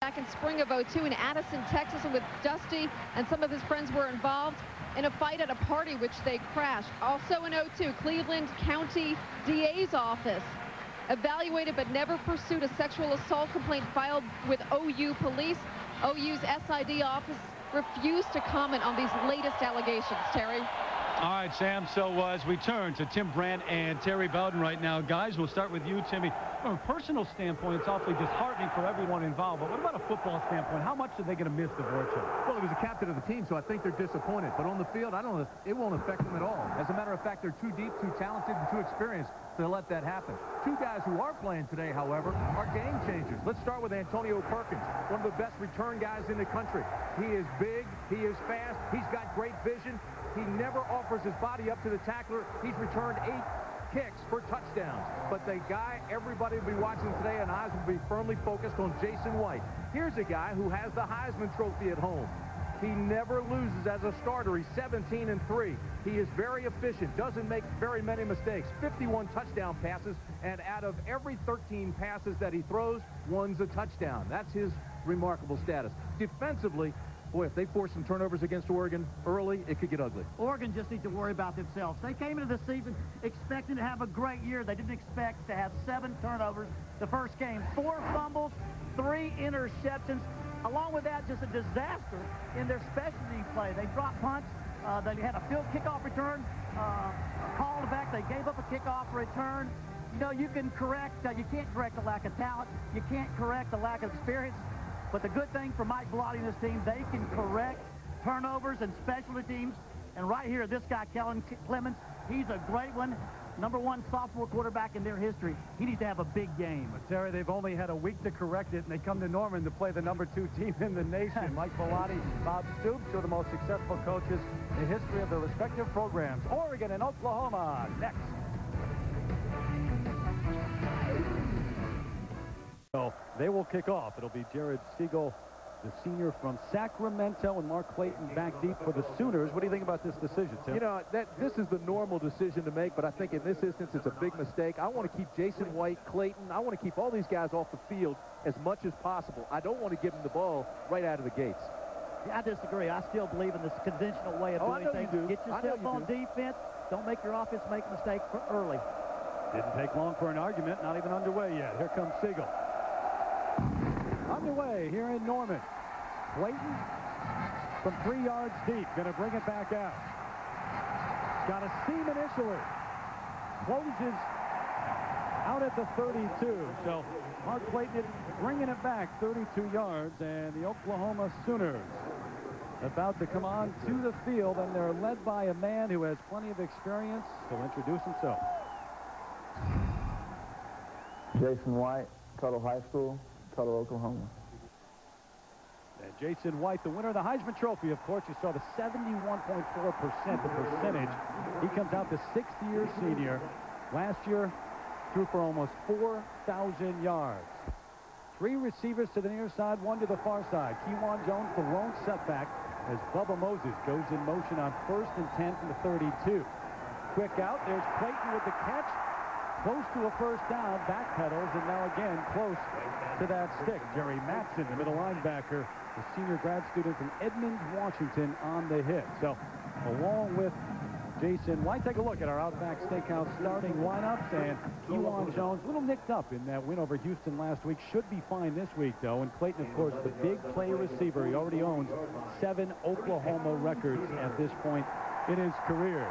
back in spring of '02 in Addison, Texas, and with Dusty and some of his friends were involved in a fight at a party which they crashed. Also in '02, Cleveland County DA's office evaluated but never pursued a sexual assault complaint filed with OU police. OU's SID office refused to comment on these latest allegations. Terry? All right, Sam, so as we turn to Tim Brandt and Terry Bowden right now, guys, we'll start with you, Timmy. From a personal standpoint, it's awfully disheartening for everyone involved, but what about a football standpoint? How much are they going to miss the virtue? Well, he was a captain of the team, so I think they're disappointed. But on the field, I don't know, it won't affect them at all. As a matter of fact, they're too deep, too talented, and too experienced to let that happen. Two guys who are playing today, however, are game changers. Let's start with Antonio Perkins, one of the best return guys in the country. He is big, he is fast, he's got great vision. He never offers his body up to the tackler. He's returned 8 kicks for touchdowns. But the guy everybody will be watching today, and eyes will be firmly focused on Jason White. Here's a guy who has the Heisman Trophy at home. He never loses as a starter. He's 17-3. He is very efficient, doesn't make very many mistakes. 51 touchdown passes, and out of every 13 passes that he throws, one's a touchdown. That's his remarkable status. Defensively, boy, if they force some turnovers against Oregon early, it could get ugly. Oregon just needs to worry about themselves. They came into the season expecting to have a great year. They didn't expect to have 7 turnovers the first game. 4 fumbles, 3 interceptions. Along with that, just a disaster in their specialty play. They dropped punts. They had a field kickoff return, called back. They gave up a kickoff return. You know, you can correct, you can't correct the lack of talent. You can't correct the lack of experience. But the good thing for Mike Bellotti and his team, they can correct turnovers and specialty teams. And right here, this guy, Kellen Clemens, he's a great one. #1 sophomore quarterback in their history. He needs to have a big game. But Terry, they've only had a week to correct it, and they come to Norman to play the #2 team in the nation. Mike Bellotti, Bob Stoops, two of the most successful coaches in the history of their respective programs. Oregon and Oklahoma next. So they will kick off. It'll be Jared Siegel, the senior from Sacramento, and Mark Clayton back deep for the Sooners. What do you think about this decision, Tim? You know, this is the normal decision to make, but I think in this instance it's a big mistake. I want to keep Jason White, Clayton, I want to keep all these guys off the field as much as possible. I don't want to give them the ball right out of the gates. Yeah, I disagree. I still believe in this conventional way of doing things. Get yourself on defense. Don't make your offense make a mistake early. Didn't take long for an argument. Not even underway yet. Here comes Siegel. Underway here in Norman. Clayton from 3 yards deep. Going to bring it back out. Got a seam initially. Closes out at the 32. So Mark Clayton bringing it back 32 yards. And the Oklahoma Sooners about to come on to the field. And they're led by a man who has plenty of experience. He'll introduce himself. Jason White, Tuttle High School, Tuttle, Oklahoma. And Jason White, the winner of the Heisman Trophy, of course. You saw the 71.4% the percentage. He comes out the 6th-year senior. Last year, threw for almost 4,000 yards. 3 receivers to the near side, 1 to the far side. Kewan Jones, the lone setback, as Bubba Moses goes in motion on 1st and 10 from the 32. Quick out. There's Clayton with the catch. Close to a first down, backpedals, and now again close to that stick. Jerry Matson, the middle linebacker, the senior grad student from Edmonds, Washington, on the hit. So, along with Jason White, take a look at our Outback Steakhouse starting lineups. And Kewan Jones, a little nicked up in that win over Houston last week. Should be fine this week, though. And Clayton, of course, the big play receiver. He already owns 7 Oklahoma records at this point in his career.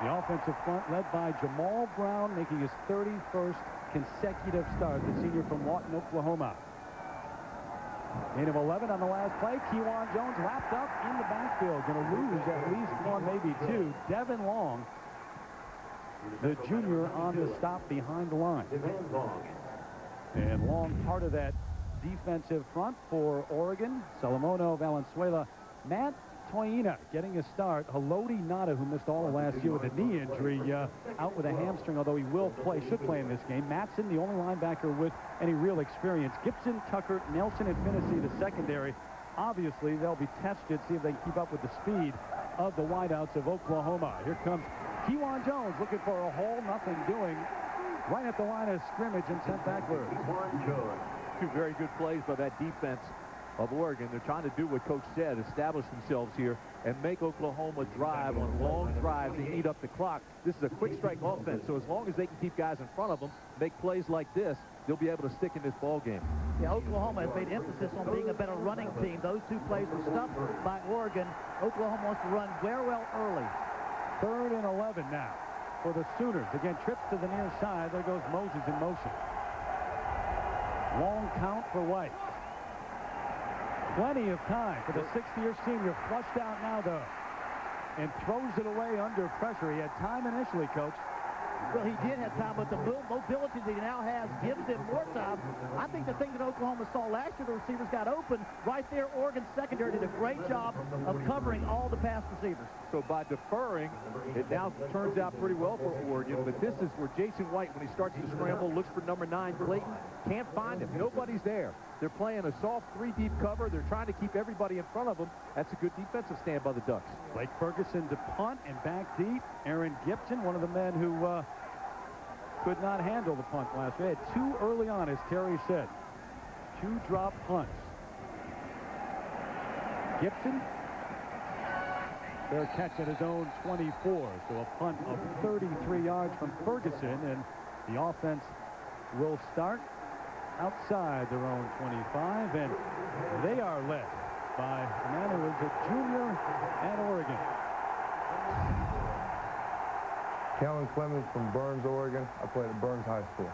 The offensive front led by Jamal Brown, making his 31st consecutive start, the senior from Lawton, Oklahoma. Gain of 11 on the last play. Kewan Jones lapped up in the backfield. Going to lose at least 1, maybe 2. Devin Long, the junior, on the stop behind the line. And Long, part of that defensive front for Oregon. Salomono, Valenzuela, Matt Toyina getting a start. Haloti Nada, who missed all of last year with a knee injury, out with a hamstring, although he should play in this game. Matson, the only linebacker with any real experience. Gibson, Tucker, Nelson, and Finnessy, the secondary. Obviously, they'll be tested, see if they can keep up with the speed of the wideouts of Oklahoma. Here comes Kewan Jones looking for a hole, nothing doing. Right at the line of scrimmage and sent backward. Two very good plays by that defense of Oregon. They're trying to do what Coach said, establish themselves here and make Oklahoma drive on long drives and eat up the clock. This is a quick strike offense, so as long as they can keep guys in front of them, make plays like this, they'll be able to stick in this ball game. Yeah, Oklahoma has made emphasis on being a better running team. Those two plays were stuffed by Oregon. Oklahoma wants to run very well early. 3rd and 11 now for the Sooners. Again, trips to the near side. There goes Moses in motion. Long count for White. Plenty of time for the 6th-year senior. Flushed out now, though, and throws it away under pressure. He had time initially, Coach. Well, he did have time, but the mobility that he now has gives him more time. I think the thing that Oklahoma saw last year, the receivers got open. Right there, Oregon's secondary did a great job of covering all the pass receivers. So by deferring, it now turns out pretty well for Oregon. But this is where Jason White, when he starts to scramble, looks for number 9, Clayton. Can't find him. Nobody's there. They're playing a soft 3-deep cover. They're trying to keep everybody in front of them. That's a good defensive stand by the Ducks. Blake Ferguson to punt and back deep. Aaron Gibson, one of the men who could not handle the punt last year. Had 2 early on, as Terry said. 2 drop punts. Gibson, their catch at his own 24. So a punt of 33 yards from Ferguson, and the offense will start outside their own 25, and they are led by a man who is a junior at Oregon. Kellen Clemens from Burns, Oregon. I played at Burns High School.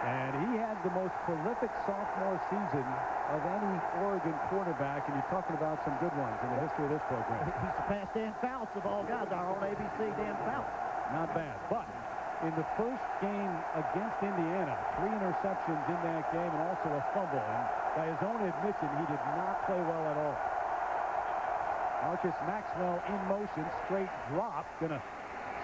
And he had the most prolific sophomore season of any Oregon quarterback, and you're talking about some good ones in the history of this program. He surpassed Dan Fouts of all guys, our own ABC, Dan Fouts. Not bad, but in the first game against Indiana, 3 interceptions in that game and also a fumble. And by his own admission, he did not play well at all. Marcus Maxwell in motion, straight drop, gonna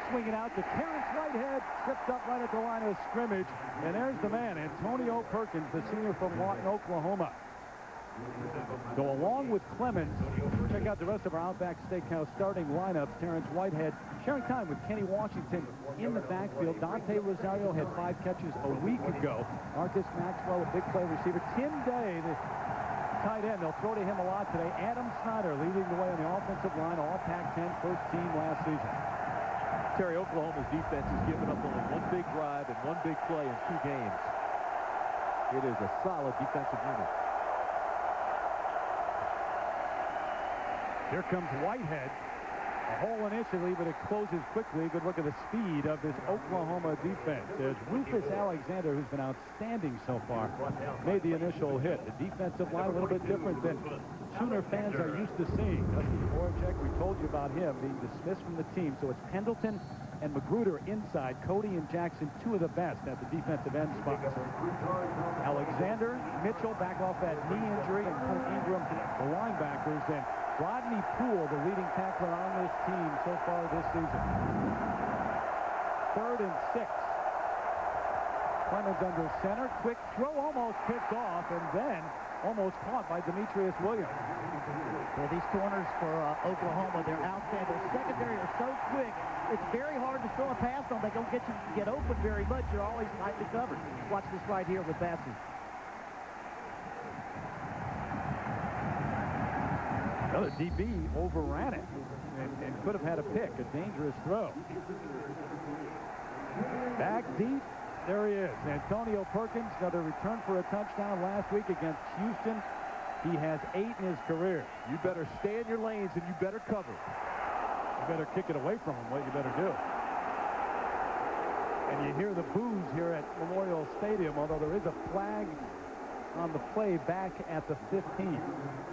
swing it out to Terrence Whitehead, tripped up right at the line of scrimmage. And there's the man, Antonio Perkins, the senior from Lawton, Oklahoma. So along with Clemens, check out the rest of our Outback Steakhouse starting lineup. Terrence Whitehead sharing time with Kenny Washington in the backfield. Dante Rosario had 5 catches a week ago. Marcus Maxwell, a big play receiver. Tim Day, the tight end. They'll throw to him a lot today. Adam Snyder leading the way on the offensive line. All Pac-10 first team last season. Terry, Oklahoma's defense has given up only 1 big drive and 1 big play in 2 games. It is a solid defensive unit. Here comes Whitehead. A hole initially, but it closes quickly. Good look at the speed of this Oklahoma defense. There's Rufus Alexander, who's been outstanding so far, made the initial hit. The defensive line a little bit different than Sooner fans are used to seeing. Dusty Voracek, we told you about him being dismissed from the team. So it's Pendleton and Magruder inside. Cody and Jackson, 2 of the best at the defensive end spots. Alexander, Mitchell back off that knee injury, and Clint Ingram, the linebackers, and Rodney Poole, the leading tackler on this team so far this season. 3rd and 6. Clemens under center. Quick throw, almost picked off, and then almost caught by Demetrius Williams. Well, these corners for Oklahoma, they're outstanding. Their secondary are so quick, it's very hard to throw a pass on. They don't get you to get open very much. You're always tightly covered. Watch this right here with Batsy. Another DB overran it and could have had a pick. A dangerous throw. Back deep. There he is. Antonio Perkins, another return for a touchdown last week against Houston. He has 8 in his career. You better stay in your lanes and you better cover. You better kick it away from him, what you better do. And you hear the boos here at Memorial Stadium, although there is a flag on the play back at the 15.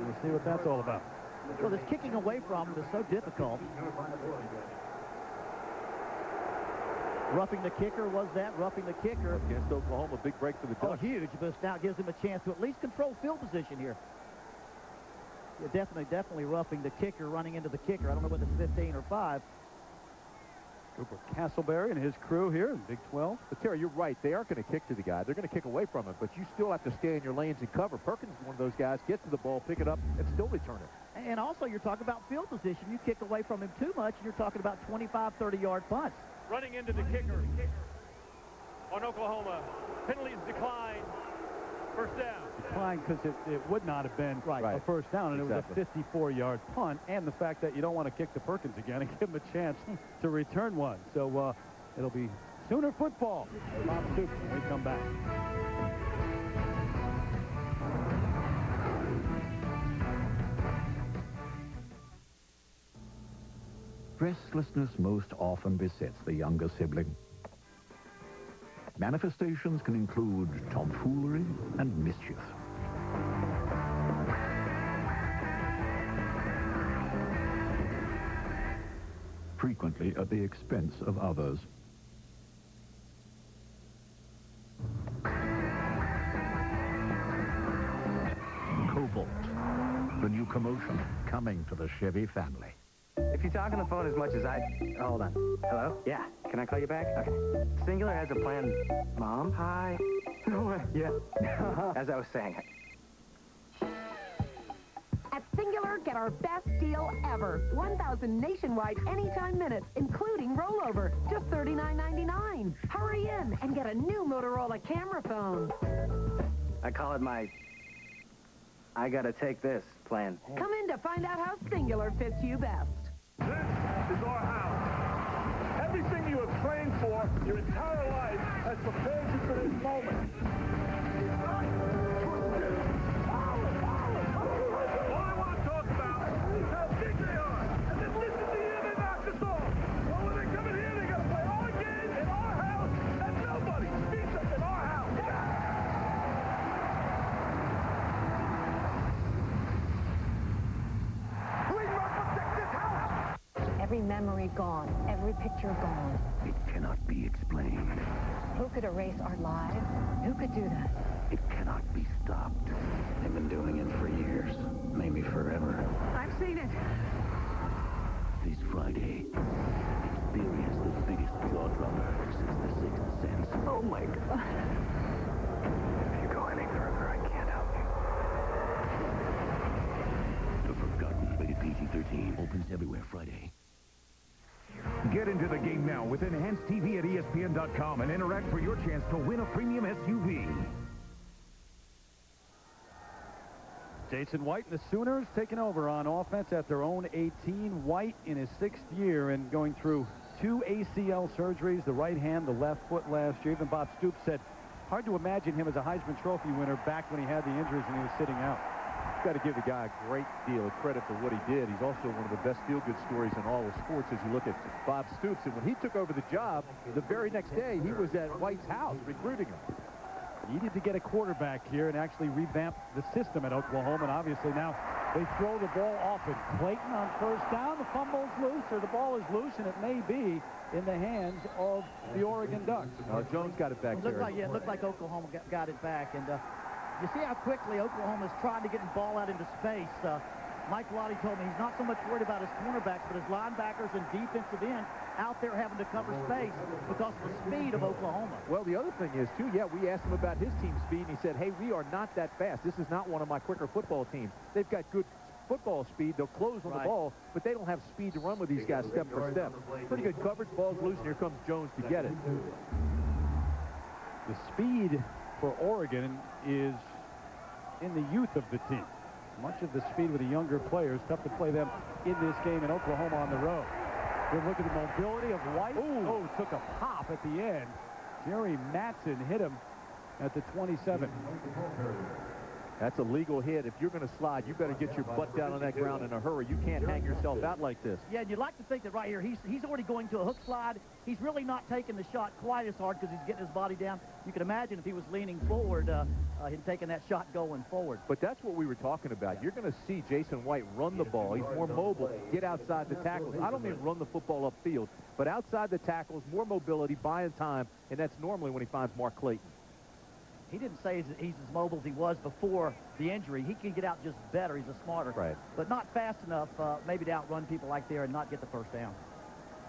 We'll see what that's all about. Well, this kicking away from him is so difficult. Roughing the kicker, was that? Roughing the kicker. Against Oklahoma, big break for the Ducks. Oh, huge, but now gives him a chance to at least control field position here. Yeah, definitely roughing the kicker, running into the kicker. I don't know whether it's 15 or 5. Cooper Castleberry and his crew here in Big 12. But Terry, you're right. They aren't going to kick to the guy. They're going to kick away from him, but you still have to stay in your lanes and cover. Perkins is one of those guys. Get to the ball, pick it up, and still return it. And also, you're talking about field position. You kick away from him too much, and you're talking about 25, 30-yard punts. Running into the kicker on Oklahoma. Penalties decline. First down. declined because it would not have been a first down, and it was a 54-yard punt, and the fact that you don't want to kick to Perkins again and give him a chance to return one. So it'll be Sooner football. Bob Stoops when we come back. Restlessness most often besets the younger sibling. Manifestations can include tomfoolery and mischief. Frequently at the expense of others. Cobalt, the new commotion coming to the Chevy family. If you talk on the phone as much as I... Hold on. Hello? Yeah. Can I call you back? Okay. Singular has a plan. Mom? Hi. No way. Yeah. As I was saying. At Singular, get our best deal ever. 1,000 nationwide anytime minutes, including rollover. Just $39.99. Hurry in and get a new Motorola camera phone. I call it my... I gotta take this plan. Come in to find out how Singular fits you best. This is our house. Everything you have trained for your entire life has prepared you for this moment. All I want to talk about is how big they are. And then listen to the end they knocked us off. Well, when they come in here, they got to play our game in our house, and nobody beats us in our house. Every memory gone, every picture gone. It cannot be explained. Who could erase our lives? Who could do that? It cannot be stopped. They've been doing it for years, maybe forever. I've seen it. This Friday, experience the biggest jaw dropper since The Sixth Sense. Oh my God. If you go any further, I can't help you. The Forgotten, rated PG-13, opens everywhere Friday. Get into the game now with Enhanced TV at ESPN.com and interact for your chance to win a premium SUV. Jason White and the Sooners taking over on offense at their own 18. White in his 6th year and going through 2 ACL surgeries, the right hand, the left foot last year. Even Bob Stoops said, hard to imagine him as a Heisman Trophy winner back when he had the injuries and he was sitting out. Got to give the guy a great deal of credit for what he did. He's also one of the best feel-good stories in all of sports as you look at Bob Stoops. And when he took over the job, the very next day, he was at White's house recruiting him. Needed to get a quarterback here and actually revamp the system at Oklahoma. And obviously now they throw the ball often. Clayton on first down. The fumble's loose, or the ball is loose, and it may be in the hands of the Oregon Ducks. Jones got it back there. It looked like Oklahoma got it back. And you see how quickly Oklahoma's trying to get the ball out into space. Mike Lottie told me he's not so much worried about his cornerbacks, but his linebackers and defensive end out there having to cover space because of the speed of Oklahoma. Well, the other thing is, too, we asked him about his team speed, and he said, hey, we are not that fast. This is not one of my quicker football teams. They've got good football speed. They'll close on the ball, but they don't have speed to run with these guys step for step. Pretty good coverage. Ball's loose, and here comes Jones to get it. The speed for Oregon is in the youth of the team. Much of the speed with the younger players. Tough to play them in this game in Oklahoma on the road. Good look at the mobility of White. Oh, took a pop at the end. Jerry Mattson hit him at the 27. That's a legal hit. If you're going to slide, you better get your butt down on that ground in a hurry. You can't hang yourself out like this. Yeah, and you'd like to think that right here, he's already going to a hook slide. He's really not taking the shot quite as hard because he's getting his body down. You can imagine if he was leaning forward, him taking that shot going forward. But that's what we were talking about. You're going to see Jason White run the ball. He's more mobile, get outside the tackles. I don't mean run the football upfield, but outside the tackles, more mobility, buying time, and that's normally when he finds Mark Clayton. He didn't say he's as mobile as he was before the injury. He can get out just better. He's a smarter. Right. But not fast enough maybe to outrun people like there and not get the first down.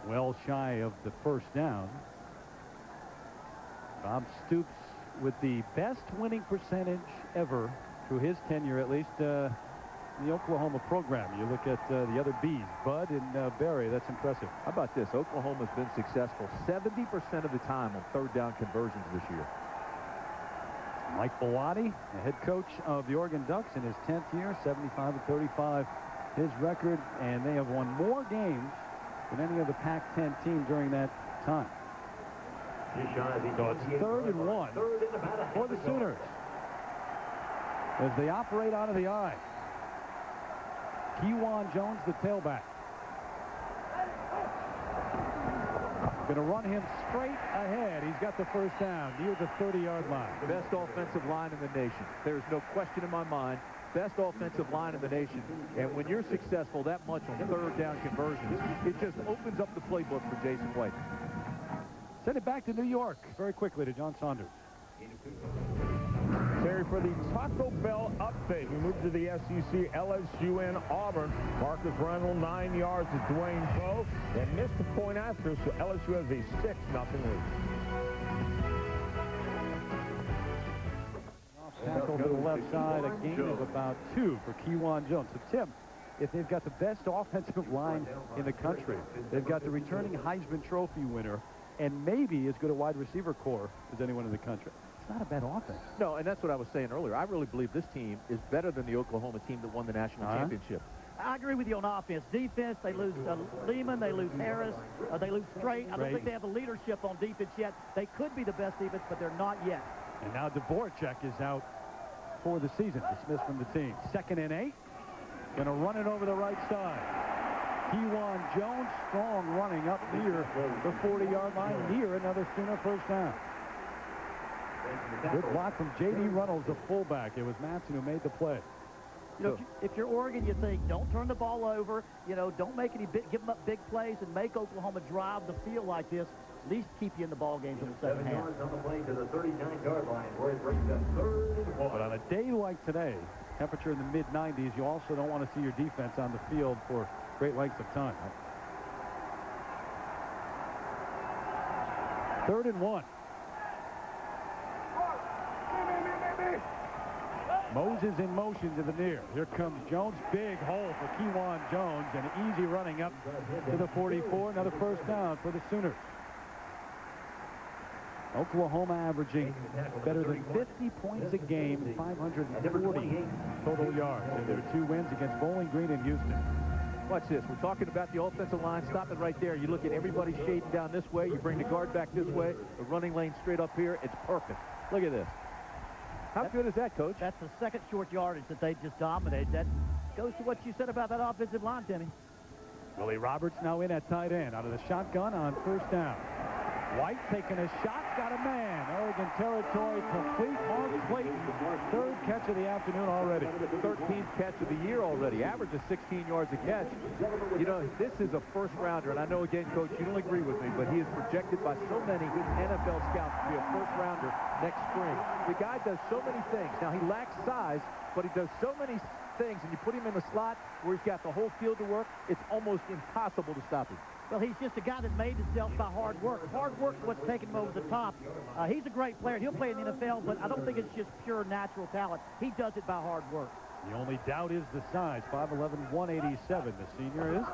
Well shy of the first down. Bob Stoops with the best winning percentage ever through his tenure, at least in the Oklahoma program. You look at the other Bs, Bud and Barry. That's impressive. How about this? Oklahoma's been successful 70% of the time on third down conversions this year. Mike Bellotti, the head coach of the Oregon Ducks in his 10th year, 75-35 his record, and they have won more games than any other Pac-10 team during that time. So it's 3rd and 1 for the Sooners as they operate out of the I. Kewan Jones, the tailback. Going to run him straight ahead. He's got the first down near the 30-yard line. Best offensive line in the nation. There's no question in my mind. Best offensive line in the nation. And when you're successful that much on 3rd down conversions, it just opens up the playbook for Jason White. Send it back to New York very quickly to John Saunders. Terry, for the Taco Bell update, we move to the SEC, LSU and Auburn. Marcus Reynolds, 9 yards to Dwayne Poe, and missed the point after, so LSU has a 6-0 lead. Tackle to the left side, a gain of about 2 for Kewan Jones. So, Tim, if they've got the best offensive line in the country, they've got the returning Heisman Trophy winner, and maybe as good a wide receiver core as anyone in the country. It's not a bad offense. No, and that's what I was saying earlier. I really believe this team is better than the Oklahoma team that won the national championship. I agree with you on offense. Defense, they lose Lehman, they lose Harris, they lose Strait. I don't think they have the leadership on defense yet. They could be the best defense, but they're not yet. And now Dvorak is out for the season, dismissed from the team. 2nd and 8. Going to run it over the right side. Kewan Jones, strong running up near the 40-yard line, near another Sooner first down. Good block from J.D. Reynolds, the fullback. It was Matson who made the play. You know, if you're Oregon, you think, don't turn the ball over. You know, don't make any give them up big plays and make Oklahoma drive the field like this. At least keep you in the ball game for the second half. On the play to the 39-yard line, where it brings up 3rd and 1. But on a day like today, temperature in the mid-90s, you also don't want to see your defense on the field for great lengths of time. 3rd and 1. Moses in motion to the near. Here comes Jones. Big hole for Kewan Jones, and easy running up to the 44. Another first down for the Sooners. Oklahoma averaging better than 50 points a game, 540 total yards in their 2 wins against Bowling Green and Houston. Watch this. We're talking about the offensive line. Stop it right there. You look at everybody shading down this way. You bring the guard back this way. The running lane straight up here. It's perfect. Look at this. How good is that, Coach? That's the second short yardage that they just dominated. That goes to what you said about that offensive line, Timmy. Willie Roberts now in at tight end out of the shotgun on first down. White taking a shot, got a man. Oregon territory complete. Mark Clayton, 3rd catch of the afternoon already. 13th catch of the year already. Average of 16 yards a catch. You know, this is a first-rounder, and I know, again, Coach, you don't agree with me, but he is projected by so many NFL scouts to be a first-rounder next spring. The guy does so many things. Now, he lacks size, but he does so many things, and you put him in the slot where he's got the whole field to work, it's almost impossible to stop him. Well, he's just a guy that made himself by hard work. Hard work is what's taken him over the top. He's a great player. He'll play in the NFL, but I don't think it's just pure natural talent. He does it by hard work. The only doubt is the size. 5'11", 187, the senior is.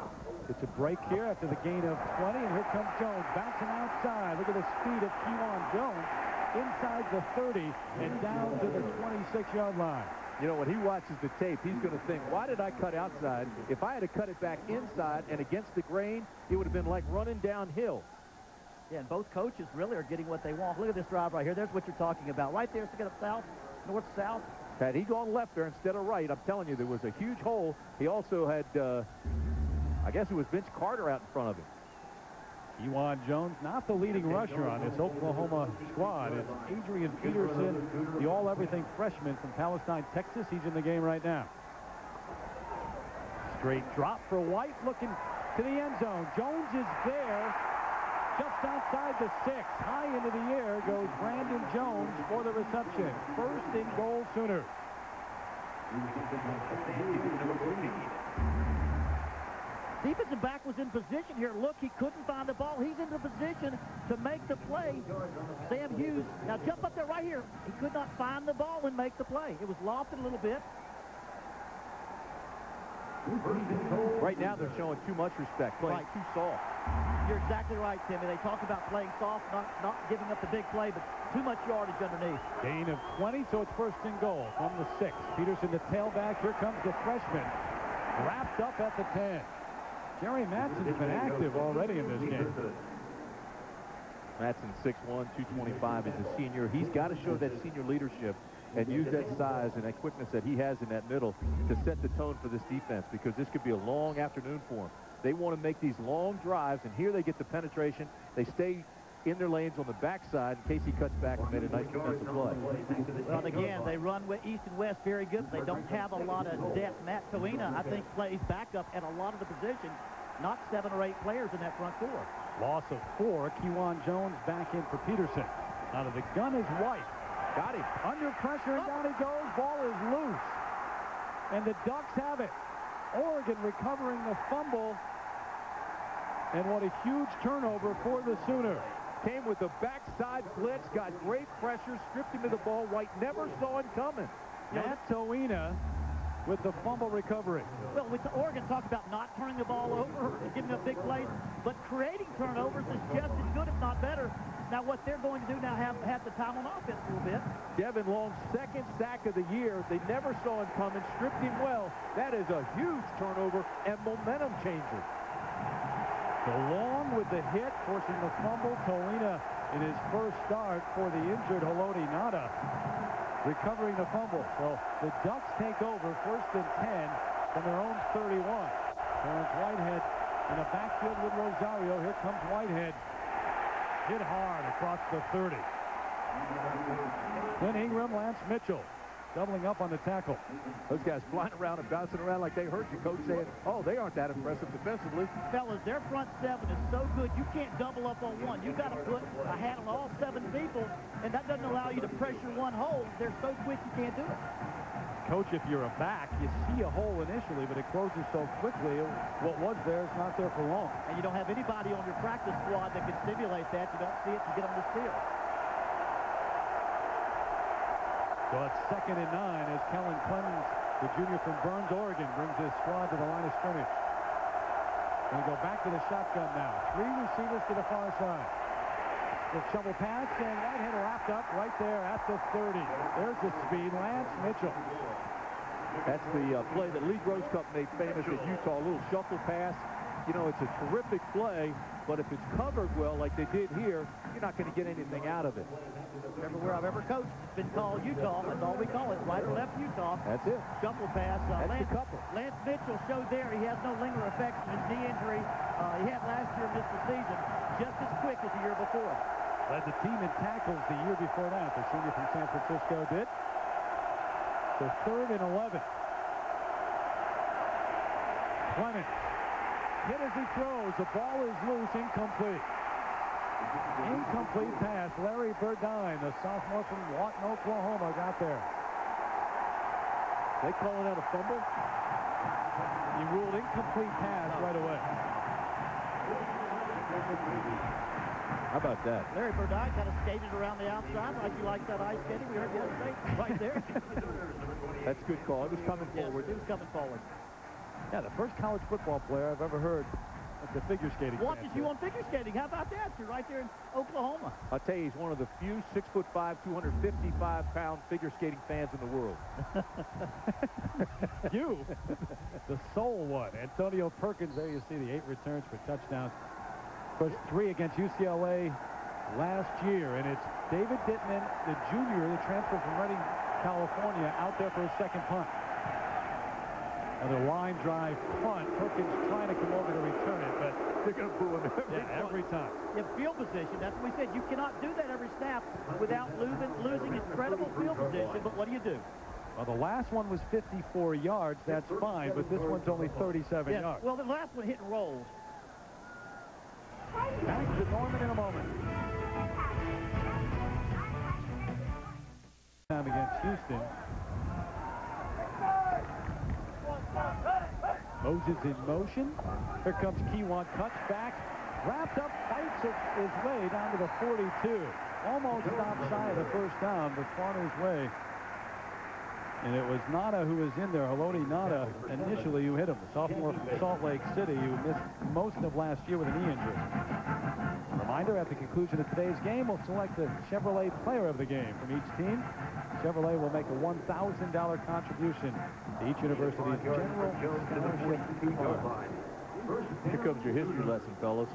It's a break here after the gain of 20, and here comes Jones bouncing outside. Look at the speed of Kewan Jones inside the 30 and down to the 26-yard line. You know, when he watches the tape, he's going to think, why did I cut outside? If I had to cut it back inside and against the grain, it would have been like running downhill. Yeah, and both coaches really are getting what they want. Look at this drive right here. There's what you're talking about. Right there, stick it up south, north-south. Had he gone left there instead of right, I'm telling you, there was a huge hole. He also had, I guess it was Vince Carter out in front of him. Kewan Jones, not the leading rusher on this Oklahoma squad. It's Adrian Peterson, the all-everything freshman from Palestine, Texas. He's in the game right now. Straight drop for White, looking to the end zone. Jones is there, just outside the 6. High into the air goes Brandon Jones for the reception. 1st and goal, Sooners. Defensive back was in position here. Look, he couldn't find the ball. He's in the position to make the play. Sam Hughes, now jump up there right here. He could not find the ball and make the play. It was lofted a little bit. Right now, they're showing too much respect, playing too soft. You're exactly right, Timmy. They talk about playing soft, not giving up the big play, but too much yardage underneath. Gain of 20, so it's first and goal from the 6. Peterson, the tailback. Here comes the freshman. Wrapped up at the 10. Jerry Matson's been active already in this game. Matson 6'1", 225 is a senior. He's got to show that senior leadership and use that size and that quickness that he has in that middle to set the tone for this defense, because this could be a long afternoon for him. They want to make these long drives, and here they get the penetration. They stay in their lanes on the backside in case he cuts back and made a nice defensive play. Well, again, they run with east and west very good. They don't have a lot of depth. Matt Toina, I think, plays backup at a lot of the positions, not 7 or 8 players in that front 4. Loss of 4. Kewan Jones back in for Peterson. Out of the gun is White. Got him. Under pressure, and down he goes. Ball is loose. And the Ducks have it. Oregon recovering the fumble. And what a huge turnover for the Sooners. Came with the backside blitz, got great pressure, stripped him of the ball. White never saw it coming. Matt Toina with the fumble recovery. Well, with Oregon, talk about not turning the ball over and giving up big plays, but creating turnovers is just as good, if not better. Now, what they're going to do now, have the time on offense a little bit. Devin Long's 2nd sack of the year. They never saw him coming, stripped him well. That is a huge turnover and momentum changer. Long with the hit, forcing the fumble. Toina in his first start for the injured Haloti Nada, recovering the fumble. So the Ducks take over, 1st and 10 from their own 31. Terrence Whitehead in the backfield with Rosario. Here comes Whitehead. Hit hard across the 30. Then Ingram, Lance Mitchell doubling up on the tackle. Those guys flying around and bouncing around like they heard you, coach, saying, oh, they aren't that impressive defensively. Fellas, their front 7 is so good, you can't double up on one. You've got to put a hat on all 7 people, and that doesn't allow you to pressure one hole. They're so quick you can't do it. Coach, if you're a back, you see a hole initially, but it closes so quickly. What was there is not there for long. And you don't have anybody on your practice squad that can stimulate that. You don't see it to get on this field. So it's 2nd and 9 as Kellen Clemens, the junior from Burns, Oregon, brings his squad to the line of scrimmage. Going to go back to the shotgun now. 3 receivers to the far side. The shovel pass, and Whitehead wrapped up right there at the 30. There's the speed, Lance Mitchell. That's the play that Lee Grosscup made famous at Utah, a little shuffle pass. You know, it's a terrific play, but if it's covered well like they did here, you're not going to get anything out of it. Everywhere I've ever coached, it's been called Utah. That's all we call it, right or left Utah. That's it. Shuffle pass. That's the couple. Lance Mitchell showed there he has no lingering effects from his knee injury he had last year and missed the season. Just as quick as the year before. Led the team in tackles the year before that. The senior from San Francisco did. So 3rd and 11. Clemens. Hit as he throws. The ball is loose. Incomplete. Incomplete pass. Larry Burdine, the sophomore from Lawton, Oklahoma, got there. They calling out a fumble? He ruled incomplete pass right away. How about that? Larry Burdine kind of skated around the outside like he likes that ice skating. We heard the other day right there. That's a good call. It was coming forward. It was coming forward. Yeah, the first college football player I've ever heard at the figure skating. Watches you on figure skating. How about that? You're right there in Oklahoma. I'll tell you, he's one of the few 6'5", 255-pound figure skating fans in the world. You, the sole one. Antonio Perkins, there you see the 8 returns for touchdowns. First 3 against UCLA last year. And it's David Dittman, the junior, the transfer from Redding, California, out there for his 2nd punt. Another line drive punt. Perkins trying to come over to return it, but they're going to boo him every time. Yeah, field position. That's what we said. You cannot do that every snap without losing incredible field position. But what do? Well, the last one was 54 yards. That's fine, but this one's only 37 yards. Well, the last one hit and rolls. Back to Norman in a moment. Time against Houston. Moses in motion. Here comes Kewan, cuts back, wrapped up, fights his way down to the 42. Almost stopped shy of the first down, but fought his way And it was Nada who was in there, Haloti Nada, initially, who hit him. The sophomore from Salt Lake City, who missed most of last year with a knee injury. Reminder, at the conclusion of today's game, we'll select the Chevrolet player of the game from each team. Chevrolet will make a $1,000 contribution to each university's general scholarship fund. Here comes your history lesson, fellas.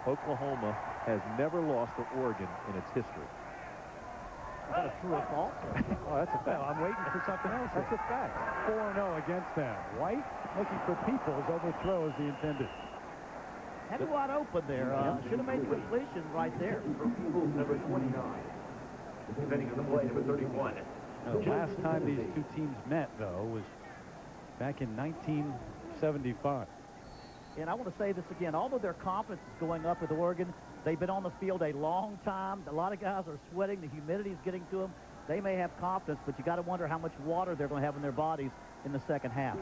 Oklahoma has never lost to Oregon in its history. Is that a true or false? Oh, that's a fact. I'm waiting for something else. That's a fact. 4-0 against them. White looking for Peoples, overthrows the intended. Had it wide open there. Should have made the completion right there. Number 29. Defending on the play, number 31. The last time these two teams met, though, was back in 1975. And I want to say this again. Although their confidence is going up with Oregon, they've been on the field a long time. A lot of guys are sweating. The humidity is getting to them. They may have confidence, but you got to wonder how much water they're going to have in their bodies in the second half.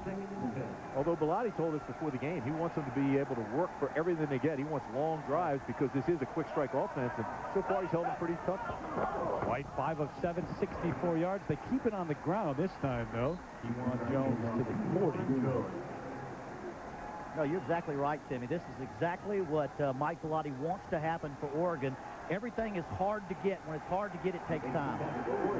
Although Bellotti told us before the game, he wants them to be able to work for everything they get. He wants long drives because this is a quick strike offense, and so far he's held them pretty tough. White 5 of 7, 64 yards. They keep it on the ground this time, though. Kewan Jones to the 40. No, you're exactly right, Timmy. This is exactly what Mike Bellotti wants to happen for Oregon. Everything is hard to get. When it's hard to get, it takes time.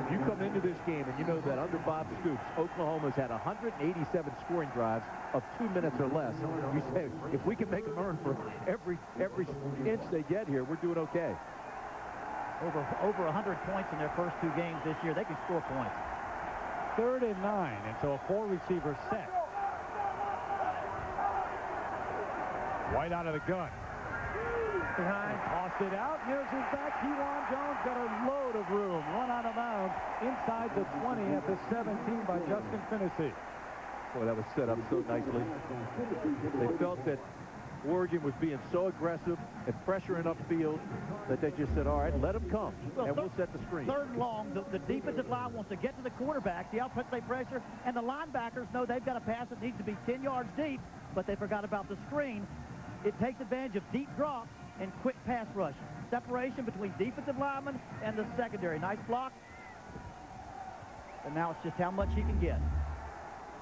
If you come into this game and you know that under Bob Stoops, Oklahoma's had 187 scoring drives of 2 minutes or less, you say, if we can make them earn for every inch they get here, we're doing okay. Over 100 points in their first 2 games this year. They can score points. 3rd and 9, and so a 4-receiver set. White out of the gun. Behind, tossed it out. Here's his back. Kewan Jones got a load of room. Run out of bounds inside the 20 at the 17 by Justin Finney. Boy, that was set up so nicely. They felt that Oregon was being so aggressive and pressuring upfield that they just said, all right, let them come, and we'll set the screen. 3rd and long, the defensive line wants to get to the quarterback. See how they pressure, and the linebackers know they've got a pass that needs to be 10 yards deep, but they forgot about the screen. It takes advantage of deep drops and quick pass rush. Separation between defensive linemen and the secondary. Nice block. And now it's just how much he can get.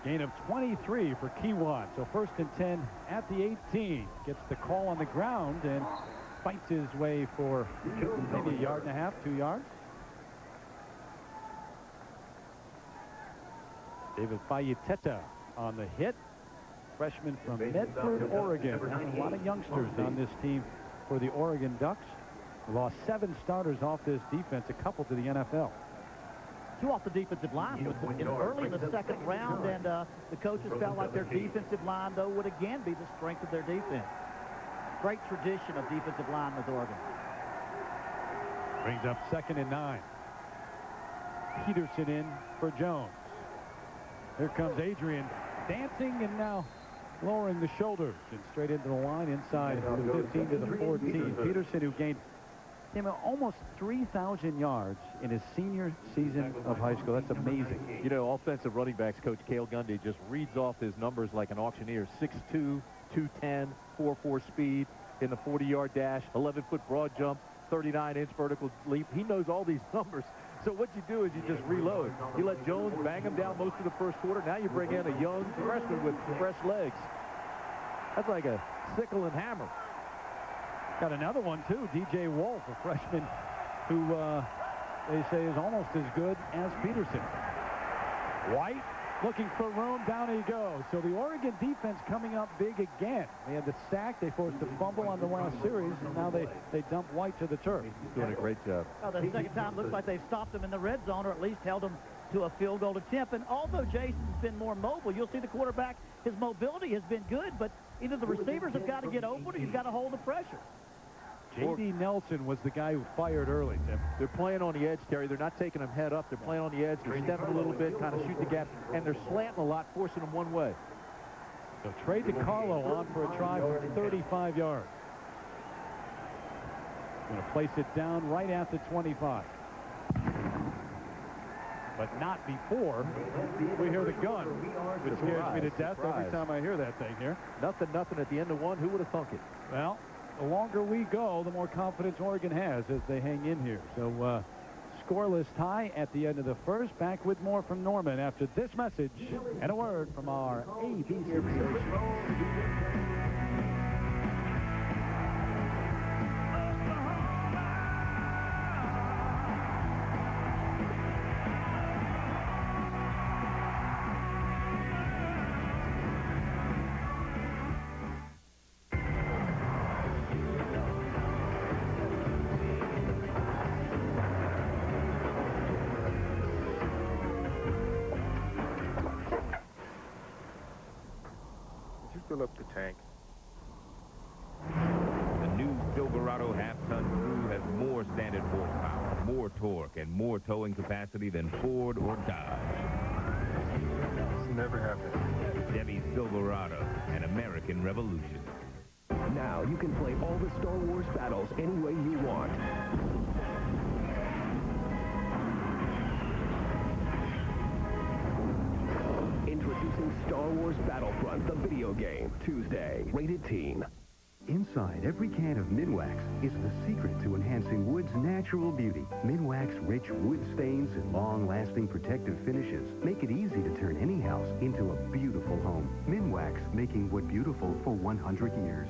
Gain of 23 for Kewan. So 1st and 10 at the 18. Gets the call on the ground and fights his way for maybe 1.5 yards, 2 yards. David Fayeteta on the hit. Freshman from Medford, Oregon. A lot of youngsters on this team for the Oregon Ducks. Lost 7 starters off this defense, a couple to the NFL. 2 off the defensive line early in the 2nd round, and the coaches felt like their defensive line, though, would again be the strength of their defense. Great tradition of defensive line with Oregon. Brings up 2nd and 9. Peterson in for Jones. Here comes Adrian dancing and now lowering the shoulders and straight into the line inside the 15 to the 14. Peterson, who gained almost 3,000 yards in his senior season of high school. That's amazing. You know, offensive running backs coach Cale Gundy just reads off his numbers like an auctioneer. 6'2", 210, 4.4 speed in the 40-yard dash, 11-foot broad jump, 39-inch vertical leap. He knows all these numbers. So what you do is you just reload. You let Jones bang him down most of the first quarter. Now you bring in a young freshman with fresh legs. That's like a sickle and hammer. Got another one, too. DJ Wolf, a freshman who they say is almost as good as Peterson. White looking for room. Down he goes. So the Oregon defense coming up big again. They had the sack. They forced a fumble on the last series, and now they dump White to the turf. He's doing a great job. Well, the second time looks like they've stopped him in the red zone, or at least held him to a field goal attempt. And although Jason's been more mobile, you'll see the quarterback, his mobility has been good, but either the receivers have got to get open or you've got to hold the pressure. J.D. Nelson was the guy who fired early, Tim. They're playing on the edge, Terry. They're not taking them head up. They're playing on the edge. They're stepping a little bit, kind of shooting the gap, and they're slanting a lot, forcing them one way. So Trey DiCarlo on for a try for 35 yards. Going to place it down right at the 25. But not before we hear the gun, which scares me to death every time I hear that thing here. Nothing at the end of one. Who would have thunk it? Well, the longer we go, the more confidence Oregon has as they hang in here. So scoreless tie at the end of the first. Back with more from Norman after this message and a word from our ABC station. Fill up the tank. The new Silverado half-ton crew has more standard horsepower, more torque, and more towing capacity than Ford or Dodge. It's never happened. Chevy Silverado, an American revolution. Now you can play all the Star Wars battles any way you want. Introducing Star Wars Battlefront, the video game. Tuesday, rated teen. Inside every can of Minwax is the secret to enhancing wood's natural beauty. Minwax rich wood stains and long-lasting protective finishes make it easy to turn any house into a beautiful home. Minwax, making wood beautiful for 100 years.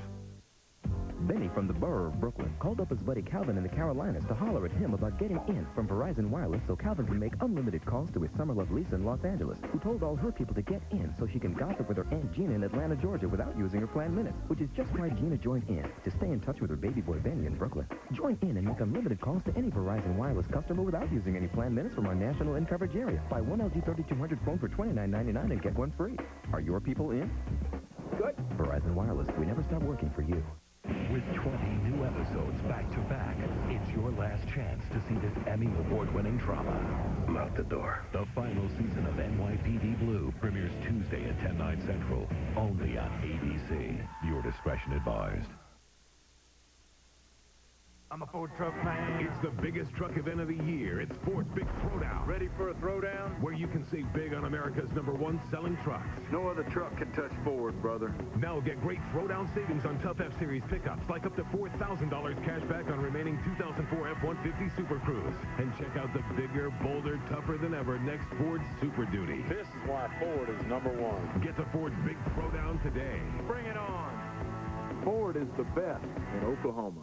Benny from the borough of Brooklyn called up his buddy Calvin in the Carolinas to holler at him about getting in from Verizon Wireless so Calvin can make unlimited calls to his summer love Lisa in Los Angeles, who told all her people to get in so she can gossip with her Aunt Gina in Atlanta, Georgia without using her planned minutes, which is just why Gina joined in to stay in touch with her baby boy Benny in Brooklyn. Join in and make unlimited calls to any Verizon Wireless customer without using any planned minutes from our national in-coverage area. Buy one LG 3200 phone for $29.99 and get one free. Are your people in? Good. Verizon Wireless, we never stop working for you. With 20 new episodes back-to-back, it's your last chance to see this Emmy Award-winning drama. I'm out the door. The final season of NYPD Blue premieres Tuesday at 10/9 Central, only on ABC. Your discretion advised. I'm a Ford truck fan. It's the biggest truck event of the year. It's Ford's Big Throwdown. Ready for a throwdown? Where you can save big on America's #1 selling trucks. No other truck can touch Ford, brother. Now get great throwdown savings on Tough F-Series pickups, like up to $4,000 cash back on remaining 2004 F-150 Super Cruise. And check out the bigger, bolder, tougher than ever next Ford Super Duty. This is why Ford is #1. Get to Ford's Big Throwdown today. Bring it on. Ford is the best in Oklahoma.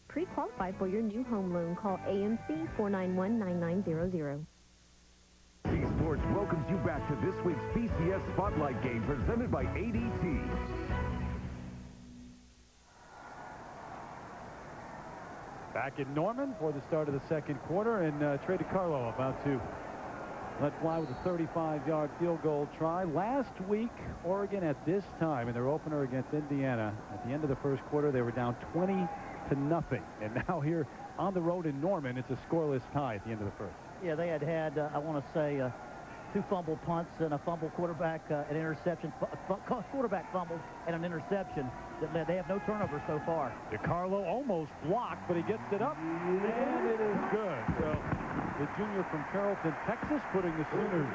Pre-qualify for your new home loan. Call AMC 491-9900. C Sports welcomes you back to this week's BCS Spotlight Game presented by ADT. Back in Norman for the start of the second quarter, and Trey DiCarlo about to let fly with a 35-yard field goal try. Last week, Oregon at this time in their opener against Indiana, at the end of the first quarter, they were down 20-0. And now here on the road in Norman, it's a scoreless tie at the end of the first. Yeah, they had I want to say, 2 fumble punts and a fumble quarterback, an interception, quarterback fumble and an interception. They have no turnovers so far. DiCarlo almost blocked, but he gets it up, and it is good. So the junior from Carrollton, Texas, putting the Sooners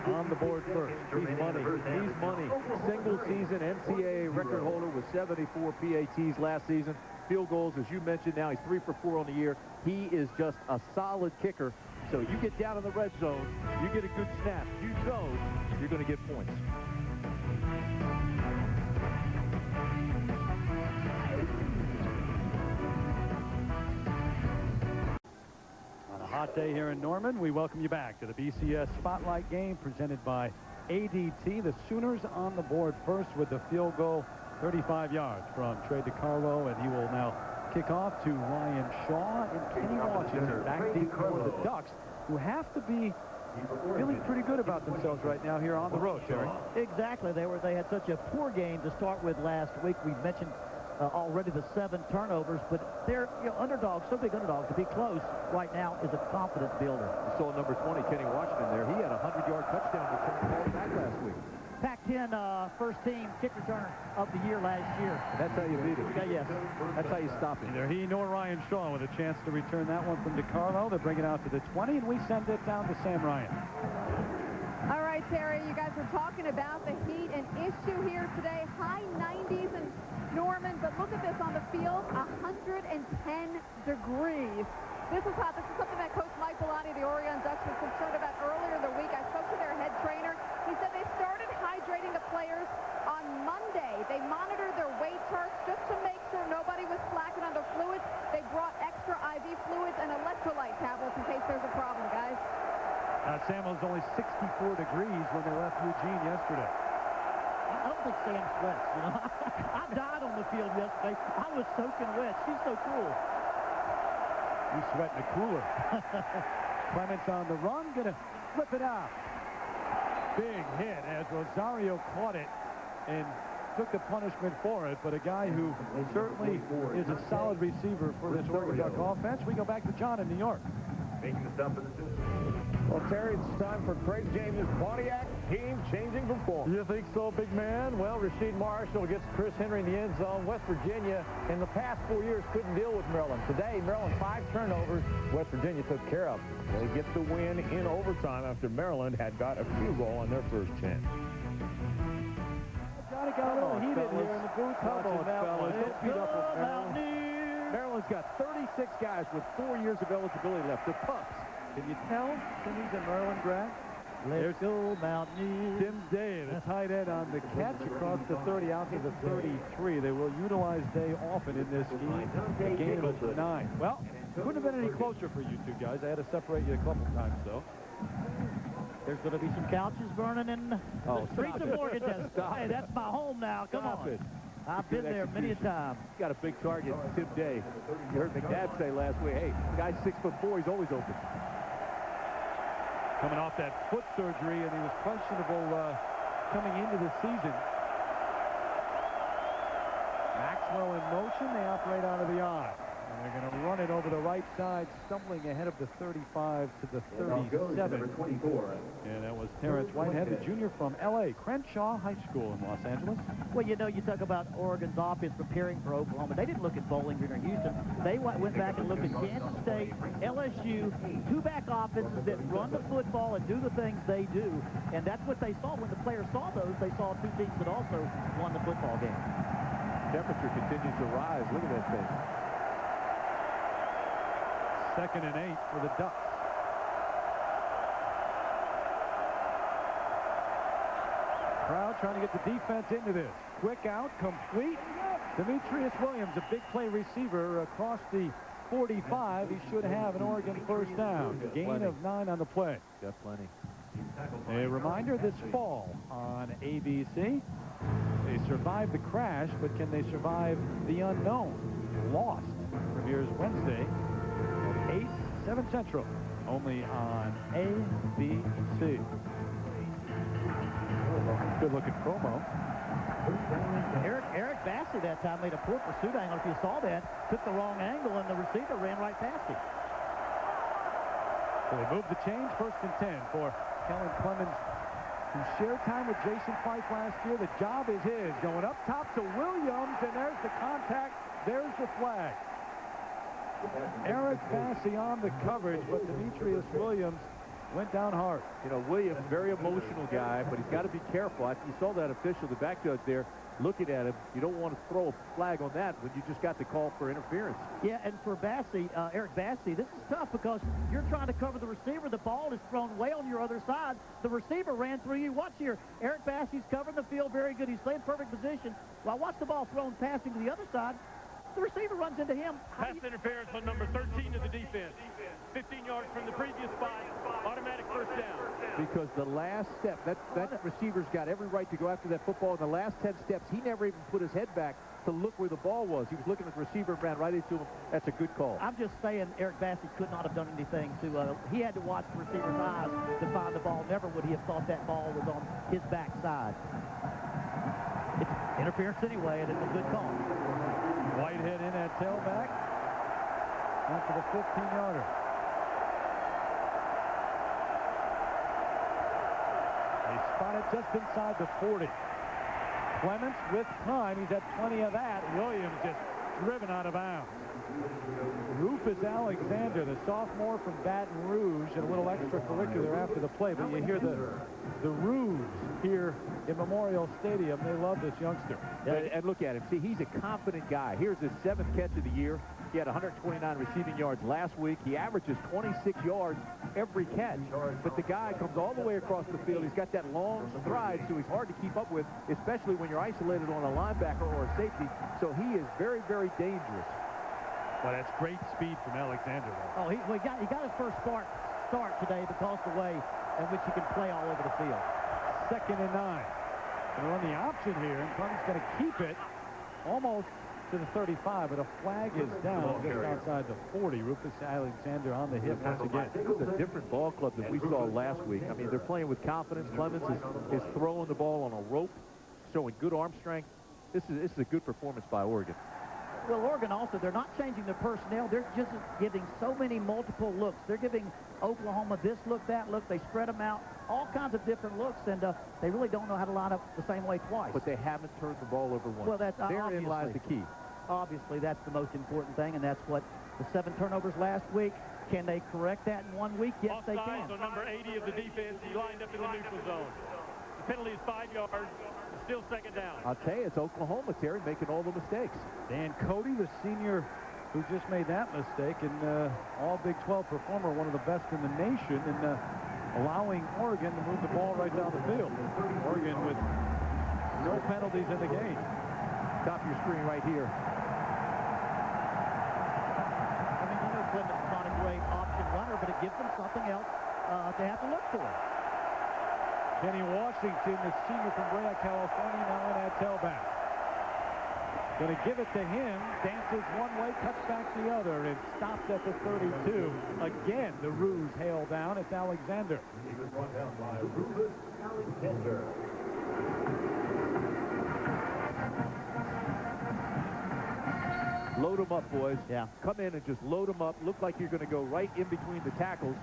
on the board first. He's money. He's money. Single-season NCAA record holder with 74 PATs last season. Field goals, as you mentioned, now he's 3 for 4 on the year. He is just a solid kicker. So you get down in the red zone, you get a good snap, you know you're going to get points. On a hot day here in Norman, we welcome you back to the BCS Spotlight Game presented by ADT. The Sooners on the board first with the field goal, 35 yards from Trey DiCarlo, and he will now kick off to Ryan Shaw and Kenny Washington back deep for the Ducks, who have to be feeling pretty good about themselves right now here on the road, Terry. Exactly. They had such a poor game to start with last week. We mentioned already the 7 turnovers, but they're underdogs, so big underdogs. To be close right now is a confidence builder. You saw number 20, Kenny Washington there. He had a 100-yard touchdown return back last week. Pac-10 first-team kick returner of the year last year. That's how you beat it. Yes. That's how you stop it. Neither he nor Ryan Shaw with a chance to return that one from DiCarlo. They're bringing it out to the 20, and we send it down to Sam Ryan. All right, Terry, you guys were talking about the heat, an issue here today. High 90s in Norman, but look at this on the field, 110 degrees. This is hot. This is something that Coach Mike Bellani, the Oregon Ducks, was concerned about earlier in the week. I spoke to their head trainer. He said they started hydrating the players on Monday. They monitored their weight charts just to make sure nobody was slacking on the fluids. They brought extra IV fluids and electrolyte tablets in case there's a problem, guys. Sam, it was only 64 degrees when they left Eugene yesterday. I don't think Sam sweats, you know. I died on the field yesterday. I was soaking wet. She's so cool. You sweat in the cooler. Clements on the run, gonna flip it out. Big hit as Rosario caught it and took the punishment for it, but a guy who certainly is a solid receiver for this Oregon Duck offense. We go back to John in New York. Making the stop for the Well, Terry, it's time for Craig James' Pontiac team changing from form. You think so, big man? Well, Rasheed Marshall gets Chris Henry in the end zone. West Virginia, in the past 4 years, couldn't deal with Maryland. Today, Maryland 5 turnovers. West Virginia took care of. They get the win in overtime after Maryland had got a field goal on their first chance. Johnny got a little heated here in the booth. Come on, fellas. Don't beat up with Maryland. Maryland's got 36 guys with 4 years of eligibility left. They're pups. Can you tell Timmy's a Maryland grad? Let's go Mountaineers. Tim Day, the tight end on the catch across the 30 out to the 33. They will utilize Day often in this game. A gain of 9. Well, couldn't have been any closer for you two guys. I had to separate you a couple times, though. There's going to be some couches burning in the streets of Morgantown. Hey, that's my home now. Come on. It. I've been there many a time. He's got a big target, Tim Day. You heard McNabb say last week, hey, guy's 6'4", he's always open. Coming off that foot surgery, and he was questionable coming into the season. Maxwell in motion. They operate out of the eye. And they're going to run it over the right side, stumbling ahead of the 35 to the 37. And that was Terrence Whitehead, the junior from L.A., Crenshaw High School in Los Angeles. Well, you know, you talk about Oregon's offense preparing for Oklahoma. They didn't look at Bowling Green or Houston. They went back and looked at Kansas State, LSU, two-back offenses that run the football and do the things they do. And that's what they saw. When the players saw those, they saw two teams that also won the football game. Temperature continues to rise. Look at that thing. 2nd and 8 for the Ducks. Crowd trying to get the defense into this. Quick out, complete. Demetrius Williams, a big play receiver across the 45. He should have an Oregon first down. Gain of 9 on the play. Got plenty. A reminder this fall on ABC. They survived the crash, but can they survive the unknown? Lost premieres Wednesday at 8, 7 Central, only on ABC. Good-looking promo. Eric Bassey that time made a poor pursuit angle. If you saw that, took the wrong angle, and the receiver ran right past him. So they moved the change, 1st and 10 for Kellen Clemens, who shared time with Jason Fife last year. The job is his. Going up top to Williams, and there's the contact. There's the flag. Eric Bassey on the coverage, but Demetrius Williams went down hard. You know, Williams, very emotional guy, but he's got to be careful. You saw that official, the back judge there, looking at him. You don't want to throw a flag on that when you just got the call for interference. Yeah, and for Bassey, Eric Bassey, this is tough because you're trying to cover the receiver. The ball is thrown way on your other side. The receiver ran through you. Watch here. Eric Bassey's covering the field very good. He's playing perfect position. Well, watch the ball thrown past him to the other side. The receiver runs into him. Pass interference on number 13 of the defense. 15 yards from the previous spot. Automatic first down. Because the last step, that receiver's got every right to go after that football. In the last 10 steps, he never even put his head back to look where the ball was. He was looking at the receiver and ran right into him. That's a good call. I'm just saying Eric Bassey could not have done anything to, he had to watch the receiver's eyes to find the ball. Never would he have thought that ball was on his backside. It's interference anyway, and it's a good call. Whitehead in at tailback. After the 15-yarder. They spot it just inside the 40. Clements with time. He's had plenty of that. Williams just driven out of bounds. Rufus Alexander, the sophomore from Baton Rouge, and a little extracurricular after the play, but you hear the Rouge here in Memorial Stadium. They love this youngster. And look at him. See, he's a confident guy. Here's his 7th catch of the year. He had 129 receiving yards last week. He averages 26 yards every catch. But the guy comes all the way across the field. He's got that long stride, so he's hard to keep up with, especially when you're isolated on a linebacker or a safety. So he is very, very dangerous. Well, that's great speed from Alexander. Oh, he got his first start today because of the way in which he can play all over the field. 2nd and 9. They're on the option here, and Clemens going to keep it almost to the 35, but a flag is down just outside the 40. Rufus Alexander on the hip once again. This is a different ball club than we saw last week. I mean, they're playing with confidence. Clemens is throwing the ball on a rope, showing good arm strength. This is a good performance by Oregon. Well, Oregon also, they're not changing their personnel. They're just giving so many multiple looks. They're giving Oklahoma this look, that look. They spread them out, all kinds of different looks, and they really don't know how to line up the same way twice. But they haven't turned the ball over once. Well, that's therein lies the key. Obviously, that's the most important thing, and that's what the 7 turnovers last week. Can they correct that in 1 week? Yes, they can. Offside on number 80 of the defense. He lined up in the neutral zone. The penalty is 5 yards. It's still 2nd down. I'll tell you, it's Oklahoma, Terry, making all the mistakes. Dan Cody, the senior who just made that mistake, and all Big 12 performer, one of the best in the nation, and allowing Oregon to move the ball right down the field. Oregon with no penalties in the game. Top of your screen right here. I mean, you know Clemens is not a great option runner, but it gives them something else to have to look for. Kenny Washington, the senior from Brea, California, now in at tailback. Going to give it to him, dances one way, cuts back the other, and stops at the 32. Again, the ruse hailed down. It's Alexander. He was brought down by Rufus Alexander. Load them up, boys. Yeah. Come in and just load them up. Look like you're going to go right in between the tackles,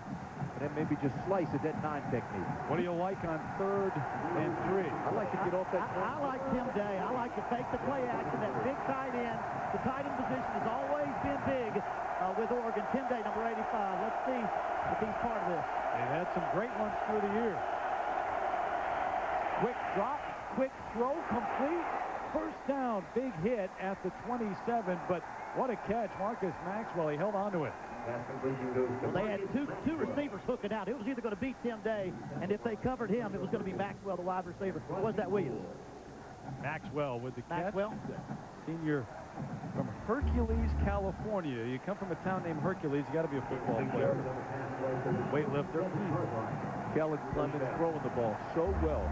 and then maybe just slice at that 9 technique. What do you like on 3rd and 3? I like to get off that. I like Tim Day. I like to fake the play action. That big tight end. The tight end position has always been big with Oregon. Tim Day, number 85. Let's see if he's part of this. They've had some great ones through the year. Quick drop, quick throw, complete. First down, big hit at the 27, but what a catch. Marcus Maxwell, he held on to it. Well, they had two receivers hooking out. It was either going to beat Tim Day, and if they covered him, it was going to be Maxwell, the wide receiver. Or was that Williams? Maxwell with the catch. Maxwell? Senior from Hercules, California. You come from a town named Hercules, you got to be a football player. Weightlifter. Kellen Clemens throwing the ball so well.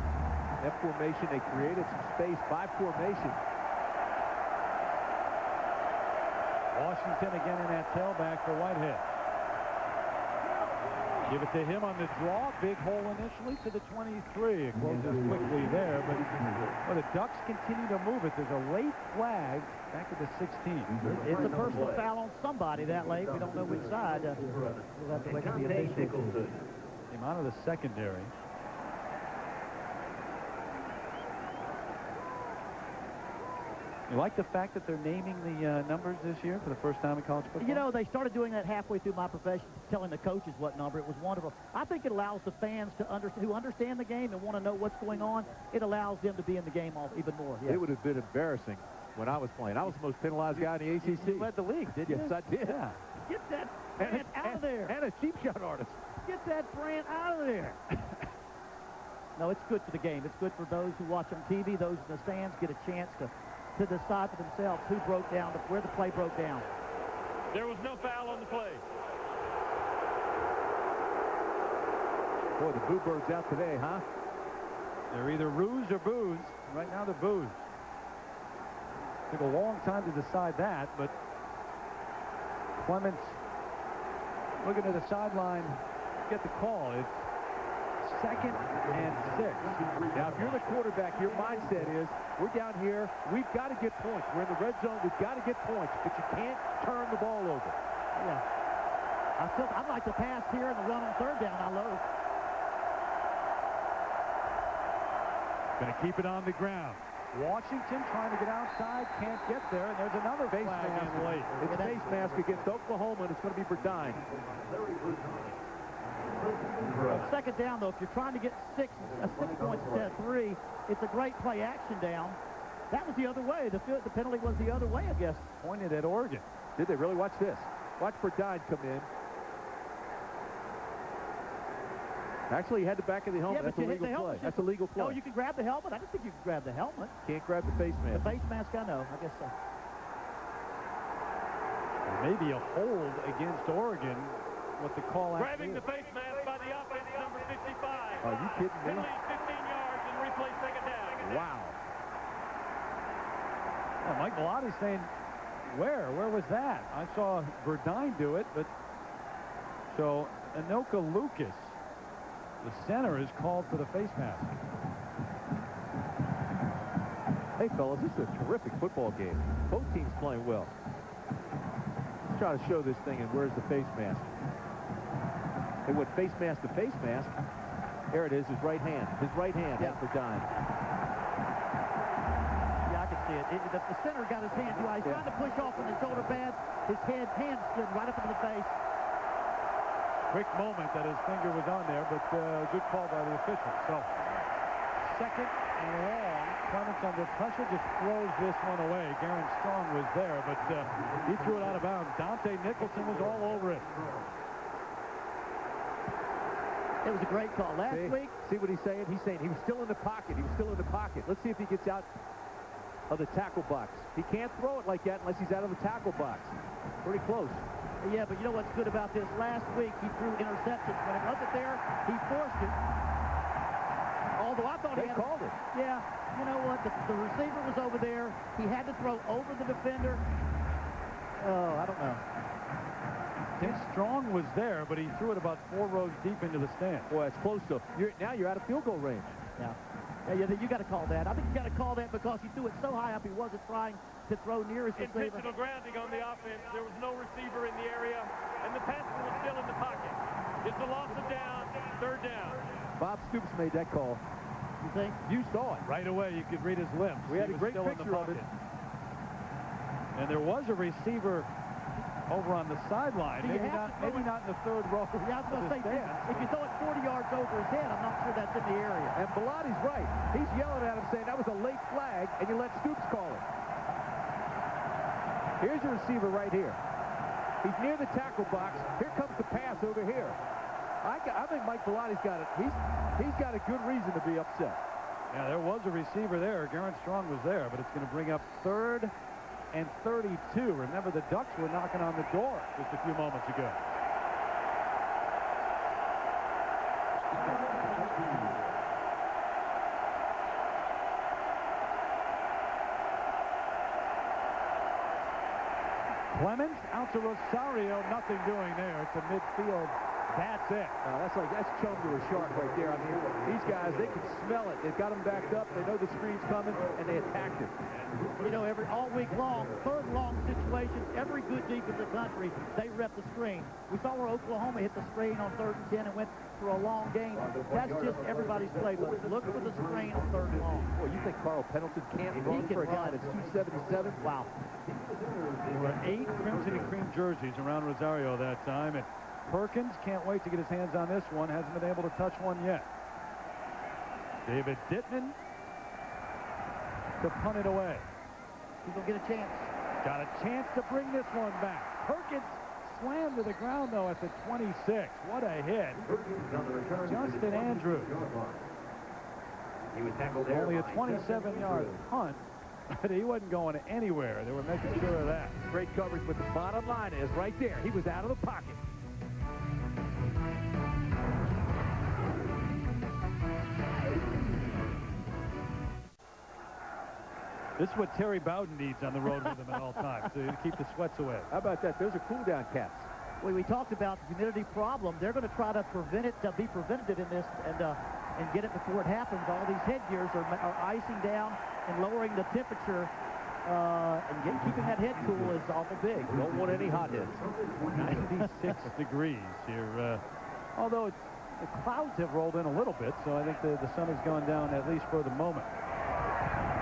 That formation, they created some space by formation. Washington again in that tailback for Whitehead. Give it to him on the draw. Big hole initially to the 23. It closes quickly there, but the Ducks continue to move it. There's a late flag back at the 16. It's a personal foul on somebody that late. We don't know which side. We'll have to wait for the official. Came out of the secondary. You like the fact that they're naming the numbers this year for the first time in college football? You know, they started doing that halfway through my profession, telling the coaches what number. It was wonderful. I think it allows the fans who understand the game and want to know what's going on, it allows them to be in the game even more. Yes. It would have been embarrassing when I was playing. I was the most penalized guy in the ACC. You led the league, did you? Yes, I did. Yeah. Get that brand out of there. And a cheap shot artist. Get that brand out of there. No, it's good for the game. It's good for those who watch on TV. Those in the stands get a chance to decide for themselves who broke down, where the play broke down. There was no foul on the play. Boy, the Boo Birds out today, huh? They're either ruse or booze. Right now they're booze. Took a long time to decide that, but Clements looking at the sideline, get the call. It's 2nd and 6. Now, if you're the quarterback, your mindset is, we're down here, we've got to get points. We're in the red zone, we've got to get points, but you can't turn the ball over. Yeah. I'd like to pass here and the run on 3rd down. I love it. Going to keep it on the ground. Washington trying to get outside, can't get there, and there's another face mask late. It's face mask against Oklahoma, and it's going to be Burdine. 2nd down, though, if you're trying to get 6 points instead of 3, It's a great play action down. That was the other way. The penalty was the other way, I guess. Pointed at Oregon. Did they really? Watch this. Watch Verdine come in. Actually, he had the back of the helmet. Yeah, That's a legal play. That's a legal play. No, you can grab the helmet. I don't think you can grab the helmet. Can't grab the face mask. The face mask, I know. I guess so. Maybe a hold against Oregon. What the call Grabbing is. the face mask by the offense, number 55. Are you kidding me? Penalty 15 yards and replay second down. Wow. Oh, Mike Belotti's saying, where was that? I saw Verdine do it, but so Anoka Lucas, the center, is called for the face mask. Hey, fellas, this is a terrific football game. Both teams playing well. Let's try to show this thing, and where's the face mask? They went face mask to face mask. There it is, his right hand. His right hand, yeah. For Verdine. Yeah, I can see it. The center got his hand. He's trying to push off on the shoulder pads. His hand slid right up into the face. Quick moment that his finger was on there, but good call by the official. So, second and long. Clements under pressure just throws this one away. Garen Strong was there, but he threw it out of bounds. Dante Nicholson was all over it. It was a great call. Last week. See what he's saying? He's saying he was still in the pocket. He was still in the pocket. Let's see if he gets out of the tackle box. He can't throw it like that unless he's out of the tackle box. Pretty close. Yeah, but you know what's good about this? Last week, he threw interceptions. When it wasn't there, he forced it. Although I thought they called it. Yeah, you know what? The receiver was over there. He had to throw over the defender. Oh, I don't know. Tim Strong was there, but he threw it about 4 rows deep into the stand. Boy, it's close to. Now you're out of field goal range. Yeah. You got to call that. I think you got to call that because he threw it so high up he wasn't trying to throw near his receiver. Intentional grounding on the offense. There was no receiver in the area, and the passer was still in the pocket. It's a loss of down, third down. Bob Stoops made that call. You think? You saw it. Right away, you could read his lips. We had a great picture of it. And there was a receiver over on the sideline. Maybe not in the third row. Yeah, I was going to say, if you throw it 40 yards over his head, I'm not sure that's in the area. And Belotti's right. He's yelling at him saying that was a late flag, and you let Stoops call it. Here's your receiver right here. He's near the tackle box. Here comes the pass over here. I think Mike Belotti's got it. He's got a good reason to be upset. Yeah, there was a receiver there. Garen Strong was there, but it's going to bring up 3rd and 32. Remember, the Ducks were knocking on the door just a few moments ago. Clemens out to Rosario, nothing doing there. It's a midfield. That's it. That's chum to a shark right there. I mean, these guys, they can smell it. They've got him backed up. They know the screen's coming, and they attacked it. You know, all week long, third long situations, every good defensive country, they rep the screen. We saw where Oklahoma hit the screen on 3rd and 10 and went for a long game. That's just everybody's playbook. Look for the screen on 3rd and long. Well, you think Carl Pendleton can't run for a guy that's 277? Wow. There were 8 crimson and cream jerseys around Rosario that time, and Perkins can't wait to get his hands on this one. Hasn't been able to touch one yet. David Dittman to punt it away. He's going to get a chance. Got a chance to bring this one back. Perkins slammed to the ground, though, at the 26. What a hit. Justin Andrews. Only a 27-yard punt, but he wasn't going anywhere. They were making sure of that. Great coverage, but the bottom line is right there. He was out of the pocket. This is what Terry Bowden needs on the road with him at all times, to keep the sweats away. How about that? Those are cool-down caps. Well, we talked about the humidity problem. They're going to try to prevent it, be preventative in this, and get it before it happens. All these headgears are icing down and lowering the temperature, and keeping that head cool is awful big. Don't want any hot heads. 96 degrees here. Although the clouds have rolled in a little bit, so I think the sun has gone down at least for the moment.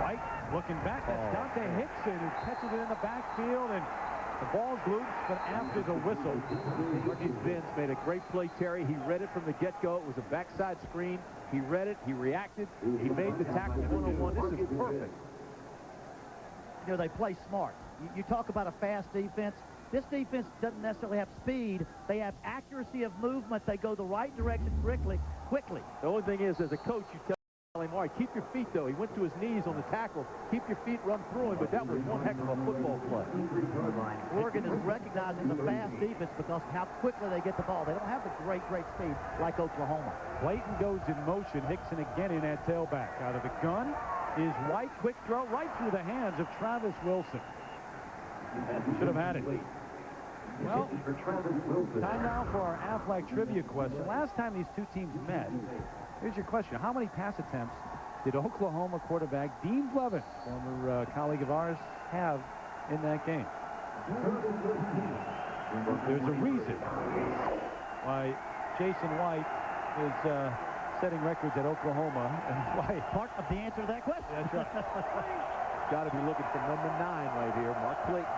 White looking back. That's Dante Hickson who catches it in the backfield, and The ball's loose, but after the whistle. Marquise Benz made a great play, Terry. He read it from the get-go. It was a backside screen. He read it. He reacted. He made the tackle one-on-one. This is perfect. You know, they play smart. You talk about a fast defense. This defense doesn't necessarily have speed. They have accuracy of movement. They go the right direction quickly. The only thing is, as a coach, you tell him, all right, keep your feet, though. He went to his knees on the tackle. Keep your feet, run through him, but that was one heck of a football play. Oregon is recognizing the fast defense because of how quickly they get the ball. They don't have the great speed like Oklahoma. Clayton goes in motion. Hickson again in at tailback. Out of the gun is White. Quick throw right through the hands of Travis Wilson. Should have had it. Well, time now for our Aflac trivia question. Last time these two teams met, here's your question. How many pass attempts did Oklahoma quarterback Dean Blevins, former colleague of ours, have in that game? There's a reason why Jason White is setting records at Oklahoma, and why part of the answer to that question. That's right. Got to be looking for number 9 right here, Mark Clayton.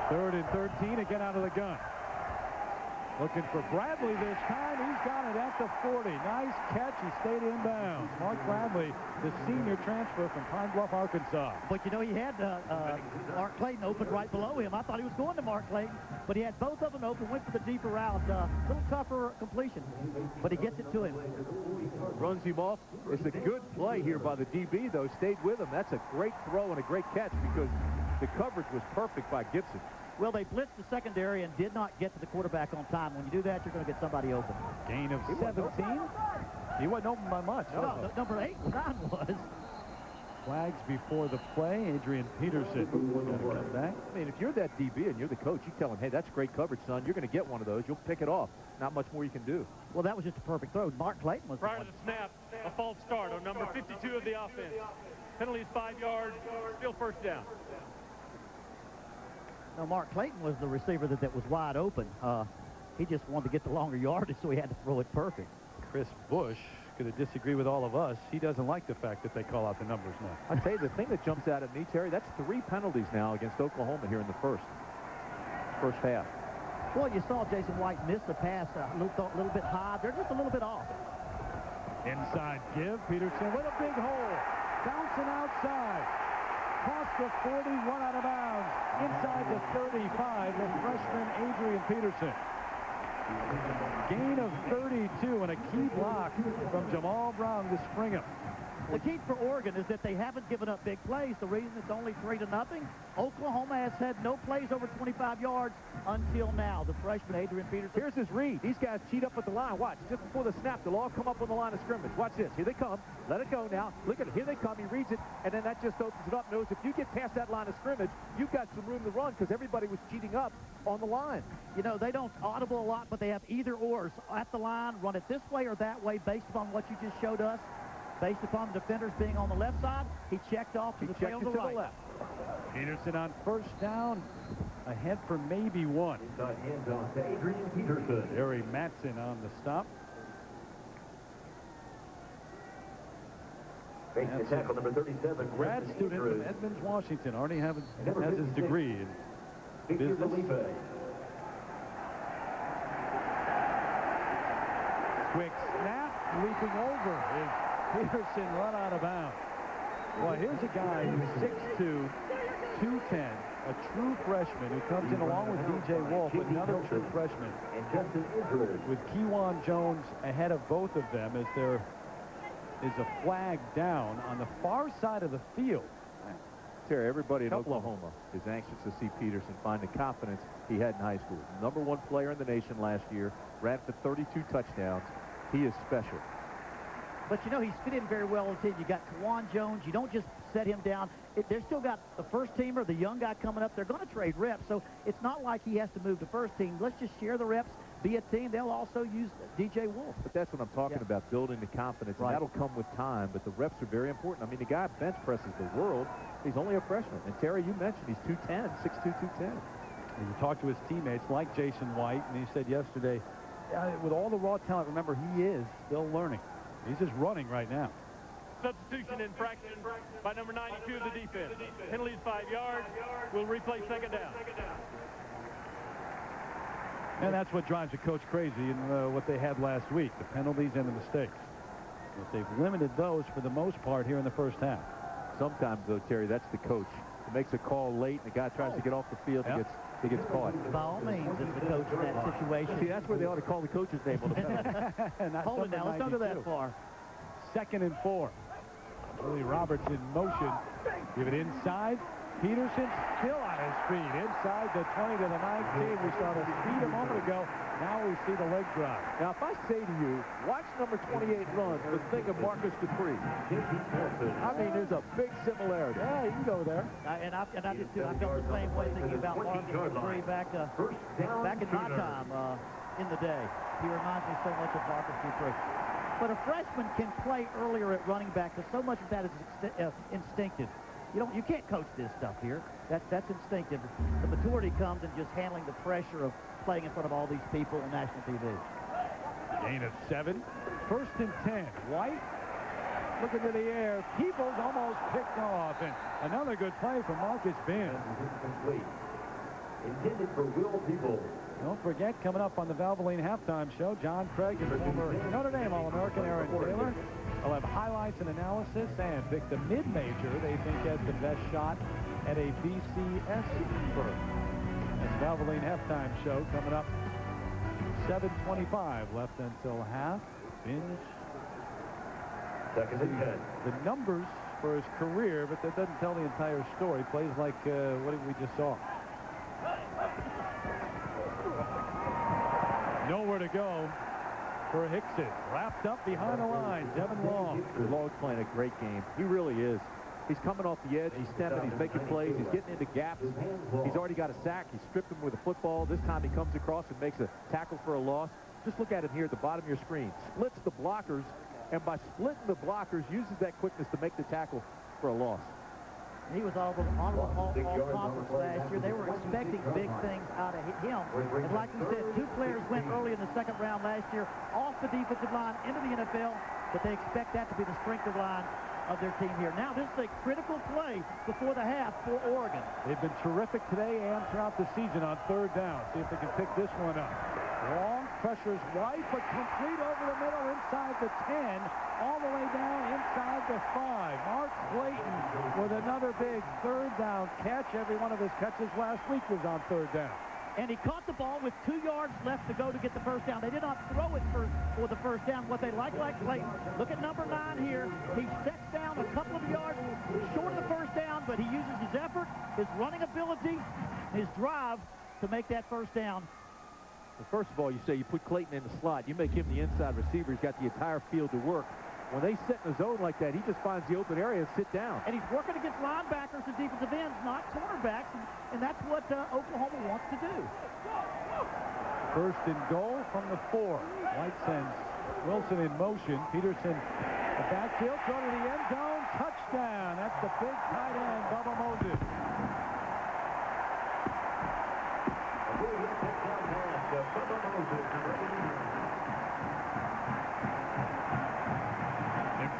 3rd and 13, again out of the gun. Looking for Bradley this time. He's got it at the 40. Nice catch. He stayed inbounds. Mark Bradley, the senior transfer from Pine Bluff, Arkansas. But, you know, he had Mark Clayton open right below him. I thought he was going to Mark Clayton, but he had both of them open, went for the deeper route. A little tougher completion, but he gets it to him. Runs him off. It's a good play here by the DB, though. Stayed with him. That's a great throw and a great catch because the coverage was perfect by Gibson. Well, they blitzed the secondary and did not get to the quarterback on time. When you do that, you're going to get somebody open. Gain of 17. He wasn't open by much. No, number 8 was. Flags before the play. Adrian Peterson going to come back. I mean, if you're that DB and you're the coach, you tell him, hey, that's great coverage, son. You're going to get one of those. You'll pick it off. Not much more you can do. Well, that was just a perfect throw. Mark Clayton was prior to the snap, a false start on number 52 of the offense. Penalty is 5 yards. Still first down. No, Mark Clayton was the receiver that was wide open. He just wanted to get the longer yardage, so he had to throw it perfect. Chris Bush going to disagree with all of us. He doesn't like the fact that they call out the numbers now. I tell you, the thing that jumps out at me, Terry, that's 3 penalties now against Oklahoma here in the first half. Well, you saw Jason White miss the pass a little bit high. They're just a little bit off. Inside give. Peterson with a big hole. Bouncing outside. Cross the 40, run out of bounds. Inside the 35, the freshman Adrian Peterson. Gain of 32 and a key block from Jamal Brown to spring him. The key for Oregon is that they haven't given up big plays. The reason it's only 3-0. Oklahoma has had no plays over 25 yards until now. The freshman Adrian Peterson. Here's his read. These guys cheat up at the line. Watch. Just before the snap, they'll all come up on the line of scrimmage. Watch this. Here they come. Let it go now. Look at it. Here they come. He reads it, and then that just opens it up. Knows if you get past that line of scrimmage, you've got some room to run because everybody was cheating up on the line. You know, they don't audible a lot, but they have either ors at the line, run it this way or that way based upon what you just showed us. Based upon the defenders being on the left side, he checked off to the play on the right. Left. Peterson on first down, ahead for maybe one. Inside handoff to Adrian Peterson. Barry Matson on the stop. Making the tackle number 37. Grad student from Edmonds, Washington. Already has his degree in business. Quick snap, leaping over is Peterson, run out of bounds. Well, here's a guy who's 6'2", 210, a true freshman who comes in along with DJ Wolf, another true freshman. With Kewan Jones ahead of both of them as there is a flag down on the far side of the field. Terry, everybody in Oklahoma is anxious to see Peterson find the confidence he had in high school. Number 1 player in the nation last year, ran for 32 touchdowns. He is special. But, you know, he's fit in very well with the team. You got Kewan Jones. You don't just set him down. They're still got the first teamer, the young guy coming up. They're going to trade reps, so it's not like he has to move to first team. Let's just share the reps, be a team. They'll also use DJ Wolf. But that's what I'm talking about, building the confidence. Right. And that'll come with time, but the reps are very important. I mean, the guy bench presses the world. He's only a freshman. And, Terry, you mentioned he's 210, 6'2", 210. And you talk to his teammates like Jason White, and he said yesterday, with all the raw talent, remember, he is still learning. He's just running right now. Substitution infraction by number 92 of the defense. Penalty is 5 yards. We'll replay second down. And that's what drives a coach crazy in what they had last week, the penalties and the mistakes. But they've limited those for the most part here in the first half. Sometimes, though, Terry, that's the coach. He makes a call late, and the guy tries to get off the field and he gets caught. By all means, it's the coach in that situation. See, that's where they ought to call the coach's name on the penalty. Hold it now. Let's not go that far. 2nd and 4. Willie Roberts in motion. Give it inside. Peterson still on his feet. Inside the 20 to the 19. We saw the speed a moment ago. Now we see the leg drive. Now, if I say to you, watch number 28 run, but think of Marcus Dupree. I mean, there's a big similarity. Yeah, you can go there. And I did too. I felt the same way thinking about Marcus Dupree back in my time in the day. He reminds me so much of Marcus Dupree. But a freshman can play earlier at running back because so much of that is instinctive. You can't coach this stuff here. That's instinctive. The maturity comes in just handling the pressure of playing in front of all these people on national TV. Gain of 7. 1st and 10. White looking to the air. Peebles almost picked off. And another good play from Marcus Bean. Intended for Will Peebles. Don't forget, coming up on the Valvoline halftime show, John Craig and former Notre Dame All-American Aaron Taylor will have highlights and analysis and pick the mid-major they think has the best shot at a BCS berth. That's Valvoline halftime show coming up. 7:25 left until half. Binge. The numbers for his career, but that doesn't tell the entire story. Plays like what we just saw. Nowhere to go for Hickson. Wrapped up behind the line. Devin Long. Long's playing a great game. He really is. He's coming off the edge. He's stepping. He's making plays. He's getting into gaps. He's already got a sack. He stripped him with a football. This time he comes across and makes a tackle for a loss. Just look at him here at the bottom of your screen. Splits the blockers, and by splitting the blockers, uses that quickness to make the tackle for a loss. He was all conference last year. They were expecting big things out of him. And like you said, 2 players went early in the 2nd round last year off the defensive line into the NFL, but they expect that to be the strength of line of their team here. Now, this is a critical play before the half for Oregon. They've been terrific today and throughout the season on 3rd down. See if they can pick this one up. Long pressures White, but complete over the middle inside the 10, all the way down inside the 5. Mark Clayton with another big 3rd down catch. Every one of his catches last week was on 3rd down. And he caught the ball with 2 yards left to go to get the first down. They did not throw it for the first down. What they like Clayton. Look at number 9 here. He sets down a couple of yards short of the first down, but he uses his effort, his running ability, his drive to make that first down. Well, first of all, you say you put Clayton in the slot. You make him the inside receiver. He's got the entire field to work. When they sit in a zone like that, he just finds the open area and sit down. And he's working against linebackers and defensive ends, not cornerbacks, and that's what Oklahoma wants to do. 1st and goal from the 4. White sends Wilson in motion. Peterson, the backfield, throw to the end zone, touchdown. That's the big tight end, Bubba Moses.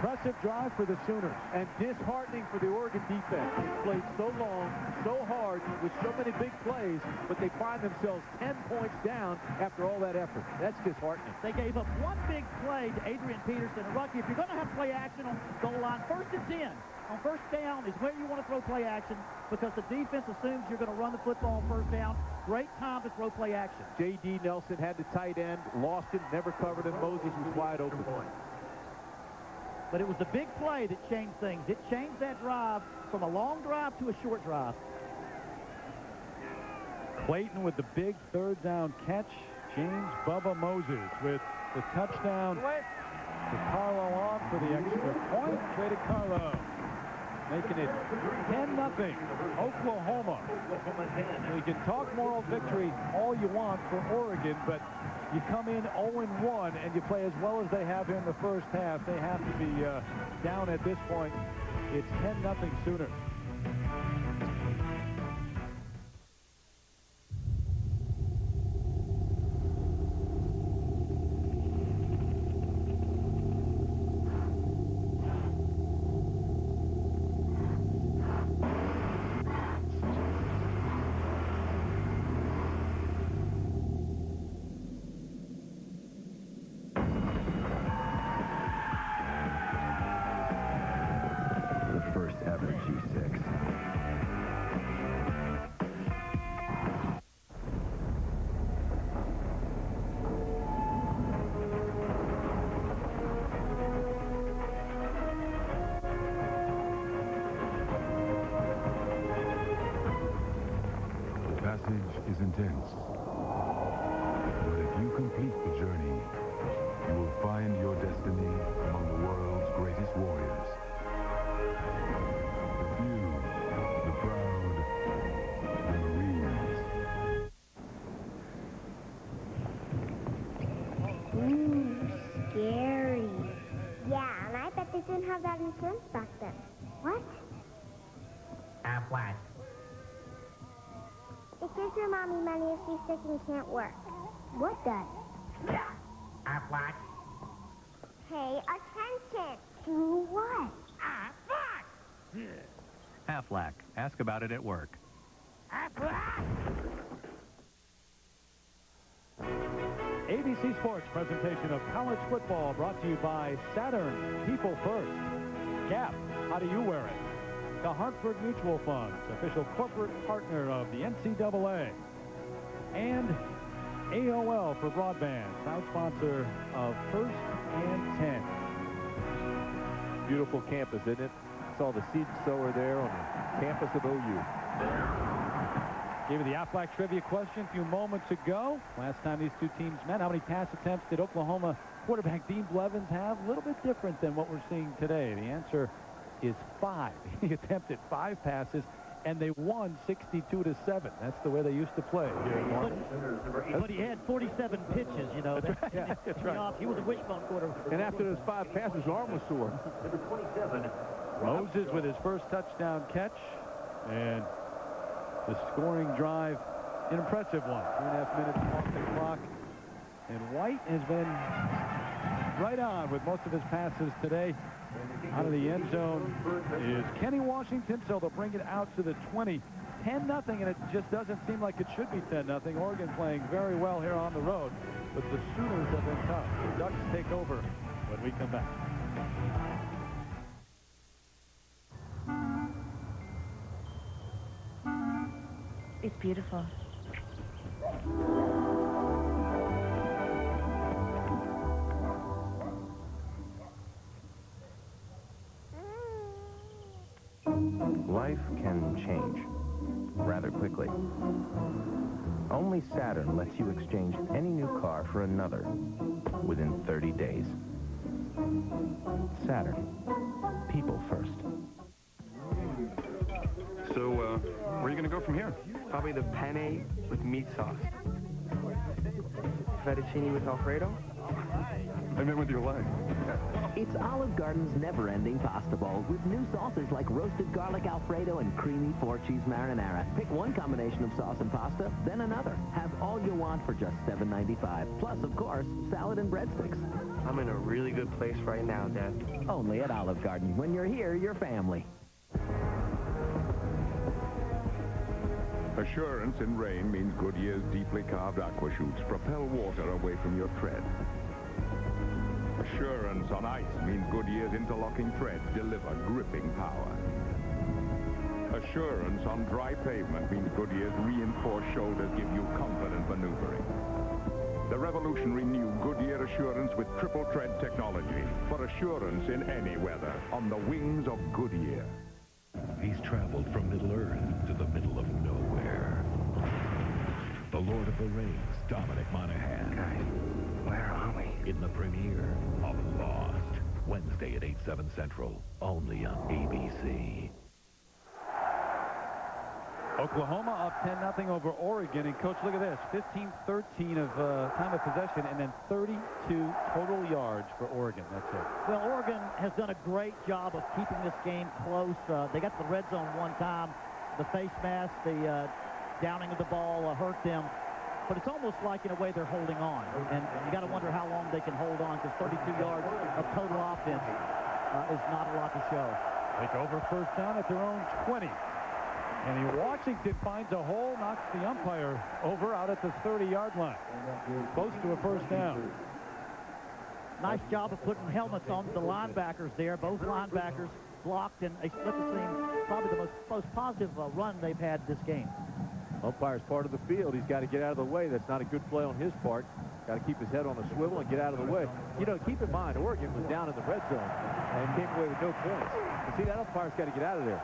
Impressive drive for the Sooners. And disheartening for the Oregon defense. They played so long, so hard, with so many big plays, but they find themselves 10 points down after all that effort. That's disheartening. They gave up one big play to Adrian Peterson. And Rucky, if you're going to have play action on goal line, 1st and 10. On 1st down is where you want to throw play action because the defense assumes you're going to run the football on 1st down. Great time to throw play action. J.D. Nelson had the tight end, lost it, never covered him. Moses was wide open. But it was the big play that changed things. It changed that drive from a long drive to a short drive. Clayton with the big 3rd down catch. James Bubba Moses with the touchdown. To Carlo on for the extra point. Traded Carlo. Making it 10-0 Oklahoma. We can talk moral victory all you want for Oregon, but you come in 0-1 and you play as well as they have in the first half. They have to be down at this point. It's 10-0 Sooners. intense. But if you complete the journey, you will find your destiny among the world's greatest warriors. The few, the proud, the Marines. Ooh, scary. Yeah, and I bet they didn't have that insurance back then. What? What? It gives your mommy money if she's sick and can't work. What does? What? Hey, attention! Do what? Aflac. Ask about it at work. ABC Sports presentation of college football brought to you by Saturn, People First. Gap, how do you wear it? The Hartford Mutual Funds, official corporate partner of the NCAA. And AOL for broadband, proud sponsor of First and 10. Beautiful campus, isn't it? Saw the seed sower there on the campus of OU. Gave you the Aflac trivia question a few moments ago. Last time these two teams met, how many pass attempts did Oklahoma quarterback Dean Blevins have? A little bit different than what we're seeing today. The answer is 5. He attempted 5 passes, and they won 62-7. That's the way they used to play. But he had 47 pitches, you know. That's right. That's right. He was a wishbone quarterback. And after those 5 passes, his arm was sore. Number 27. Moses with his first touchdown catch, and the scoring drive, an impressive one. 2.5 minutes off the clock. And White has been right on with most of his passes today. Out of the end zone is Kenny Washington, so they'll bring it out to the 20. 10-0, and it just doesn't seem like it should be 10-0. Oregon playing very well here on the road, but the Sooners have been tough. The Ducks take over when we come back. It's beautiful. Life can change rather quickly. Only Saturn lets you exchange any new car for another within 30 days. Saturn. People first. So, where are you going to go from here? Probably the penne with meat sauce. Fettuccine with Alfredo. I meant with your leg. It's Olive Garden's never-ending pasta bowl with new sauces like roasted garlic Alfredo and creamy 4-cheese marinara. Pick one combination of sauce and pasta, then another. Have all you want for just $7.95. Plus, of course, salad and breadsticks. I'm in a really good place right now, Dad. Only at Olive Garden. When you're here, you're family. Assurance in rain means Goodyear's deeply carved aqua chutes propel water away from your tread. Assurance on ice means Goodyear's interlocking treads deliver gripping power. Assurance on dry pavement means Goodyear's reinforced shoulders give you confident maneuvering. The revolutionary new Goodyear Assurance with triple tread technology for assurance in any weather on the wings of Goodyear. He's traveled from Middle Earth to the middle of nowhere. The Lord of the Rings, Dominic Monaghan. Guys, where are we? In the premiere of Lost. Wednesday at 8/7 Central, only on ABC. Oklahoma up 10-0 over Oregon. And, Coach, look at this. 15-13 of time of possession, and then 32 total yards for Oregon. That's it. Well, Oregon has done a great job of keeping this game close. They got to the red zone one time. The face mask, the downing of the ball hurt them. But it's almost like, in a way, they're holding on. And you got to wonder how long they can hold on, because 32 yards of total offense is not a lot to show. Take over first down at their own 20. And Washington finds a hole, knocks the umpire over out at the 30-yard line. Close to a first down. Nice job of putting helmets on the linebackers there. Both linebackers blocked, and they split the team. Probably the most positive run they've had this game. Umpire's part of the field. He's got to get out of the way. That's not a good play on his part. Got to keep his head on a swivel and get out of the way. You know, keep in mind, Oregon was down in the red zone and came away with no points. And see, that umpire's got to get out of there.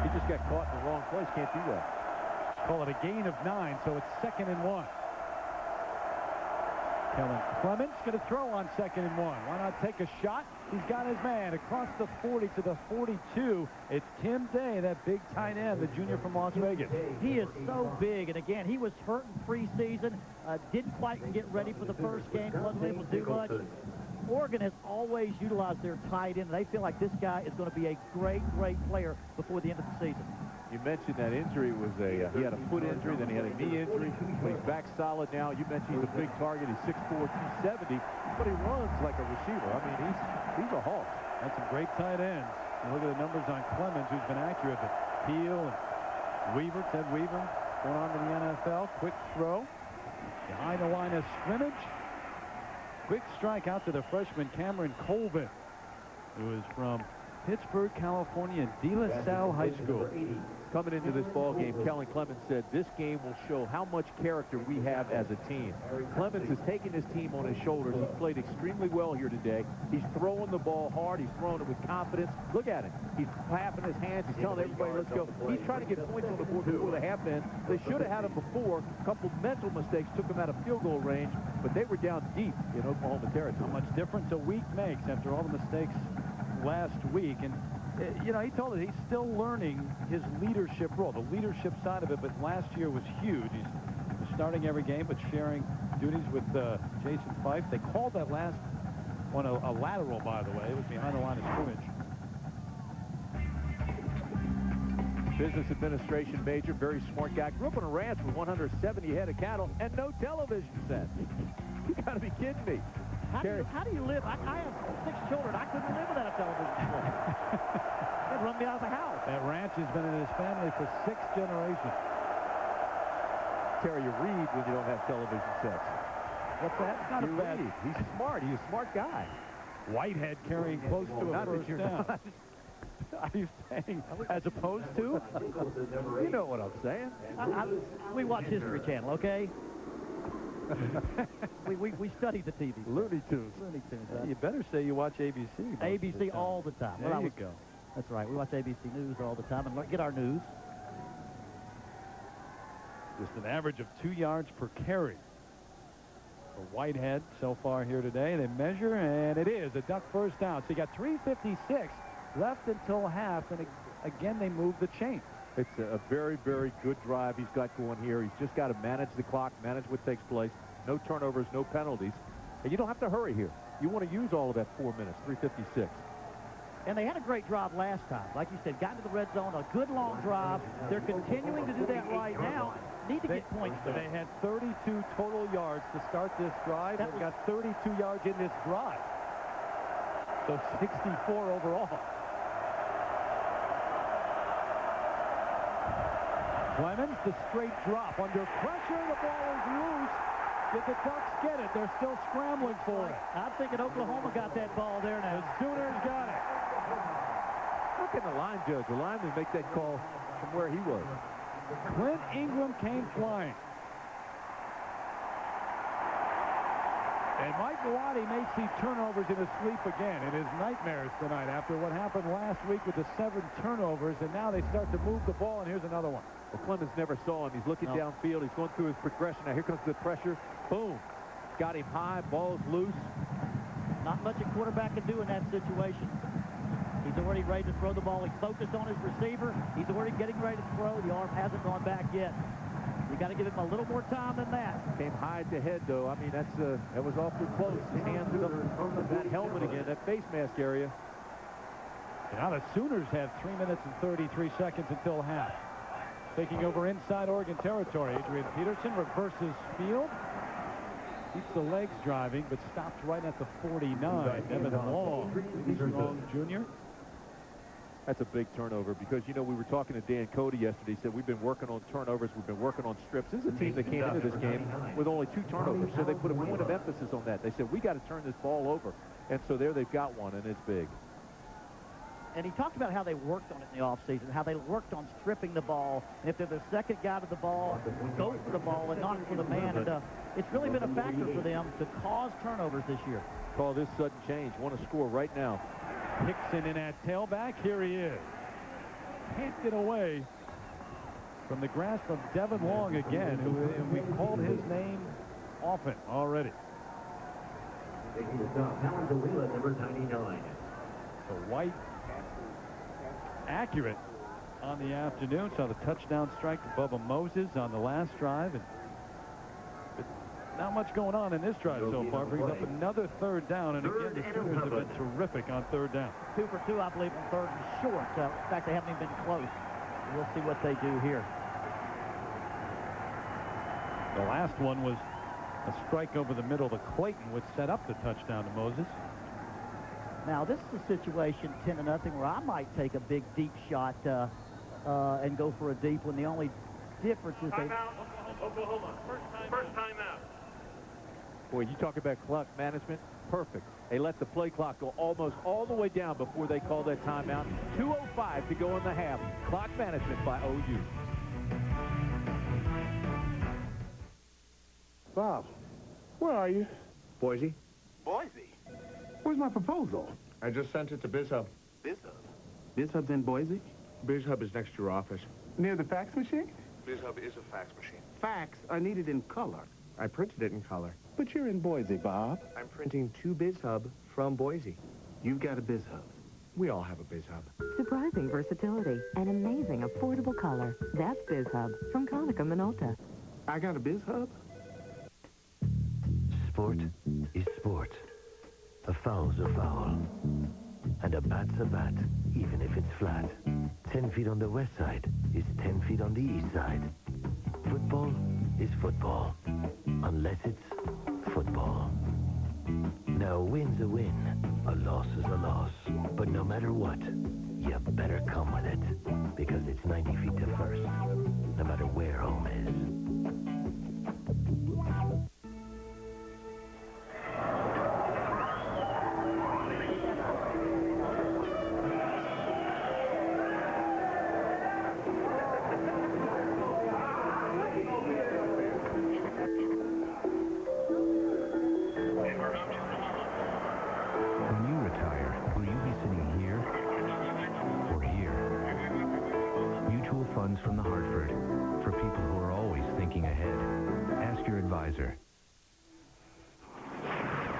He just got caught in the wrong place. Can't do that. Call it a gain of 9, so it's 2nd and 1. Kellen Clemens going to throw on 2nd and 1. Why not take a shot? He's got his man across the 40 to the 42. It's Tim Day, that big tight end, the junior from Las Vegas. He is so big, and again, he was hurt in preseason. Didn't quite get ready for the first game. Wasn't able to do much. Oregon has always utilized their tight end. They feel like this guy is going to be a great, great player before the end of the season. You mentioned that injury was he had a foot injury, then he had a knee injury. But he's back solid now. You mentioned he's a big target. He's 6'4", 270, but he runs like a receiver. I mean, he's a hawk. That's some great tight ends. You look at the numbers on Clemens, who's been accurate, but Peel and Weaver, Ted Weaver, going on to the NFL. Quick throw behind the line of scrimmage. Quick strike out to the freshman Cameron Colvin, who is from Pittsburgh, California, and De La Salle High School. Coming into this ball game, Kellen Clemens said, this game will show how much character we have as a team. Clemens has taken his team on his shoulders. He's played extremely well here today. He's throwing the ball hard. He's throwing it with confidence. Look at him. He's clapping his hands. He's telling everybody, let's go. He's trying to get points on the board before the half ends. They should have had him before. A couple mental mistakes took him out of field goal range, but they were down deep in Oklahoma territory. How much difference a week makes after all the mistakes last week. And you know, he told us he's still learning his leadership role, the leadership side of it, but last year was huge. He's starting every game, but sharing duties with Jason Fife. They called that last one a lateral, by the way. It was behind the line of scrimmage. Business administration major, very smart guy. Grew up on a ranch with 170 head of cattle and no television set. You got to be kidding me. How do you live? I have 6 children. I couldn't live without a television set. They'd run me out of the house. That ranch has been in his family for 6 generations. Terry, you read when you don't have television sets. What's that? It's not a bad. He's smart. He's a smart guy. Whitehead carrying close to a first down. Are you saying as opposed to? You know what I'm saying. We watch History Channel, okay? we study the TV. Looney Tunes. You better say you watch ABC. ABC all the time. There you go. That's right. We watch ABC News all the time and get our news. Just an average of 2 yards per carry for Whitehead so far here today. They measure, and it is a duck first down. So you got 3:56 left until half, and again they move the chain. It's a very, very good drive he's got going here. He's just got to manage the clock, manage what takes place. No turnovers, no penalties. And you don't have to hurry here. You want to use all of that 4 minutes, 3:56. And they had a great drive last time. Like you said, got into the red zone, a good long drive. They're continuing to do that right now. Need to get points. They had 32 total yards to start this drive. They've got 32 yards in this drive. So 64 overall. Clemens, the straight drop. Under pressure, the ball is loose. Did the Ducks get it? They're still scrambling for it. I'm thinking Oklahoma got that ball there now. The Sooners got it. Look at the line judge. The lineman make that call from where he was. Clint Ingram came flying. And Mike Gawadi may see turnovers in his sleep again, in his nightmares tonight after what happened last week with the 7 turnovers, and now they start to move the ball, and here's another one. Well, Clemens never saw him. He's looking downfield. He's going through his progression. Now here comes the pressure. Boom. Got him high. Ball's loose. Not much a quarterback can do in that situation. He's already ready to throw the ball. He's focused on his receiver. He's already getting ready to throw. The arm hasn't gone back yet. You got to give him a little more time than that. Came high at the head, though. I mean, that was awfully close. His hands up that helmet again, that face mask area. Now the Sooners have 3 minutes and 33 seconds until half. Taking over inside Oregon territory. Adrian Peterson reverses field. Keeps the legs driving, but stops right at the 49. Evan Long Jr. That's a big turnover because, you know, we were talking to Dan Cody yesterday. He said, we've been working on turnovers. We've been working on strips. This is a team that came into this game with only 2 turnovers. So they put a point of emphasis on that. They said, we got to turn this ball over. And so there they've got one, and it's big. And he talked about how they worked on it in the offseason, how they worked on stripping the ball. And if they're the second guy to the ball, go for the ball and not for the man. And it's really been a factor for them to cause turnovers this year. Call this sudden change. Want to score right now. Hickson in at tailback. Here he is. Can't get away from the grasp of Devin Long again, who we called his name often already. Number 99. So White accurate on the afternoon. Saw the touchdown strike to Bubba Moses on the last drive. And not much going on in this drive so far. Brings up another third down. And again, the Sooners have been terrific on third down. 2 for 2, I believe, on third and short. In fact, they haven't even been close. We'll see what they do here. The last one was a strike over the middle to Clayton, which set up the touchdown to Moses. Now, this is a situation, 10-0, where I might take a big deep shot and go for a deep when the only difference is they... Oklahoma. First time out. Boy, you talk about clock management, perfect. They let the play clock go almost all the way down before they call that timeout. 2:05 to go in the half. Clock management by OU. Bob, where are you? Boise. Boise? Where's my proposal? I just sent it to BizHub. BizHub? BizHub's in Boise? BizHub is next to your office. Near the fax machine? BizHub is a fax machine. Fax are needed in color. I printed it in color. But you're in Boise, Bob. I'm printing to BizHub from Boise. You've got a BizHub. We all have a BizHub. Surprising versatility and amazing affordable color. That's BizHub from Konica Minolta. I got a BizHub? Sport is sport. A foul's a foul. And a bat's a bat, even if it's flat. 10 feet on the west side is 10 feet on the east side. Football is football, unless it's football. Now, a win's a win, a loss is a loss. But no matter what, you better come with it, because it's 90 feet to first, no matter where home is. From the Hartford, for people who are always thinking ahead. Ask your advisor.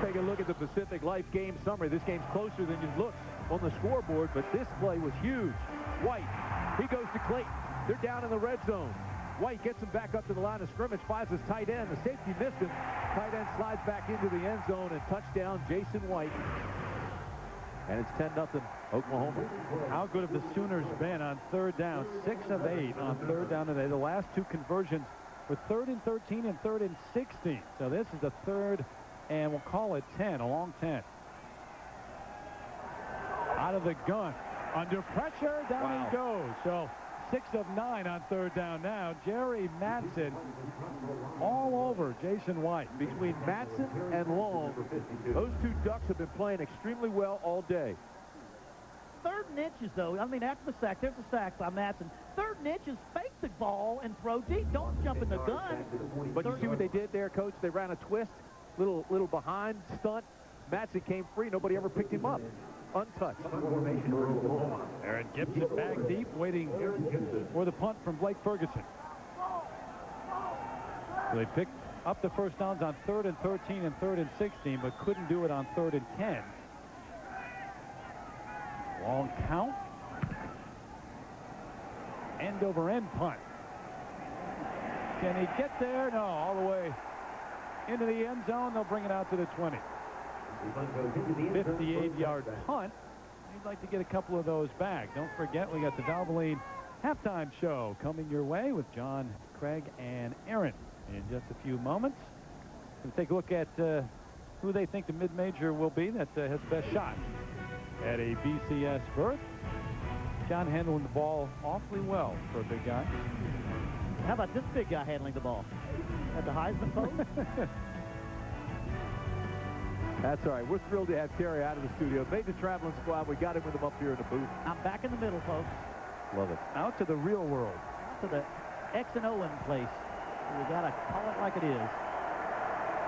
Take a look at the Pacific Life game summary. This game's closer than it looks on the scoreboard, but this play was huge. White, he goes to Clayton. They're down in the red zone. White gets him back up to the line of scrimmage, finds his tight end. The safety missed him. Tight end slides back into the end zone, and touchdown, Jason White. And it's 10-0 Oklahoma. How good have the Sooners been on third down? 6 of 8 on third down today. The last two conversions were 3rd and 13 and 3rd and 16. So this is the 3rd, and we'll call it 10, a long 10. Out of the gun. Under pressure, down he goes. So 6 of 9 on third down now. Jerry Mattson all over Jason White. Between Mattson and Long, those two Ducks have been playing extremely well all day. 3rd and inches, though. I mean, after the sack, there's a sack by Mattson. 3rd and inches, fake the ball and throw deep. Don't jump in the gun. But you see what they did there, Coach? They ran a twist, little behind stunt. Mattson came free. Nobody ever picked him up. Untouched. Aaron Gibson back deep, waiting for the punt from Blake Ferguson. So they picked up the first downs on 3rd and 13 and 3rd and 16, but couldn't do it on 3rd and 10. Long count. End over end punt. Can he get there? No, all the way into the end zone. They'll bring it out to the 20. 58-yard punt. We'd like to get a couple of those back. Don't forget, we got the Valvoline halftime show coming your way with John, Craig, and Aaron in just a few moments. We'll take a look at who they think the mid-major will be that has the best shot at a BCS berth. John handling the ball awfully well for a big guy. How about this big guy handling the ball? At the Heisman post? That's all right. We're thrilled to have Terry out of the studio. Made the traveling squad. We got him with him up here in the booth. I'm back in the middle, folks. Love it. Out to the real world. To the X and Owen place. We got to call it like it is.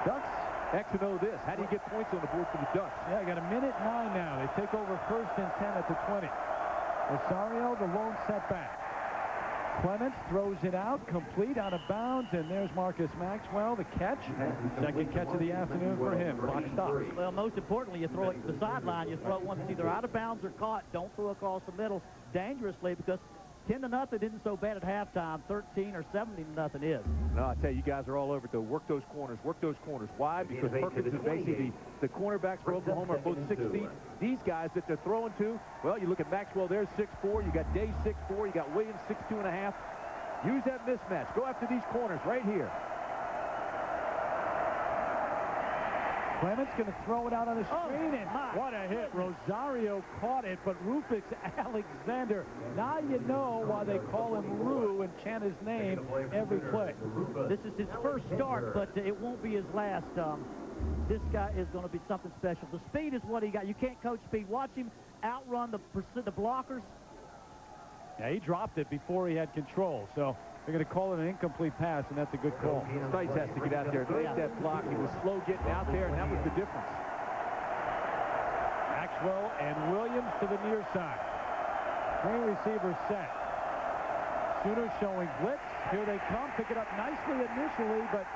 Ducks, X and O this. How do you get points on the board for the Ducks? Yeah, I got a minute 9 now. They take over 1st and 10 at the 20. Rosario, the lone setback. Clements throws it out, complete, out of bounds, and there's Marcus Maxwell, the catch. Second catch of the afternoon for him. Clock stops. Well, most importantly, you throw it to the sideline. You throw it once it's either out of bounds or caught. Don't throw across the middle dangerously, because 10-0 isn't so bad at halftime. 13 or 17-0 is. No, I tell you, you guys are all over it, though. Work those corners. Work those corners. Why? Because Perkins is basically the cornerbacks for Oklahoma are both 6 feet. These guys that they're throwing to, well, you look at Maxwell, there's 6'4". You got Day 6'4". You got Williams 6'2.5". Use that mismatch. Go after these corners right here. Clements going to throw it out on the screen, and what a hit. Rosario caught it, but Rufus Alexander. Now you know why they call him Rue and chant his name every play. This is his first start, but it won't be his last. This guy is going to be something special. The speed is what he got. You can't coach speed. Watch him outrun the blockers. Yeah, he dropped it before he had control, so they're going to call it an incomplete pass, and that's a good call. Stites has to get out there and make that block. He was slow getting out there, and that was the difference. Maxwell and Williams to the near side. Three receivers set. Sooners showing blitz. Here they come. Pick it up nicely initially, but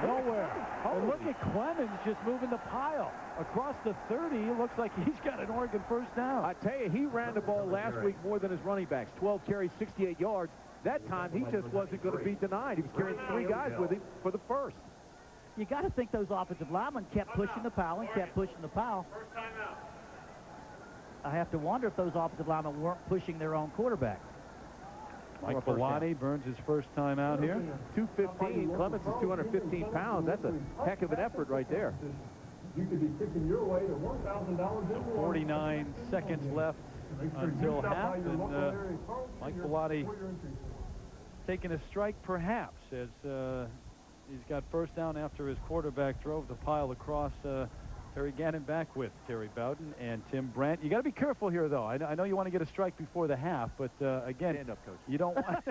nowhere. And look at Clemens just moving the pile. Across the 30, it looks like he's got an Oregon first down. I tell you, he ran the ball last week more than his running backs. 12 carries, 68 yards. That time, he just wasn't going to be denied. He was carrying 3 guys with him for the first. You got to think those offensive linemen kept pushing the pile and kept pushing the pile. I have to wonder if those offensive linemen weren't pushing their own quarterback. Mike Bellotti burns his first time out here. 215. Clements is 215 pounds. That's a heck of an effort right there. You could be kicking your way to $1,000. 49 seconds left until half, and Mike Bellotti taking a strike perhaps as he's got first down after his quarterback drove the pile across. Terry Gannon back with Terry Bowden and Tim Brandt. You got to be careful here, though. I know you want to get a strike before the half, but again, stand up, coach. You don't want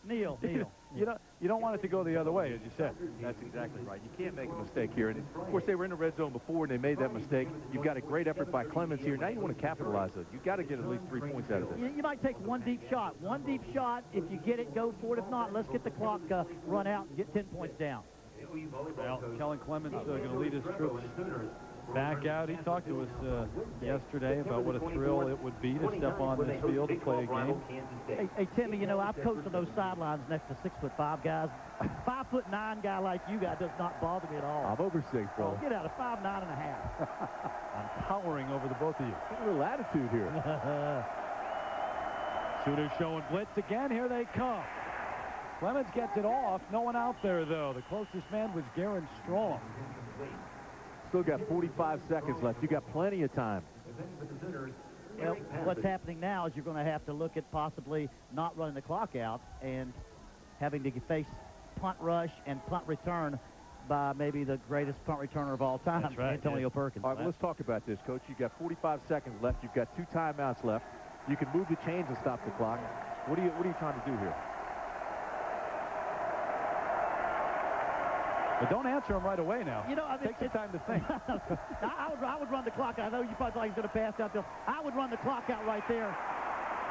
Neil. You don't want it to go the other way, as you said. That's exactly right. You can't make a mistake here. And of course, they were in the red zone before, and they made that mistake. You've got a great effort by Clements here. Now you want to capitalize it. You've got to get at least 3 points out of this. You might take one deep shot. One deep shot. If you get it, go for it. If not, let's get the clock run out and get 10 points down. Well, Kellen Clements going to lead his troops back out. He talked to us yesterday about what a thrill it would be to step on this field to play a game. Hey, Timmy, you know, I've coached on those sidelines next to 6'5" guys. 5'9" guy like you guy does not bother me at all. I'm over 6, bro. Oh, get out of 5'9 and a half. I'm towering over the both of you. Get a little attitude here. Sooners showing blitz again. Here they come. Clements gets it off. No one out there, though. The closest man was Garen Strong. Still got 45 seconds left. You got plenty of time. Well, what's happening now is you're going to have to look at possibly not running the clock out and having to face punt rush and punt return by maybe the greatest punt returner of all time, right, Antonio Perkins. All right, well, let's talk about this, Coach. You've got 45 seconds left. You've got 2 timeouts left. You can move the chains and stop the clock. What are you trying to do here? But don't answer him right away now. You know, I mean, take the time to think. I would run the clock out. I know you probably thought he was going to pass downfield. I would run the clock out right there.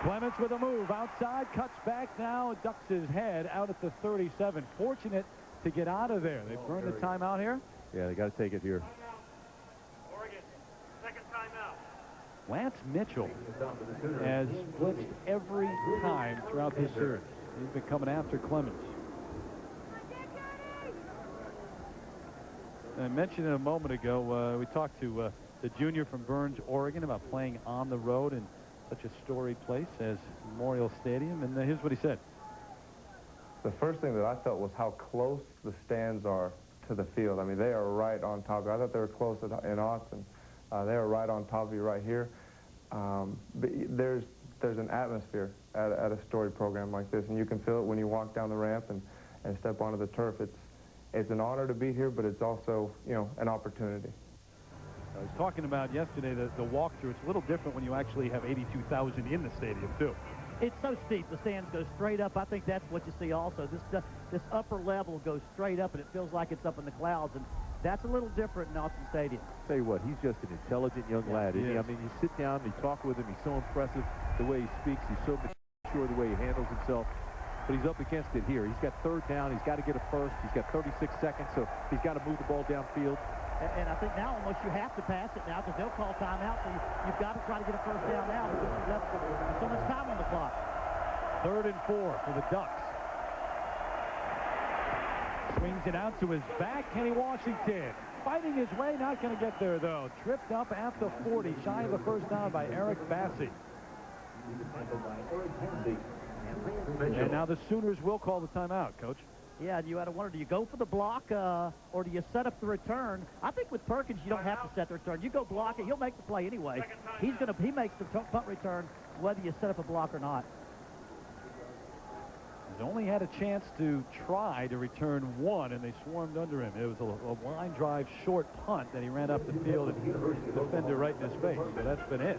Clements with a move outside, cuts back now, ducks his head out at the 37. Fortunate to get out of there. They've burned the timeout here. Yeah, they got to take it here. Oregon, second timeout. Lance Mitchell has blitzed every time throughout this series. He's been coming after Clements. I mentioned it a moment ago, we talked to the junior from Burns, Oregon, about playing on the road in such a storied place as Memorial Stadium, and here's what he said. The first thing that I felt was how close the stands are to the field. I mean, they are right on top of you. I thought they were close in Austin. They are right on top of you right here. But there's an atmosphere at a storied program like this, and you can feel it when you walk down the ramp and step onto the turf. It's an honor to be here, but it's also, you know, an opportunity. I was talking about yesterday the walkthrough. It's a little different when you actually have 82,000 in the stadium, too. It's so steep. The stands go straight up. I think that's what you see also. This upper level goes straight up, and it feels like it's up in the clouds, and that's a little different in Austin Stadium. Tell you what, he's just an intelligent young lad, isn't he? I mean, you sit down, you talk with him, he's so impressive the way he speaks. He's so sure the way he handles himself. But he's up against it here. He's got third down. He's got to get a first. He's got 36 seconds, so he's got to move the ball downfield. And I think now almost you have to pass it now because they'll call timeout. So you've got to try to get a first down now because you've left so much time on the clock. 3rd and 4 for the Ducks. Swings it out to his back. Kenny Washington fighting his way. Not going to get there, though. Tripped up at the 40. Shy of a first down by Eric Bassey. And now the Sooners will call the timeout, Coach. Yeah, and you had to wonder, do you go for the block or do you set up the return? I think with Perkins, you don't have to set the return. You go block it, he'll make the play anyway. He makes the punt return whether you set up a block or not. He's only had a chance to try to return one, and they swarmed under him. It was a line drive short punt that he ran up the field and the defender right in his face. So that's been it.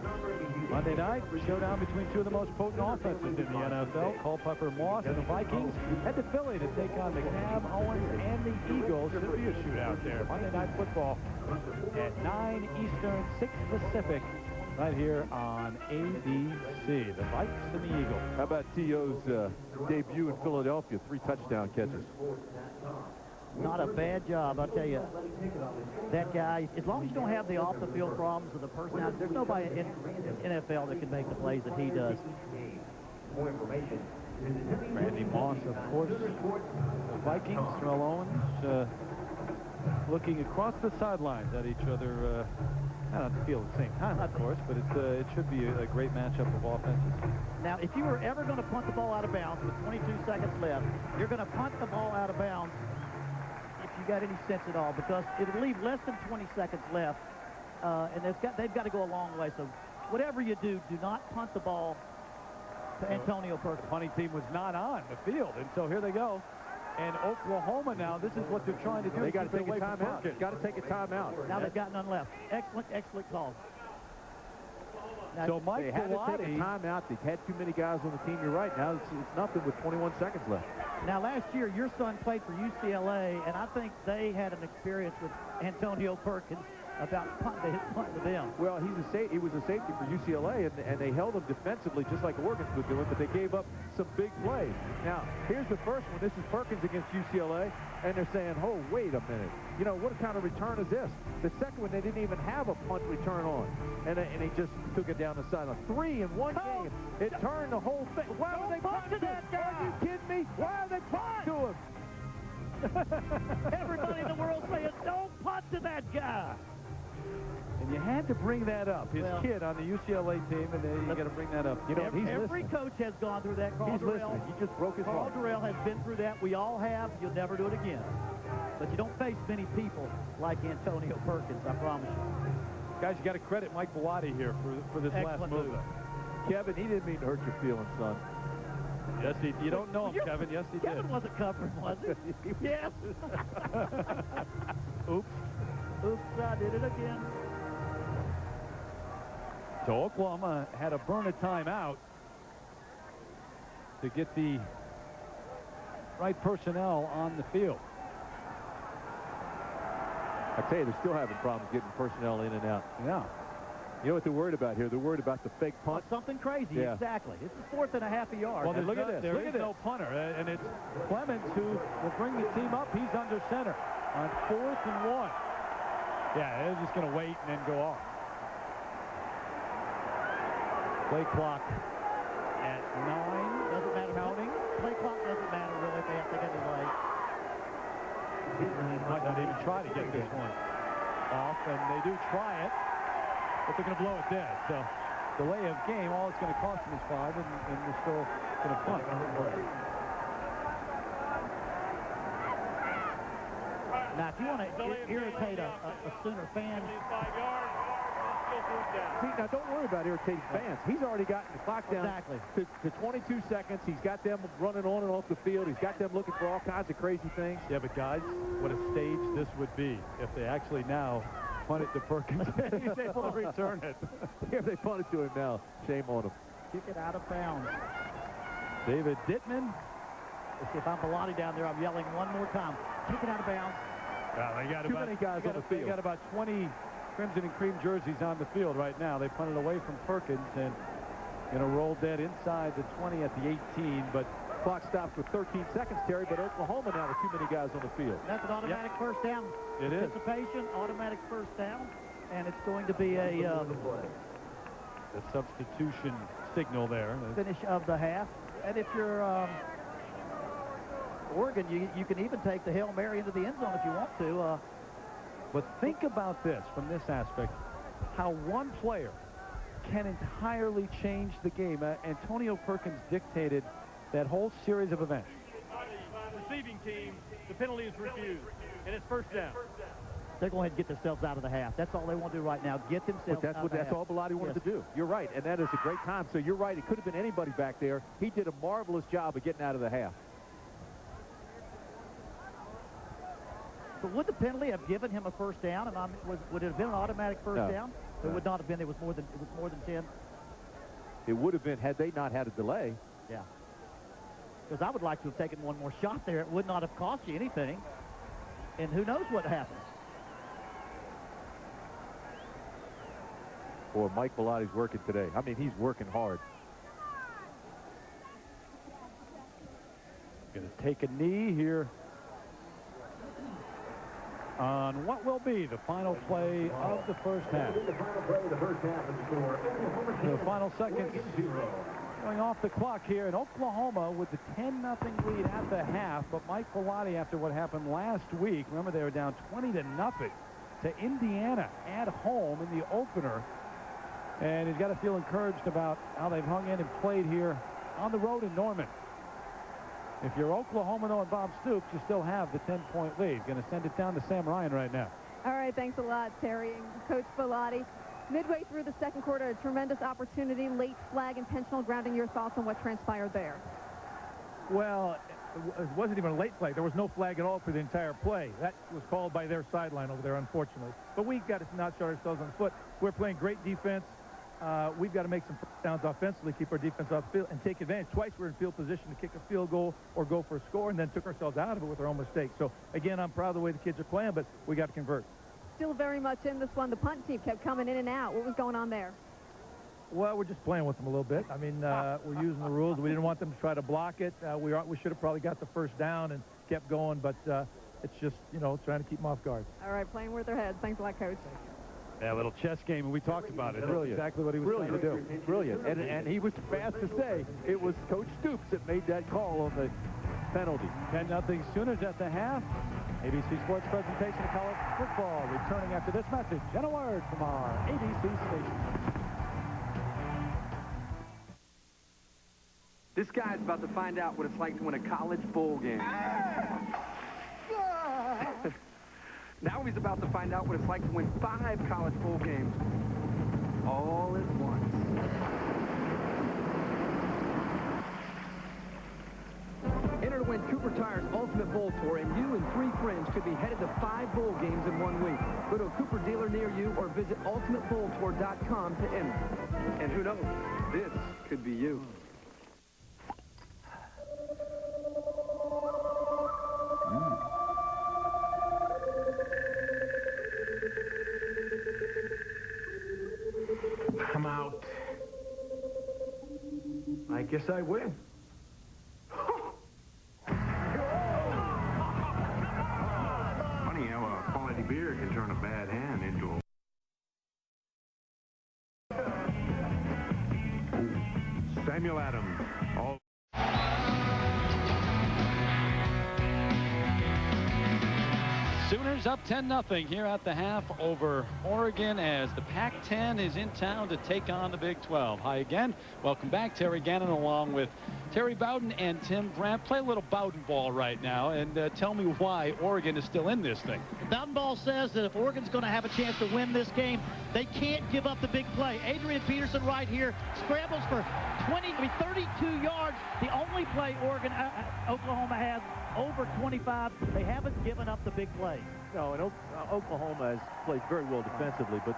Monday night, showdown between two of the most potent offenses in the NFL. Culpepper Moss and the Vikings head to Philly to take on the Cam, Owens, and the Eagles. Should be a shootout there. Monday Night Football at 9 Eastern, 6 Pacific. Right here on ABC, the Vikes and the Eagles. How about T.O.'s debut in Philadelphia? 3 touchdown catches. Not a bad job, I'll tell you. That guy, as long as you don't have the off-the-field problems or the personality, there's nobody in NFL that can make the plays that he does. Randy Moss, of course. The Vikings, Terrell Owens, looking across the sidelines at each other. Not on the field at the same time, of course, but it should be a great matchup of offenses. Now, if you were ever going to punt the ball out of bounds with 22 seconds left, you're going to punt the ball out of bounds if you got any sense at all, because it would leave less than 20 seconds left, and they've got to go a long way. So whatever you do, do not punt the ball to Antonio Perkins. The punting team was not on the field, and so here they go. And Oklahoma now, this is what they're trying to do. They got to take a timeout. They've got to take a timeout. Now they've got none left. Excellent call. Now, so Mike they had to take a timeout. They've had too many guys on the team. You're right. Now it's nothing with 21 seconds left. Now last year, your son played for UCLA, and I think they had an experience with Antonio Perkins about punting to them. Well, he was a safety for UCLA, and they held him defensively just like Oregon's was doing, but they gave up some big plays. Now, here's the first one. This is Perkins against UCLA, and they're saying, oh, wait a minute. You know, what kind of return is this? The second one, they didn't even have a punt return on, and he just took it down the sideline. 3 in one game. It turned the whole thing. Why would they punt to that guy? Are you kidding me? Why are they punting to him? Everybody in the world saying, don't punt to that guy. And you had to bring that up. His kid on the UCLA team, and then you got to bring that up. You know, every coach has gone through that. Carl Durrell, he just broke his heart. Carl Durrell has been through that. We all have. You'll never do it again. But you don't face many people like Antonio Perkins, I promise you. Guys, you got to credit Mike Bellotti here for this last move. Kevin, he didn't mean to hurt your feelings, son. Yes, you don't know him, Kevin. Yes, he did. Kevin wasn't covering, was he? Yes. Oops. Oops, I did it again. So Oklahoma had to burn a timeout to get the right personnel on the field. I tell you, they're still having problems getting personnel in and out. Yeah. You know what they're worried about here? They're worried about the fake punt. Something crazy, yeah. Exactly. It's a 4th and a half a yard. Well, look at this. There is no punter, and it's Clemens who will bring the team up. He's under center on 4th and 1. Yeah, they're just going to wait and then go off. Play clock at 9. Doesn't matter. Counting. Play clock doesn't matter really if they get delay. Might not even try to get this one off, and they do try it, but they're going to blow it dead. So delay of game, all it's going to cost them is 5, and they're still going to punt. Now, if you want to irritate a Sooner fan, see, now don't worry about irritating fans. He's already gotten the clock down to 22 seconds. He's got them running on and off the field. He's got them looking for all kinds of crazy things. Yeah, but guys, what a stage this would be if they actually now punt it to Perkins. He's able to return it. If they punt it to him now, shame on him. Kick it out of bounds. David Dittman. If I'm Bellotti down there, I'm yelling one more time. Kick it out of bounds. They got Too many guys on the field. They got about 20 crimson and cream jerseys on the field right now. They punted away from Perkins, and Going to roll dead inside the 20 at the 18, but clock stops with 13 seconds, Terry, but Oklahoma now with too many guys on the field. That's an automatic first down. It is. Anticipation, automatic first down, and it's going to be a substitution signal there. Finish of the half. And if you're Oregon, you can even take the Hail Mary into the end zone if you want to. But think about this from this aspect, how one player can entirely change the game. Antonio Perkins dictated that whole series of events. The receiving team, the penalty is refused, and it's first down. They're going to get themselves out of the half. That's all they want to do right now, get themselves out of the half. That's all Bellotti wanted to do. You're right, and that is a great time. So you're right, it could have been anybody back there. He did a marvelous job of getting out of the half. But would the penalty have given him a first down? And would it have been an automatic first down? It would not have been. It was more than 10. It would have been had they not had a delay. Yeah. Because I would like to have taken one more shot there. It would not have cost you anything. And who knows what happens. Boy, Mike Bellotti's working today. I mean, he's working hard. Going to take a knee here on what will be the final play of the first half. The final seconds going off the clock here in Oklahoma with the 10-0 lead at the half. But Mike Bellotti, after what happened last week, remember they were down 20-0 to Indiana at home in the opener. And he's got to feel encouraged about how they've hung in and played here on the road in Norman. If you're Oklahoma, though, and Bob Stoops, you still have the 10-point lead. Going to send it down to Sam Ryan right now. All right, thanks a lot, Terry and Coach Bellotti. Midway through the second quarter, a tremendous opportunity, late flag, intentional grounding. Your thoughts on what transpired there? Well, it wasn't even a late flag. There was no flag at all for the entire play. That was called by their sideline over there, unfortunately. But we got to not shut ourselves on the foot. We're playing great defense. We've got to make some first downs offensively, keep our defense off field, and take advantage. Twice we were in field position to kick a field goal or go for a score, and then took ourselves out of it with our own mistake. So, again, I'm proud of the way the kids are playing, but we got to convert. Still very much in this one. The punt team kept coming in and out. What was going on there? Well, we're just playing with them a little bit. I mean, we're using the rules. We didn't want them to try to block it. We should have probably got the first down and kept going, but it's just, trying to keep them off guard. All right, playing with their heads. Thanks a lot, Coach. Yeah, a little chess game, and we talked about it. That's exactly what he was trying to do. Brilliant. And he was fast to say it was Coach Stoops that made that call on the penalty. 10-0 Sooners at the half. ABC Sports presentation of college football returning after this message and a word from our ABC station. This guy's about to find out what it's like to win a college bowl game. Now he's about to find out what it's like to win 5 college bowl games all at once. Enter to win Cooper Tire's Ultimate Bowl Tour, and you and 3 friends could be headed to 5 bowl games in 1 week. Go to a Cooper dealer near you or visit ultimatebowltour.com to enter. And who knows, this could be you. I'm out. I guess I win. Funny how a quality beer can turn a bad hand into a... Samuel Adams. All Sooners up 10-0 here at the half over Oregon as the Pac-10 is in town to take on the Big 12. Hi again. Welcome back. Terry Gannon along with Terry Bowden and Tim Brandt. Play a little Bowden ball right now and tell me why Oregon is still in this thing. Bowden ball says that if Oregon's going to have a chance to win this game, they can't give up the big play. Adrian Peterson right here scrambles for 32 yards. The only play Oklahoma has over 25. They haven't given up the big play. No, and Oklahoma has played very well defensively, but,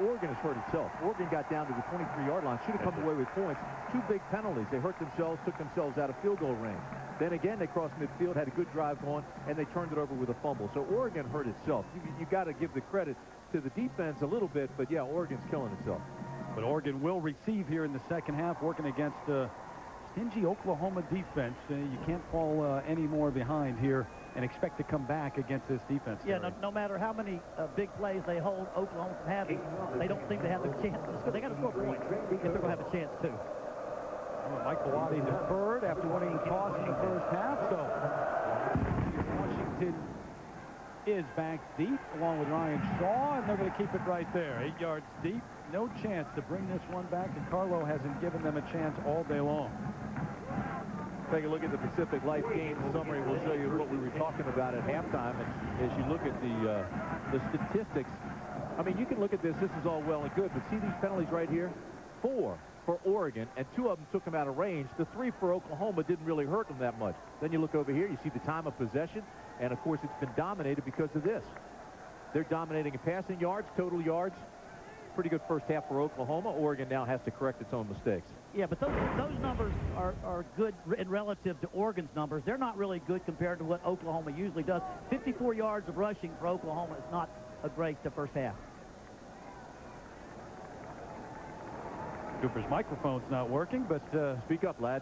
Oregon has hurt itself. Oregon got down to the 23-yard line, should have come away with points. 2 big penalties. They hurt themselves, took themselves out of field goal range. Then again, they crossed midfield, had a good drive going, and they turned it over with a fumble. So Oregon hurt itself. You got to give the credit to the defense a little bit, but, yeah, Oregon's killing itself. But Oregon will receive here in the second half, working against stingy Oklahoma defense. You can't fall any more behind here and expect to come back against this defense. Yeah, no matter how many big plays they hold Oklahoma from having, they don't seem to have the chance to score. They got to score points if they're going to have a chance too. Mike Bellotti deferred after winning the toss in the first half, so Washington is back deep along with Ryan Shaw, and they're going to keep it right there. 8 yards deep. No chance to bring this one back, and Carlo hasn't given them a chance all day long. Take a look at the Pacific Life game summary. We'll show you what we were talking about at halftime. And as you look at the statistics, I mean, you can look at this. This is all well and good, but see these penalties right here? 4 for Oregon, and 2 of them took them out of range. The 3 for Oklahoma didn't really hurt them that much. Then you look over here, you see the time of possession, and of course it's been dominated because of this. They're dominating in passing yards, total yards. Pretty good first half for Oklahoma. Oregon now has to correct its own mistakes. Yeah, but those numbers are good in relative to Oregon's numbers. They're not really good compared to what Oklahoma usually does. 54 yards of rushing for Oklahoma is not a great first half. Cooper's microphone's not working, but speak up, lad.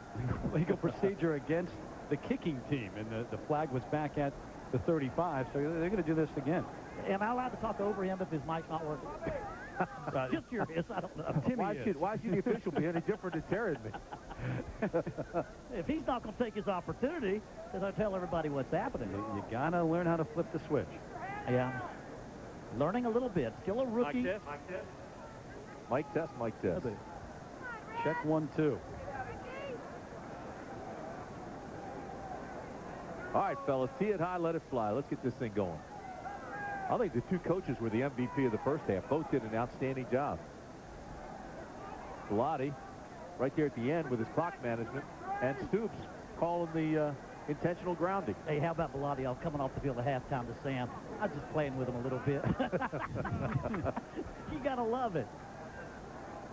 Legal procedure against the kicking team, and the flag was back at the 35, so they're going to do this again. Am I allowed to talk over him if his mic's not working? Just curious. I don't know. Why should the official be any different than Terry and me? If he's not going to take his opportunity, then I'll tell everybody what's happening. You got to learn how to flip the switch. Yeah. Learning a little bit. Still a rookie. Mic test. Mic test. Mic test. Check 1-2. All right, fellas, tee it high, let it fly. Let's get this thing going. I think the 2 coaches were the MVP of the first half. Both did an outstanding job. Bellotti right there at the end with his clock management, and Stoops calling the intentional grounding. Hey, how about Bellotti coming off the field at halftime to Sam? I'm just playing with him a little bit. You got to love it.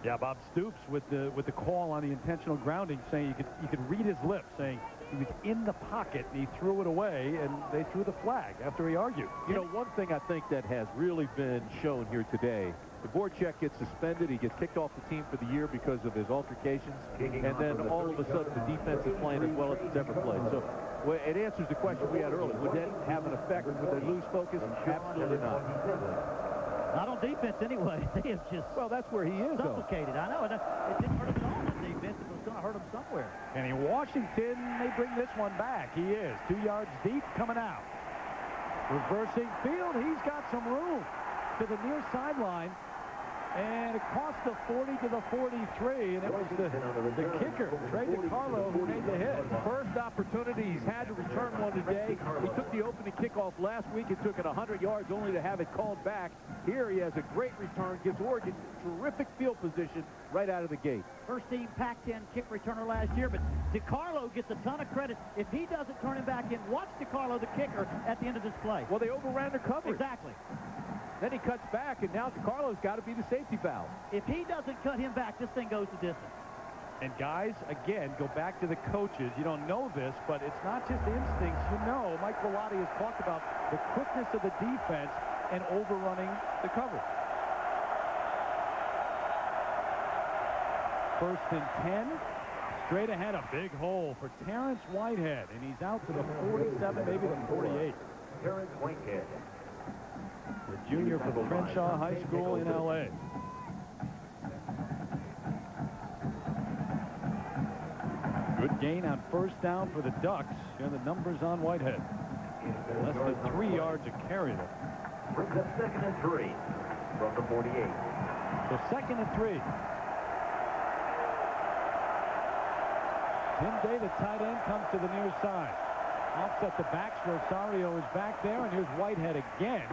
Yeah, Bob Stoops with the call on the intentional grounding, saying you could read his lips, saying he was in the pocket and he threw it away, and they threw the flag after he argued. You know, one thing I think that has really been shown here today, Dvorak gets suspended. He gets kicked off the team for the year because of his altercations, and then all of a sudden the defense is playing as well as it's ever played. So it answers the question we had earlier. Would that have an effect? Would they lose focus? Absolutely not. Not on defense anyway. They have just that's where he is, suffocated. I know. It didn't hurt him at all on defense. It was going to hurt him somewhere. And in Washington, they bring this one back. He is 2 yards deep coming out. Reversing field. He's got some room to the near sideline. And it cost the 40 to the 43, and it was the kicker, Trey DiCarlo, who made the hit. First opportunity he's had to return one today. He took the opening kickoff last week and took it 100 yards only to have it called back. Here he has a great return, gives Oregon terrific field position right out of the gate. First team Pac-10 kick returner last year, but DiCarlo gets a ton of credit. If he doesn't turn him back in, watch DiCarlo, the kicker, at the end of this play. Well, they overran their coverage. Exactly. Then he cuts back, and now DiCarlo's got to be the safety valve. If he doesn't cut him back, this thing goes the distance. And guys, again, go back to the coaches. You don't know this, but it's not just instincts. You know, Mike Bellotti has talked about the quickness of the defense and overrunning the coverage. First and 10. Straight ahead, a big hole for Terrence Whitehead, and he's out to the 47, maybe the 48. Terrence Whitehead. The junior from Crenshaw High School in L.A. Good gain on first down for the Ducks. Here are the numbers on Whitehead. Less than 3 yards a carry there. Brings up 2nd and 3 from the 48. So 2nd and 3. Tim Day, the tight end, comes to the near side. Offset the backs. Rosario is back there, and here's Whitehead again.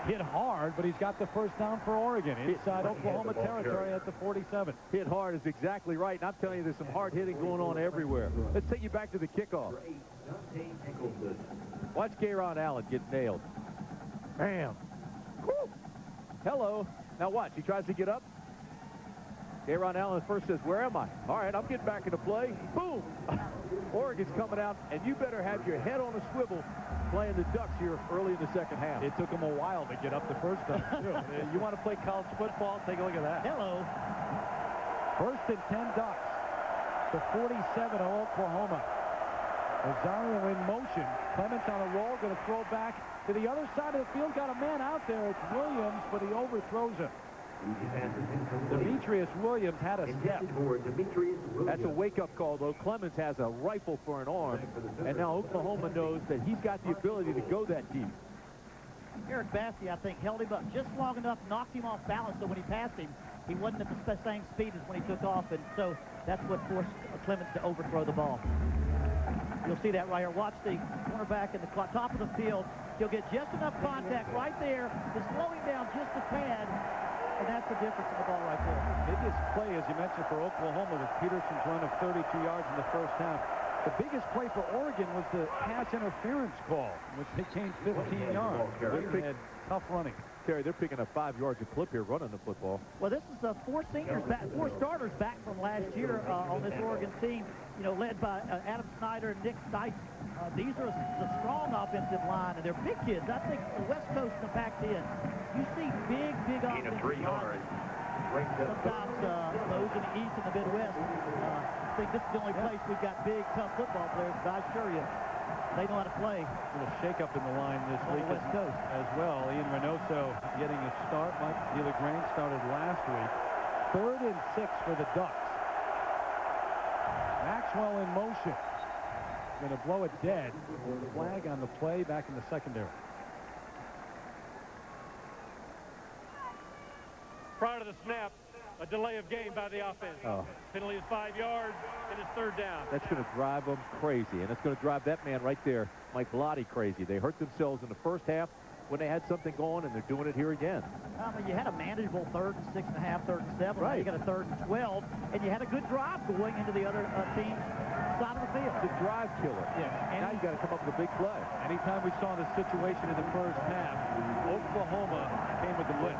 Hit hard, but he's got the first down for Oregon inside Oklahoma territory at the 47. Hit hard is exactly right, and I'm telling you, there's some hard hitting going on everywhere. Let's take you back to the kickoff. Watch Gayron Allen get nailed. Bam. Woo. Hello. Now watch. He tries to get up. Aaron Allen first says, where am I? All right, I'm getting back into play. Boom! Oregon's coming out, and you better have your head on a swivel playing the Ducks here early in the second half. It took them a while to get up the first time, too. You want to play college football? Take a look at that. Hello. First and 10 Ducks. The 47 of Oklahoma. Rosario in motion. Clements on a roll, going to throw back to the other side of the field. Got a man out there. It's Williams, but he overthrows him. Demetrius Williams had a step. That's a wake-up call, though. Clemens has a rifle for an arm, and now Oklahoma knows that he's got the ability to go that deep. Eric Bassey, I think, held him up just long enough, knocked him off balance, so when he passed him, he wasn't at the same speed as when he took off, and so that's what forced Clemens to overthrow the ball. You'll see that right here. Watch the cornerback in the top of the field. He'll get just enough contact right there to slow him down just a tad. And that's the difference in the ball right there. Biggest play, as you mentioned, for Oklahoma was Peterson's run of 32 yards in the first half. The biggest play for Oregon was the pass interference call, which they changed 15 yards. They had tough running. Terry, they're picking up 5 yards a clip here running the football. Well, this is the four starters back from last year on this Oregon team, you know, led by Adam Snyder and Nick Stites. These are the strong offensive line, and they're big kids. I think the West Coast and the Pac-10, you see big offensive line. Sometimes those in the East and the Midwest think this is the only place we've got big, tough football players, but I assure you, they know how to play. A little shake-up in the line this week West Coast as well. Ian Reynoso getting a start. Mike DeLaGrange started last week. 3rd and 6 for the Ducks. Maxwell in motion. Going to blow it dead. Flag on the play back in the secondary. Prior to the snap, a delay of game by the offense. Penalty is 5 yards, and it's 3rd down. That's going to drive them crazy, and it's going to drive that man right there, Mike Bellotti, crazy. They hurt themselves in the first half when they had something going, and they're doing it here again. I mean, you had a manageable 3rd and 6.5, 3rd and 7. Right. Now you got a 3rd and 12, and you had a good drive going into the other team's side of the field. The drive killer. Yeah. Now you got to come up with a big play. Anytime we saw this situation in the first half, Oklahoma came with the blitz.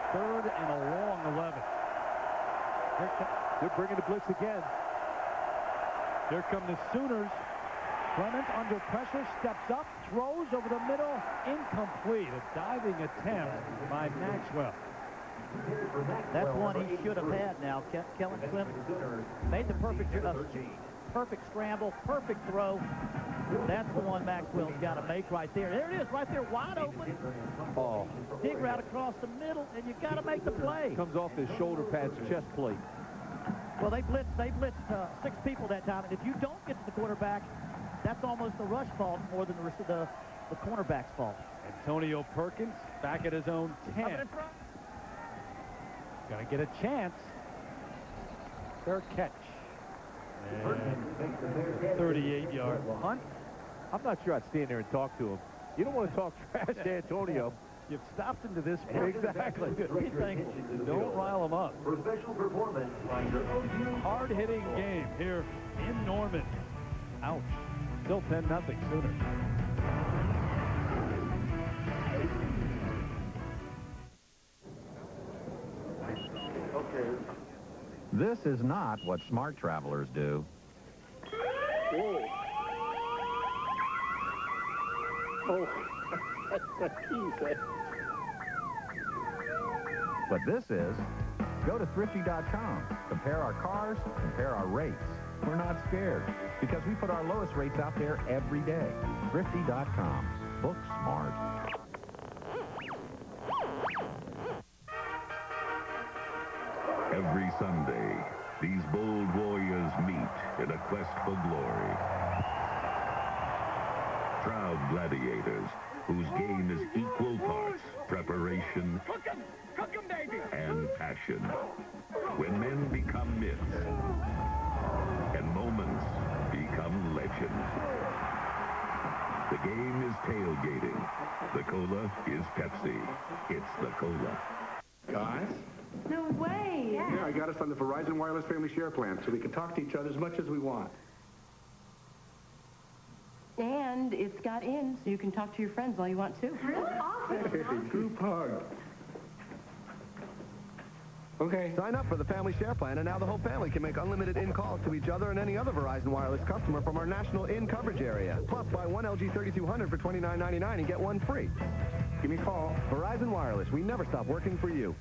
3rd and a long 11. They're bringing the blitz again. Here come the Sooners. Clement under pressure, steps up, throws over the middle, incomplete. A diving attempt by Maxwell. That's one he should have had now. Kellen Clement made the perfect scramble, perfect throw. That's the one Maxwell's got to make right there. There it is, right there, wide open. Oh. Dig right across the middle, and you got to make the play. Comes off his shoulder pads, chest plate. Well, they blitzed 6 people that time, and if you don't get to the quarterback, that's almost the rush fault more than the cornerback's fault. Antonio Perkins back at his own 10. Gonna get a chance. Fair catch. And 38-yard punt. I'm not sure I'd stand there and talk to him. You don't want to talk trash to Antonio. You've stopped him to this point. Exactly. Be thankful. Don't rile him up. For special performance, Hard-hitting game here in Norman. Ouch. Still 10-0 Sooners. This is not what smart travelers do. Whoa. Oh, that's the key. But this is, go to thrifty.com. Compare our cars, compare our rates. We're not scared because we put our lowest rates out there every day. Thrifty.com. Book smart. Every Sunday, these bold warriors meet in a quest for glory. Proud gladiators whose game is equal parts preparation and passion. When men become myths and moments become legends. The game is tailgating. The cola is Pepsi. It's the cola. Guys? No way. Yeah, I got us on the Verizon Wireless Family Share Plan, so we can talk to each other as much as we want. And it's got in, so you can talk to your friends all you want to. Hey, group hug. Okay. Sign up for the family share plan, and now the whole family can make unlimited in-calls to each other and any other Verizon Wireless customer from our national in-coverage area. Plus, buy one LG 3200 for $29.99 and get one free. Give me a call. Verizon Wireless. We never stop working for you.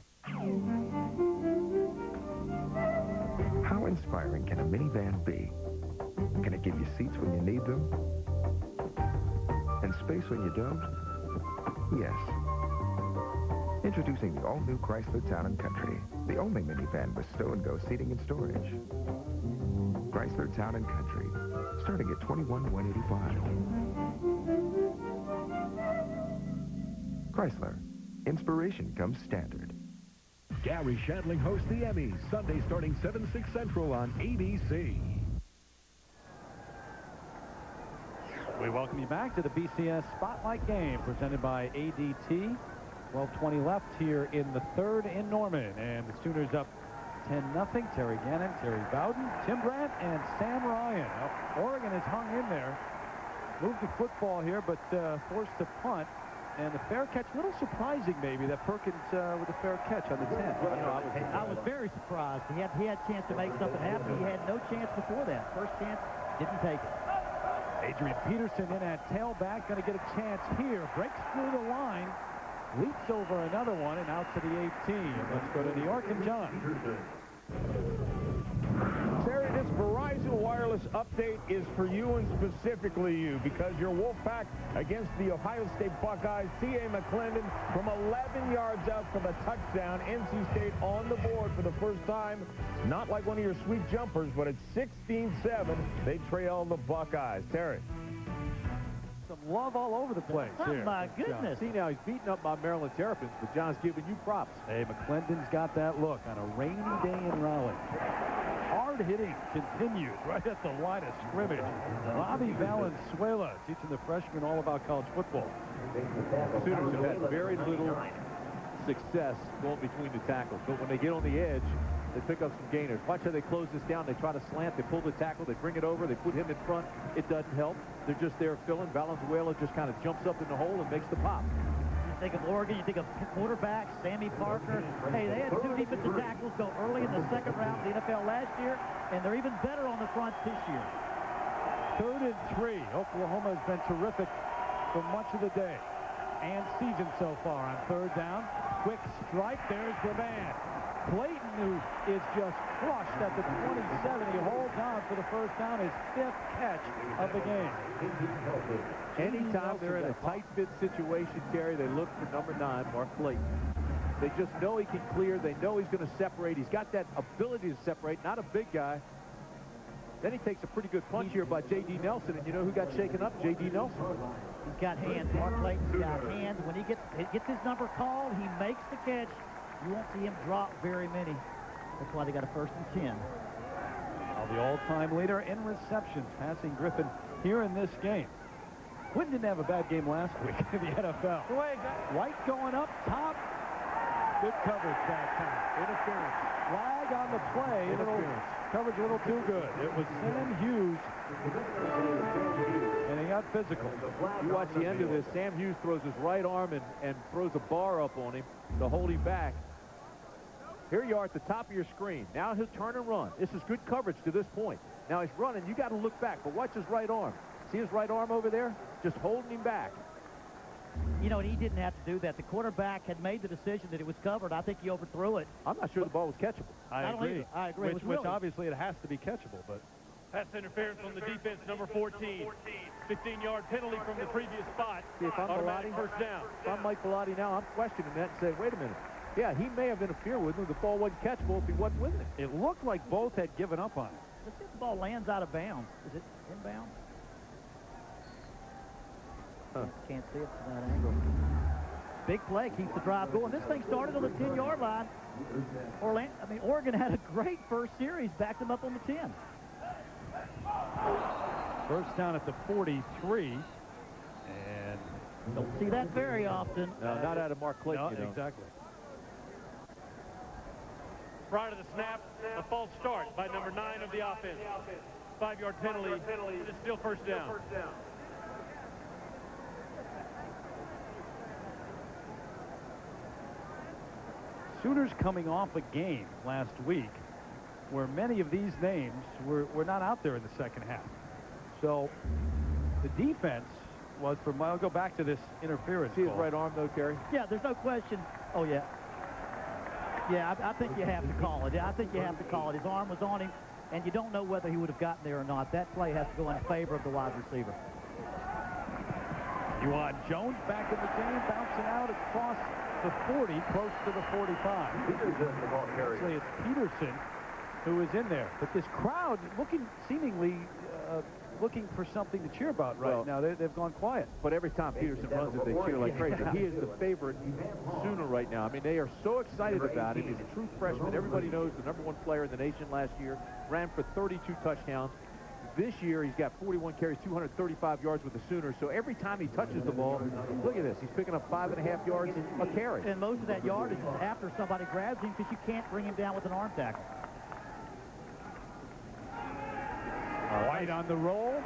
How inspiring can a minivan be? Can it give you seats when you need them? And space when you don't? Yes. Introducing the all-new Chrysler Town & Country, the only minivan with stow-and-go seating and storage. Chrysler Town & Country, starting at $21,185. Chrysler, inspiration comes standard. Gary Shandling hosts the Emmys, Sunday starting 7/6 Central on ABC. We welcome you back to the BCS Spotlight Game presented by ADT. 12:20 left here in the third in Norman, and the Sooners up 10-0. Terry Gannon, Terry Bowden, Tim Brandt, and Sam Ryan. Now, Oregon has hung in there, moved the football here, but forced to punt. And the fair catch, a little surprising maybe that Perkins with a fair catch on the 10. I was very surprised. He had a chance to make something happen. He had no chance before that. First chance, didn't take it. Adrian Peterson in at tailback, going to get a chance here. Breaks through the line, leaps over another one, and out to the 18. Let's go to New York and John. Terry, this Verizon Wireless update is for you and specifically you because your Wolfpack against the Ohio State Buckeyes. C.A. McClendon from 11 yards out for the touchdown. NC State on the board for the first time. Not like one of your sweet jumpers, but it's 16-7. They trail the Buckeyes. Terry. Some love all over the place here. Oh, my goodness. See, now he's beaten up by Maryland Terrapins, but John's giving you props. Hey, McClendon's got that look on a rainy day in Raleigh. Hard hitting continues right at the line of scrimmage. Bobby Valenzuela teaching the freshmen all about college football. The Sooners have had very little success going between the tackles, but when they get on the edge, they pick up some gainers. Watch how they close this down. They try to slant. They pull the tackle. They bring it over. They put him in front. It doesn't help. They're just there filling. Valenzuela just kind of jumps up in the hole and makes the pop. You think of Oregon, you think of quarterback, Sammy Parker. Hey, they had two defensive tackles go early in the second round of the NFL last year, and they're even better on the front this year. 3rd and 3. Oklahoma has been terrific for much of the day and season so far on 3rd down. Quick strike. There's the man. Clayton, who is just crushed at the 27. He holds on for the first down, his 5th catch of the game. Anytime they're in a tight fit situation, Terry, they look for number 9, Mark Clayton. They just know he can clear. They know he's going to separate. He's got that ability to separate, not a big guy. Then he takes a pretty good punch here by J.D. Nelson, and you know who got shaken up? J.D. Nelson. He's got hands. Mark Clayton's got hands. When he gets his number called, he makes the catch. You won't see him drop very many. That's why they got a 1st and 10. Now the all-time leader in receptions, passing Griffin here in this game. Quinn didn't have a bad game last week in the NFL. White going up top. Good coverage that time. Interference. Flag on the play. Coverage a little too good. It was Sam Hughes. And he got physical. You watch the end of this. Sam Hughes throws his right arm and throws a bar up on him to hold him back. Here you are at the top of your screen. Now he'll turn and run. This is good coverage to this point. Now he's running. You got to look back, but watch his right arm. See his right arm over there? Just holding him back. You know, he didn't have to do that. The quarterback had made the decision that it was covered. I think he overthrew it. I'm not sure the ball was catchable. I agree. I agree. Which obviously it has to be catchable, but... Pass interference on the defense, number 14. 15-yard penalty from the previous spot. See, if I'm Automatic first down. If I'm Mike Bellotti now, I'm questioning that and saying, wait a minute. Yeah, he may have interfered with him. The ball wasn't catchable if he wasn't with it. It looked like both had given up on it. Let's see if the ball lands out of bounds. Is it inbound? Can't see it from that angle. Big play keeps the drive going. This thing started on the 10-yard line. Oregon had a great first series, backed them up on the 10. First down at the 43. And don't see that very often. No, not out of Mark Clayton. No, exactly. Prior to the snap, a false start by number 9 of the offense. 5-yard penalty. It is still first down. Sooners coming off a game last week where many of these names were not out there in the second half. So the defense was from, I'll go back to this interference See his call. right arm, though, Terry? Yeah, there's no question. Oh, yeah. Yeah, I think you have to call it. I think you have to call it. His arm was on him, and you don't know whether he would have gotten there or not. That play has to go in favor of the wide receiver. Juwan Jones back in the game, bouncing out across the 40, close to the 45. Actually, it's Peterson who is in there. But this crowd seemingly looking for something to cheer about right now. They've gone quiet. But every time Peterson runs it, they cheer like crazy. He is the favorite Sooner right now. I mean, they are so excited about him. He's a true freshman. Everybody knows the #1 player in the nation last year. Ran for 32 touchdowns. This year, he's got 41 carries, 235 yards with the Sooners. So every time he touches the ball, look at this. He's picking up 5.5 yards a carry. And most of that yardage is after somebody grabs him because you can't bring him down with an arm tackle. White on the roll.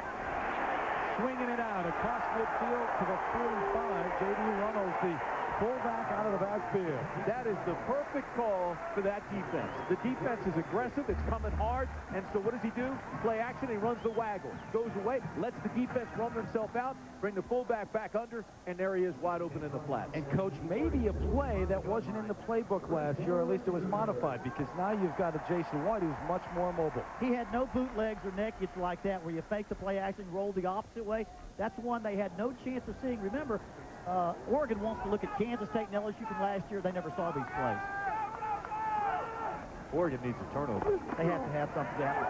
Swinging it out across midfield to the 45. J.D. Runnels, the fullback out of the backfield. That is the perfect call for that defense. The defense is aggressive. It's coming hard. And so what does he do? Play action. He runs the waggle. Goes away. Lets the defense run themselves out. Bring the fullback back under. And there he is wide open in the flat. And, Coach, maybe a play that wasn't in the playbook last year, or at least it was modified, because now you've got a Jason White who's much more mobile. He had no bootlegs or nakeds like that where you fake the play action, roll the opposite way. That's one they had no chance of seeing. Remember, Oregon wants to look at Kansas State and LSU from last year. They never saw these plays. Oregon needs a turnover. They have to have something happen.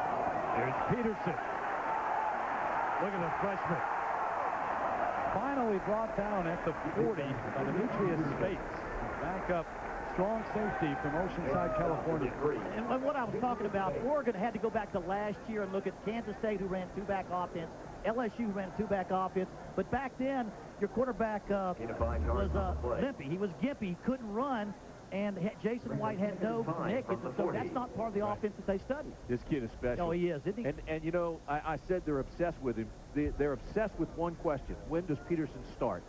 There's Peterson. Look at the freshman. Finally brought down at the 40 by Demetrius Spates. Back up. Strong safety from Oceanside, California. And what I was talking about, Oregon had to go back to last year and look at Kansas State, who ran two-back offense, LSU ran two-back offense. But back then, your quarterback was limpy. He was gimpy. He couldn't run. And Jason White had no naked, so that's not part of the offense that they studied. This kid is special. Oh, he is, isn't he? And you know, I said they're obsessed with him. They're obsessed with one question. When does Peterson start?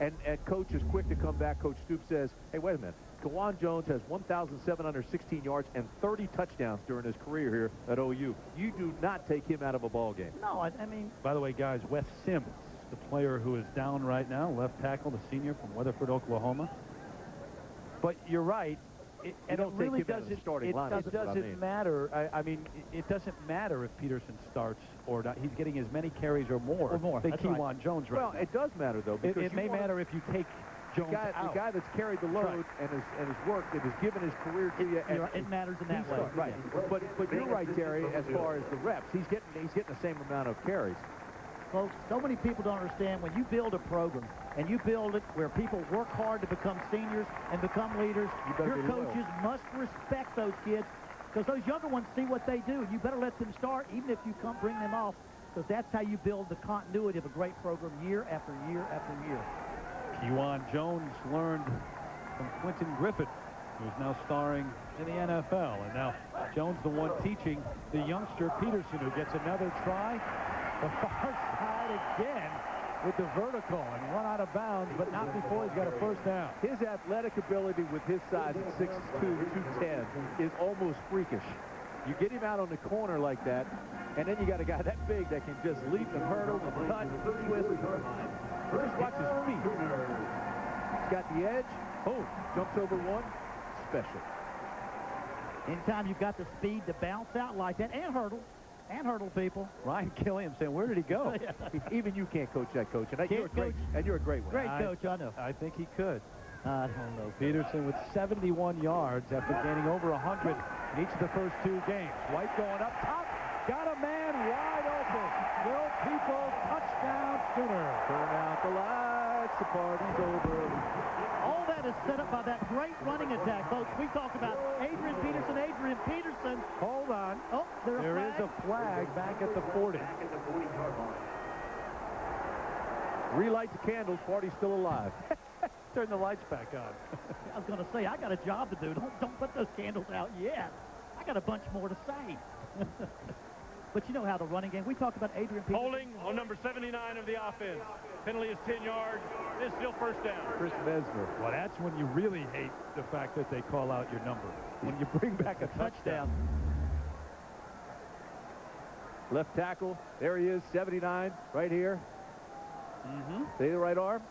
And Coach is quick to come back. Coach Stoops says, hey, wait a minute. Juwan Jones has 1,716 yards and 30 touchdowns during his career here at OU. You do not take him out of a ball game. No, I mean... By the way, guys, Wes Sims, the player who is down right now, left tackle, the senior from Weatherford, Oklahoma. But you're right. It really doesn't matter. I mean, it doesn't matter if Peterson starts or not. He's getting as many carries or more than Juwan Jones right now. Well, it does matter, though. Because it may matter if you take Jones out. The guy that's carried the load and has worked and has given his career to you. It matters in that way. Right. But you're right, Terry, as far as the reps. He's getting the same amount of carries. Folks, so many people don't understand when you build a program and you build it where people work hard to become seniors and become leaders, your coaches must respect those kids because those younger ones see what they do. You better let them start even if you come bring them off because that's how you build the continuity of a great program year after year after year. Juwan Jones learned from Quentin Griffith, who's now starring in the NFL. And now Jones the one teaching the youngster Peterson, who gets another try. The far side again with the vertical and run out of bounds, but not before he's got a first down. His athletic ability with his size at 6'2", 210 is almost freakish. You get him out on the corner like that, and then you got a guy that big that can just leap and hurdle and cut, twist. Just watch his feet. He's got the edge. Boom. Jumps over one. Special. Anytime you've got the speed to bounce out like that and hurdle people. Ryan Killiam saying, where did he go? Even you can't coach that, coach. And you're a great one. Great coach, I know. I think he could. I don't know. Peterson with 71 yards after gaining over 100 in each of the first two games. White going up top. Got a man wide open. Will people touchdown Sooner. Turn out the lights. The party's over. All that is set up by that great running attack, folks. We talked about Adrian Peterson. Hold on. Oh, there is a flag back at the 40. Relight the candles. Party's still alive. Turn the lights back on. I was going to say, I got a job to do. Don't put those candles out yet. I got a bunch more to say. But you know how the running game, we talked about Adrian Peterson. Holding on number 79 of the offense. Penalty is 10 yards. It's still first down. Chris Mesner. Well, that's when you really hate the fact that they call out your number. When you bring back a touchdown. Left tackle. There he is, 79, right here. See the right arm?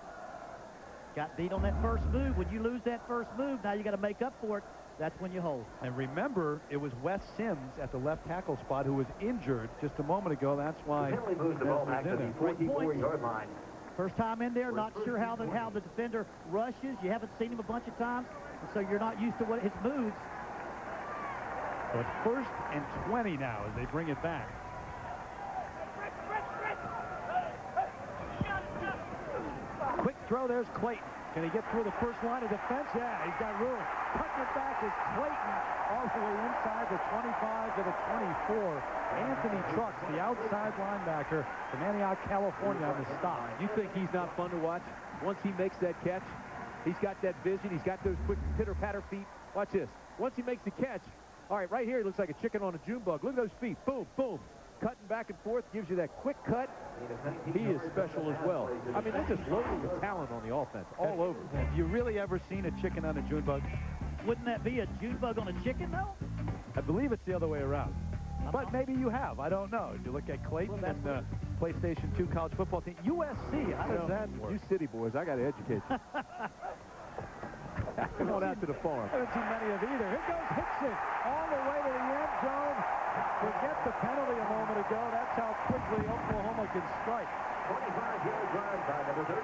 Got beat on that first move. When you lose that first move, now you got to make up for it. That's when you hold. And remember, it was Wes Sims at the left tackle spot who was injured just a moment ago. That's why. The penalty moves the ball back to the 44-yard line. First time in there, not sure how the defender rushes. You haven't seen him a bunch of times, and so you're not used to what his moves. So it's 1st and 20 now as they bring it back. Quick throw. There's Clayton. Can he get through the first line of defense? Yeah, he's got room. Cutting it back is Clayton all the way inside the 25 to the 24. Anthony Trucks, the outside linebacker from Antioch, California, on the stop. You think he's not fun to watch? Once he makes that catch, he's got that vision. He's got those quick pitter-patter feet. Watch this. Once he makes the catch, all right, right here, he looks like a chicken on a June bug. Look at those feet. Boom, boom. Cutting back and forth, gives you that quick cut. He is special as well. I mean, they're just loaded with talent on the offense, all over. Have you really ever seen a chicken on a June bug? Wouldn't that be a June bug on a chicken, though? I believe it's the other way around. But maybe you have. I don't know. If you look at Clayton and the PlayStation 2 college football team. USC, how does that work? You city boys, I got to educate you. Come on out to the farm. I haven't seen many of either. Here goes Hickson all the way to the end zone. Forget the penalty a moment ago. That's how quickly Oklahoma can strike. 25-yard drive by number 35.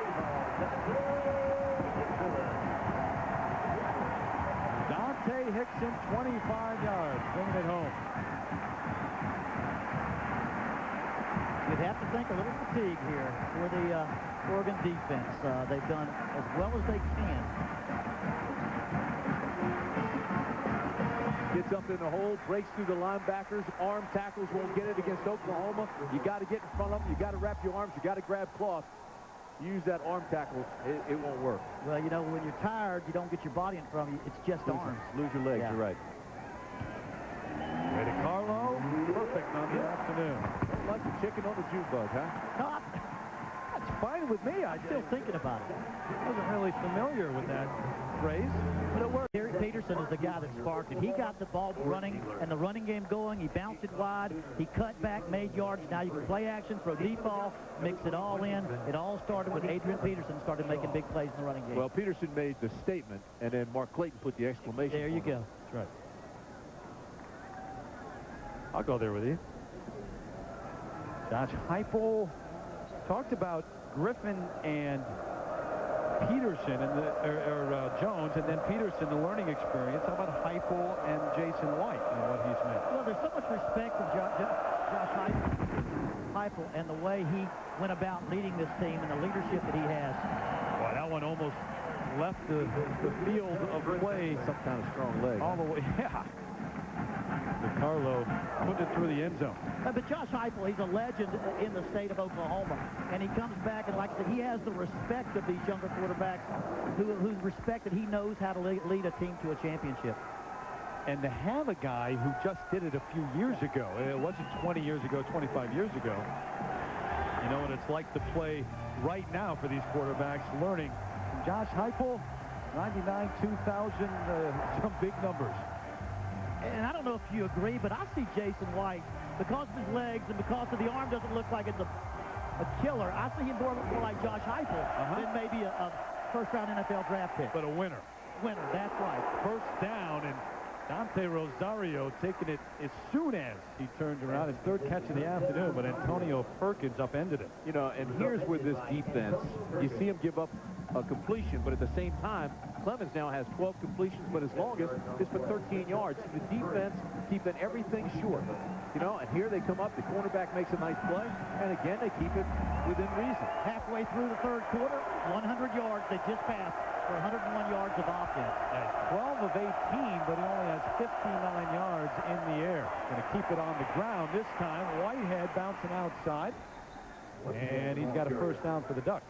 Dante Hickson, 25 yards, bringing it home. You'd have to think a little fatigue here for the Oregon defense. They've done as well as they can. Gets up in the hole, breaks through the linebackers. Arm tackles won't get it against Oklahoma. You got to get in front of them. You got to wrap your arms. You got to grab cloth. Use that arm tackle. It won't work. Well, you know, when you're tired, you don't get your body in front of you. It's just arms. Lose your legs. Yeah. You're right. Way to Carlo. Perfect on the afternoon. Like the chicken on the June bug, huh? No, That's fine with me. I'm still thinking about it. I wasn't really familiar with that phrase. But it worked. Peterson is the guy that sparked it. He got the ball running and the running game going. He bounced it wide. He cut back, made yards. Now you can play action, throw deep ball, mix it all in. It all started when Adrian Peterson started making big plays in the running game. Well, Peterson made the statement, and then Mark Clayton put the exclamation. There you go. That's right. I'll go there with you. Josh Heupel talked about Griffin and Peterson and Jones, and then Peterson, the learning experience. How about Heupel and Jason White and what he's meant? Well, there's so much respect for Josh Heupel and the way he went about leading this team and the leadership that he has. Boy, that one almost left the field of play. Some kind of strong leg. All the way, yeah. Carlo put it through the end zone. But Josh Heupel, he's a legend in the state of Oklahoma. And he comes back, and like I said, he has the respect of these younger quarterbacks who respect that he knows how to lead a team to a championship. And to have a guy who just did it a few years ago, it wasn't 20 years ago, 25 years ago. You know what it's like to play right now for these quarterbacks, learning from Josh Heupel, 99, 2000, some big numbers. And I don't know if you agree, but I see Jason White, because of his legs and because of the arm doesn't look like it's a killer, I see him more like Josh Heupel than maybe a first-round NFL draft pick. But a winner. Winner, that's right. First down, and Dante Rosario taking it as soon as he turned around. His third catch of the afternoon, but Antonio Perkins upended it. You know, and here's where this defense, you see him give up a completion, but at the same time, Clemens now has 12 completions, but his longest is for 13 yards. The defense keeping everything short. You know, and here they come up, the cornerback makes a nice play, and again, they keep it within reason. Halfway through the third quarter, 100 yards. They just passed for 101 yards of offense. 12 of 18, but he only has 59 yards in the air. Going to keep it on the ground this time. Whitehead bouncing outside, and he's got a first down for the Ducks.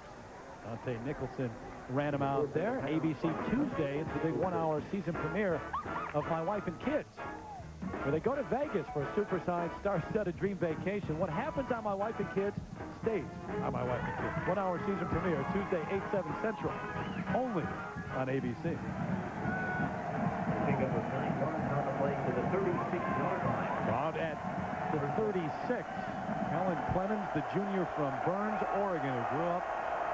Dante Nicholson ran him out there. ABC Tuesday, it's the big 1-hour season premiere of My Wife and Kids. Where they go to Vegas for a supersized star-studded dream vacation. What happens on My Wife and Kids stays on My Wife and Kids. 1 hour season premiere Tuesday, 8/7 Central. Only on ABC. Pick up with 9 yards on the play to the 36-yard line. Out at the 36. Helen Clemens, the junior from Burns, Oregon, who grew up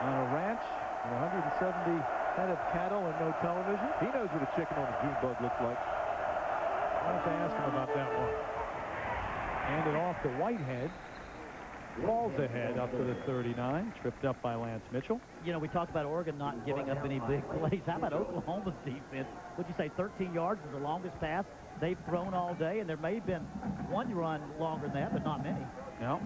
on a ranch with 170 head of cattle and no television. He knows what a chicken on a June bug looks like. I'll have to ask him about that one. Handed off to Whitehead. Falls ahead up to the 39. Tripped up by Lance Mitchell. You know, we talked about Oregon not giving up any big plays. How about Oklahoma's defense? Would you say 13 yards is the longest pass they've thrown all day? And there may have been one run longer than that, but not many. No.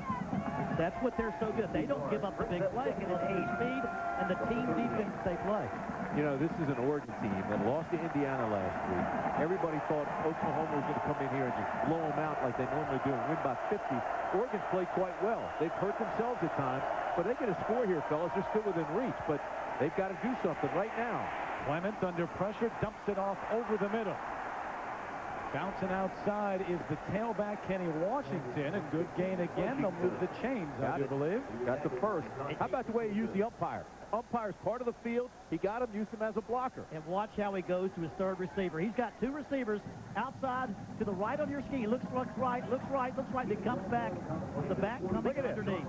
That's what they're so good. They don't give up the big plays. It's the speed and the team defense they play. You know, this is an Oregon team that lost to Indiana last week. Everybody thought Oklahoma was going to come in here and just blow them out like they normally do and win by 50. Oregon's played quite well. They've hurt themselves at times, but they get a score here, fellas. They're still within reach, but they've got to do something right now. Clement under pressure, dumps it off over the middle. Bouncing outside is the tailback, Kenny Washington. A good gain again. They'll move the chains, I do believe. Got the first. How about the way he used the umpire? Umpire's part of the field. He got him, used him as a blocker. And watch how he goes to his third receiver. He's got 2 receivers outside to the right on your ski. Looks right, then comes back. The back coming underneath.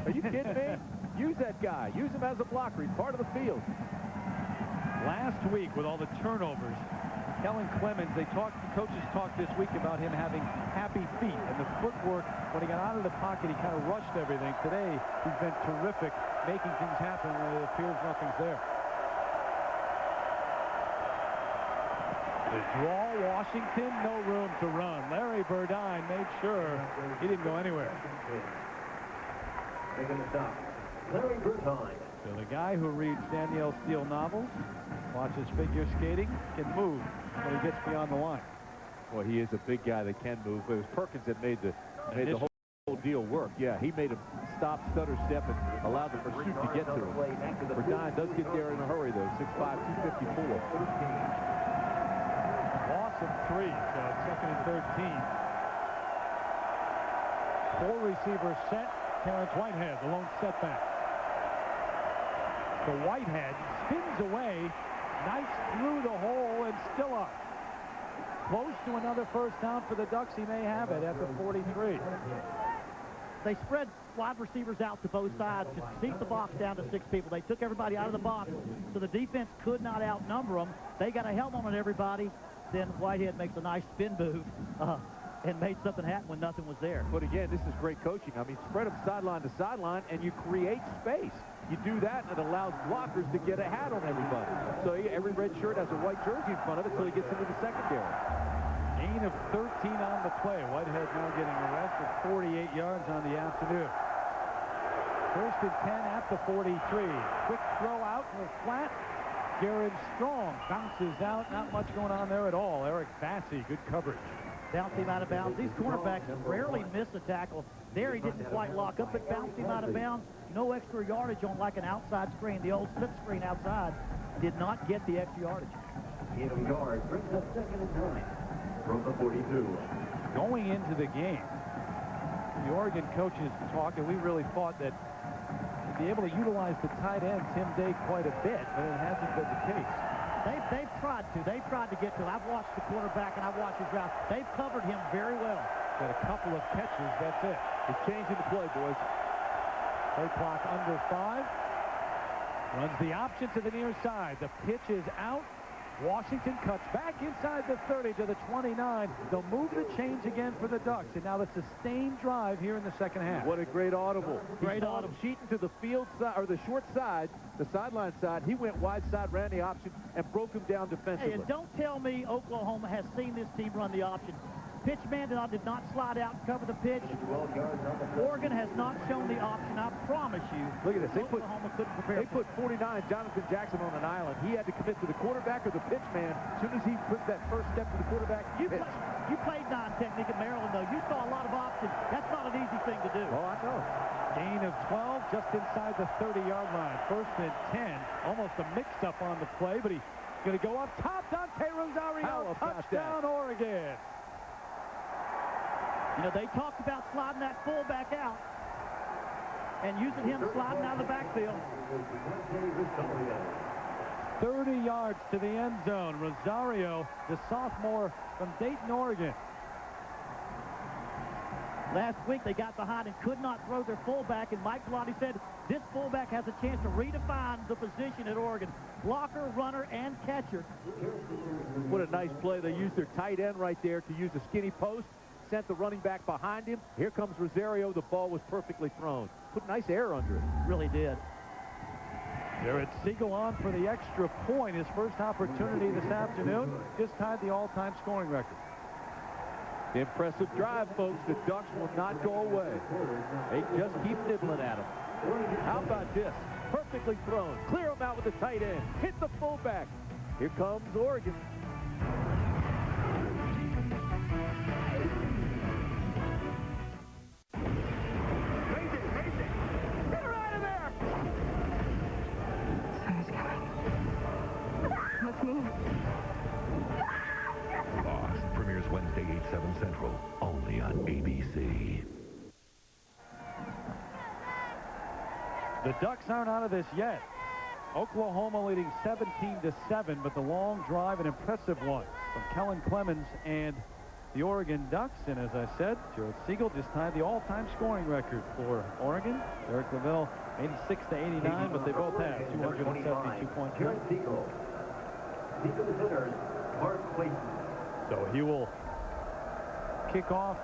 Are you kidding me? Use that guy. Use him as a blocker. He's part of the field. Last week, with all the turnovers, Kellen Clemens, the coaches talked this week about him having happy feet and the footwork. When he got out of the pocket, he kind of rushed everything. Today, he's been terrific, making things happen when it appears nothing's there. The draw, Washington, no room to run. Larry Burdine made sure he didn't go anywhere. Making a stop. Larry Burdine. So the guy who reads Danielle Steele novels, watches figure skating, can move when he gets beyond the line. Well, he is a big guy that can move. It was Perkins that made the whole deal work. Yeah, he made him stop, stutter step, and allowed the pursuit to get to him. Burdine does get there in a hurry, though. 6'5", 254. Loss of 3, so it's 2nd and 13. 4 receivers set. Terrence Whitehead, the lone setback. So Whitehead spins away, nice through the hole, and still up. Close to another first down for the Ducks. He may have it at the 43. They spread wide receivers out to both sides to keep the box down to 6 people. They took everybody out of the box, so the defense could not outnumber them. They got a helmet on everybody. Then Whitehead makes a nice spin move and made something happen when nothing was there. But again, this is great coaching. I mean, spread them sideline to sideline, and you create space. You do that, and it allows blockers to get a hat on everybody. So every red shirt has a white jersey in front of it, so he gets into the secondary. Gain of 13 on the play. Whitehead now getting a rest of 48 yards on the afternoon. 1st and 10 at the 43. Quick throw out in the flat. Garrett Strong bounces out. Not much going on there at all. Eric Bassey, good coverage. Bounced him out of bounds. These cornerbacks rarely miss a tackle. There he didn't quite lock up, but bounced him out of bounds. No extra yardage on like an outside screen. The old slip screen outside did not get the extra yardage. 8 yards brings up 2nd and 9 from the 42. Going into the game, the Oregon coaches talked, and we really thought that to be able to utilize the tight end, Tim Day, quite a bit, but it hasn't been the case. They've tried to. They've tried to get to him. I've watched the quarterback, and I've watched his route. They've covered him very well. Got a couple of catches, that's it. It's changing the play, boys. Play clock under 5. Runs the option to the near side. The pitch is out. Washington cuts back inside the 30 to the 29. They'll move the chains again for the Ducks. And now the sustained drive here in the second half. What a great audible. Great audible. Cheating to the field side, or the short side, the sideline side. He went wide side, ran the option, and broke him down defensively. Hey, and don't tell me Oklahoma has seen this team run the option. Pitch man did not slide out and cover the pitch. Oregon has not shown the option. I promise you. Look at this. Oklahoma couldn't prepare. They put 49, Jonathan Jackson, on an island. He had to commit to the quarterback or the pitch man. As soon as he put that first step to the quarterback, you played non-technique at Maryland, though. You saw a lot of options. That's not an easy thing to do. Oh, I know. Gain of 12 just inside the 30-yard line. 1st and 10. Almost a mix-up on the play, but he's going to go up top. Dante Rosario. Touchdown, Oregon. You know, they talked about sliding that fullback out and using him sliding out of the backfield. 30 yards to the end zone. Rosario, the sophomore from Dayton, Oregon. Last week they got behind and could not throw their fullback, and Mike Bellotti said this fullback has a chance to redefine the position at Oregon. Blocker, runner, and catcher. What a nice play. They used their tight end right there to use the skinny post, sent the running back behind him. Here comes Rosario. The ball was perfectly thrown. Put nice air under it. Really did. Garrett Siegel on for the extra point. His first opportunity this afternoon. Just tied the all-time scoring record. Impressive drive, folks. The Ducks will not go away. They just keep nibbling at them. How about this? Perfectly thrown. Clear them out with the tight end. Hit the fullback. Here comes Oregon. Get her out of there! Someone's coming. Let's move. Lost premieres Wednesday, 8/7 Central, only on ABC. The Ducks aren't out of this yet. Oklahoma leading 17-7, but the long drive, an impressive one from Kellen Clemens and the Oregon Ducks. And as I said, Garrett Siegel just tied the all-time scoring record for Oregon. Derek Lavelle, 86-89, but they both have 272 points. Garrett Siegel. Defensive hitters, Mark Clayton. So he will kick off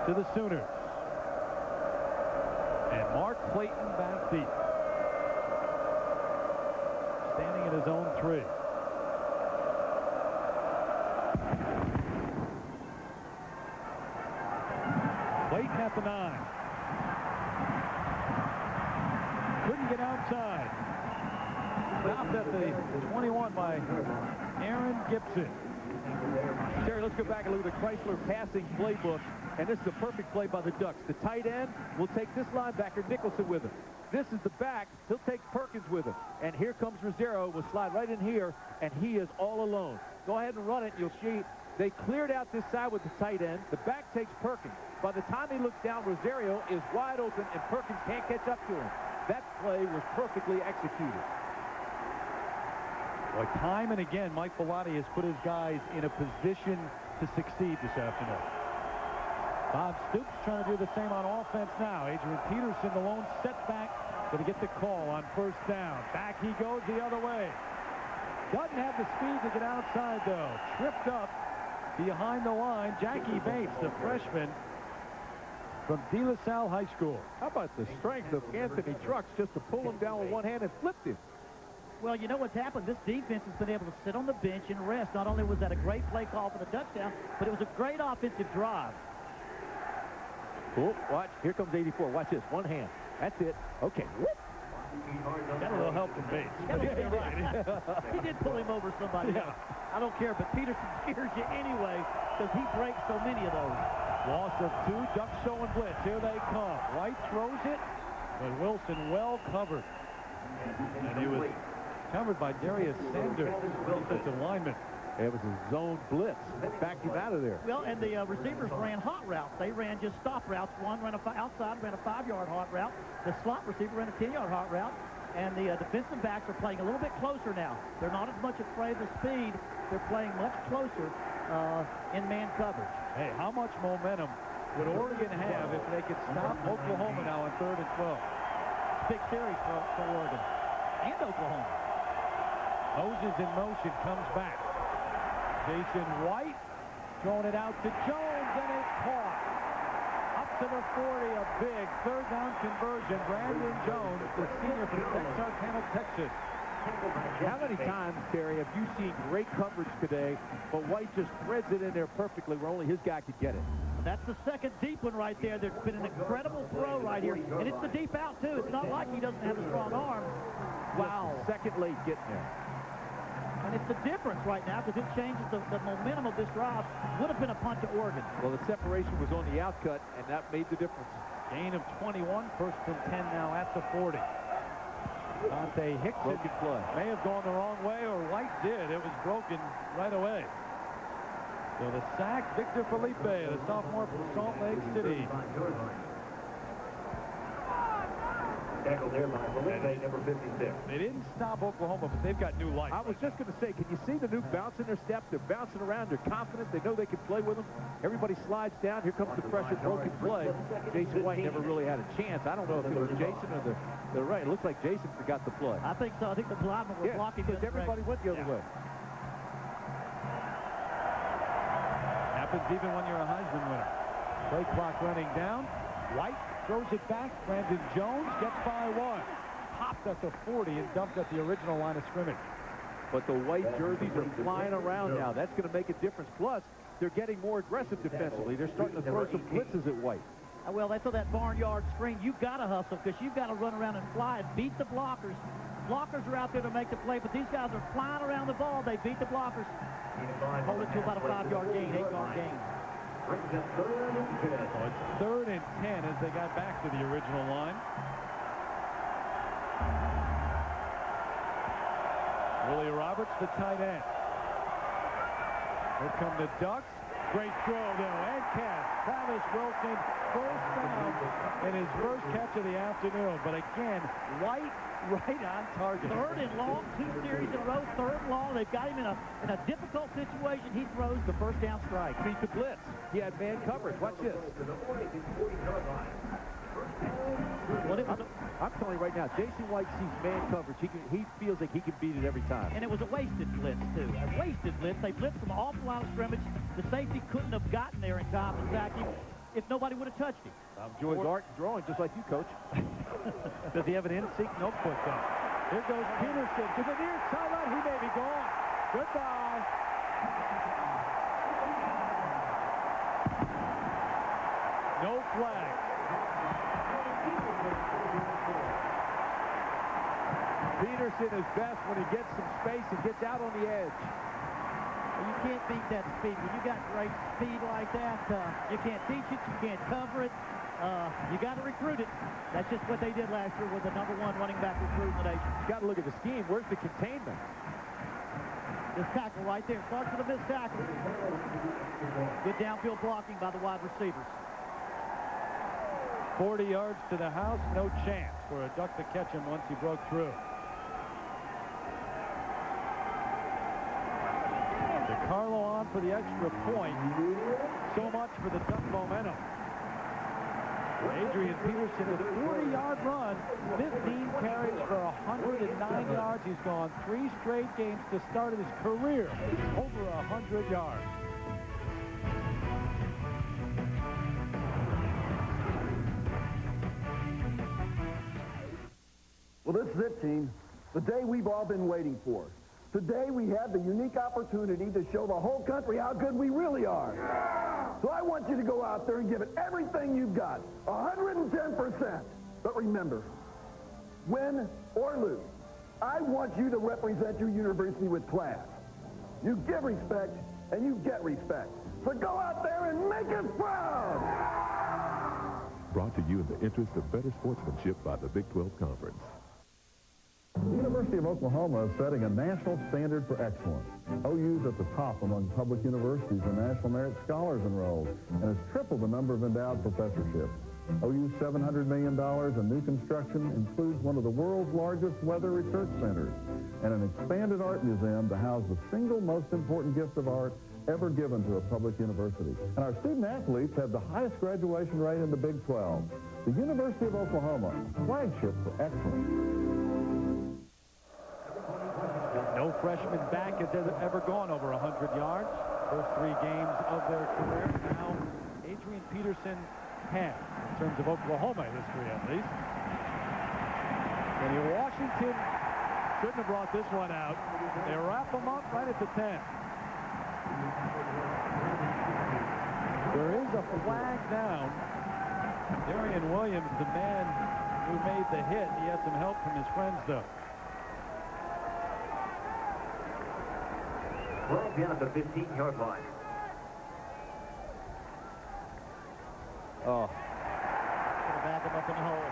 to the Sooners. And Mark Clayton back deep. Standing at his own 3. Clayton at the 9. Couldn't get outside. Stopped at the 21 by Aaron Gibson. Terry, let's go back and look at the Chrysler passing playbook. And this is a perfect play by the Ducks. The tight end will take this linebacker, Nicholson, with him. This is the back. He'll take Perkins with him. And here comes Rosario. Will slide right in here, and he is all alone. Go ahead and run it. You'll see they cleared out this side with the tight end. The back takes Perkins. By the time he looks down, Rosario is wide open, and Perkins can't catch up to him. That play was perfectly executed. Boy, time and again, Mike Bellotti has put his guys in a position to succeed this afternoon. Bob Stoops trying to do the same on offense now. Adrian Peterson, the lone setback, going to get the call on first down. Back he goes the other way. Doesn't have the speed to get outside, though. Tripped up behind the line. Jackie Bates, the freshman from De La Salle High School. How about the strength of Anthony Trucks just to pull him down with one hand and flipped him? Well, you know what's happened? This defense has been able to sit on the bench and rest. Not only was that a great play call for the touchdown, but it was a great offensive drive. Oh, watch. Here comes 84. Watch this. One hand. That's it. Okay. Whoop. Got a little help from Bates. Yeah, right. He did pull him over somebody else. I don't care, but Peterson scares you anyway because he breaks so many of those. Loss of 2. Ducks showing blitz. Here they come. White throws it, but Wilson well covered. And he was covered by Darius Sanders, defensive lineman. It was a zone blitz. Backed him out of there. Well, and the receivers ran hot routes. They ran just stop routes. One ran outside, ran a 5-yard hot route. The slot receiver ran a 10-yard hot route. And the defensive backs are playing a little bit closer now. They're not as much afraid of the speed. They're playing much closer in man coverage. Hey, how much momentum would Oregon have if they could stop Oklahoma now on 3rd and 12? Big series for Oregon and Oklahoma. Moses in motion, comes back. Jason White throwing it out to Jones, and it's caught. Up to the 40, a big 3rd down conversion. Brandon Jones, the senior from Texarkana, Texas. How many times, Terry, have you seen great coverage today, but White just threads it in there perfectly where only his guy could get it? That's the second deep one right there. There's been an incredible throw right here. And it's the deep out, too. It's not like he doesn't have a strong arm. Wow. Second late getting there. And it's the difference right now because it changes the momentum of this drive. Would have been a punt to Oregon. Well, the separation was on the outcut, and that made the difference. Gain of 21, 1st and 10 now at the 40. Dante Hickson may have gone the wrong way, or White did. It was broken right away. So the sack, Victor Felipe, the sophomore from Salt Lake City. Tackled there by Felipe, number 56. They didn't stop Oklahoma, but they've got new life. I was just going to say, can you see the new bounce in their step? They're bouncing around. They're confident. They know they can play with them. Everybody slides down. Here comes the pressure, broken play. Jason White never really had a chance. I don't know if it was Jason or the right. It looks like Jason forgot the play. I think so. I think the linemen were blocking because everybody went the other way. Happens even when you're a Heisman winner. Play clock running down. White throws it back. Brandon Jones gets by one. Popped at the 40 and dumped at the original line of scrimmage. But the white jerseys are flying around now. That's going to make a difference. Plus, they're getting more aggressive defensively. They're starting to throw some blitzes at White. Well, they throw that barnyard screen. You've got to hustle because you've got to run around and fly and beat the blockers. Blockers are out there to make the play, but these guys are flying around the ball. They beat the blockers. Hold it to about a 5-yard gain, 8-yard gain. So it's 3rd and 10 as they got back to the original line. Willie Roberts, the tight end. Here come the Ducks. Great throw, though, and catch. Travis Wilson, first down, and his first catch of the afternoon. But again, White right on target. 3rd and long, 2 series in a row, 3rd and long. They've got him in a difficult situation. He throws the first down strike. Beat the blitz. He had man coverage. Watch this. I'm telling you right now, Jason White sees man coverage. He feels like he can beat it every time. And it was a wasted blitz, too. A wasted blitz. They blitzed from off the line of scrimmage. The safety couldn't have gotten there in time to sack him if nobody would have touched him. Tom Joy's art and drawing, just like you, Coach. Does he have an in-sync notebook, though? Here goes Peterson to the near sideline. He may be gone. Goodbye. No flag. Peterson is best when he gets some space and gets out on the edge. You can't beat that speed. When you got great speed like that, you can't teach it, you can't cover it. You got to recruit it. That's just what they did last year with the #1 running back recruit in the nation. You got to look at the scheme. Where's the containment? This tackle right there starts with a missed tackle. Good downfield blocking by the wide receivers. 40 yards to the house, no chance for a Duck to catch him once he broke through. DeCarlo on for the extra point. So much for the Duck momentum. Adrian Peterson, a 40-yard run, 15 carries for 109 yards. He's gone 3 straight games to start his career over 100 yards. Well, this is it, team. The day we've all been waiting for. Today we have the unique opportunity to show the whole country how good we really are. So I want you to go out there and give it everything you've got, 110%. But remember, win or lose, I want you to represent your university with class. You give respect, and you get respect. So go out there and make us proud! Brought to you in the interest of better sportsmanship by the Big 12 Conference. The University of Oklahoma is setting a national standard for excellence. OU's at the top among public universities in National Merit Scholars enrolled and has tripled the number of endowed professorships. OU's $700 million in new construction includes one of the world's largest weather research centers and an expanded art museum to house the single most important gift of art ever given to a public university. And our student athletes have the highest graduation rate in the Big 12. The University of Oklahoma, a flagship for excellence. No freshman back has ever gone over 100 yards. First 3 games of their career. Now, Adrian Peterson has, in terms of Oklahoma history at least. And Washington shouldn't have brought this one out. They wrap him up right at the 10. There is a flag down. Darian Williams, the man who made the hit, he had some help from his friends, though. Flag down at the 15-yard line. Oh. Back him up in the hole.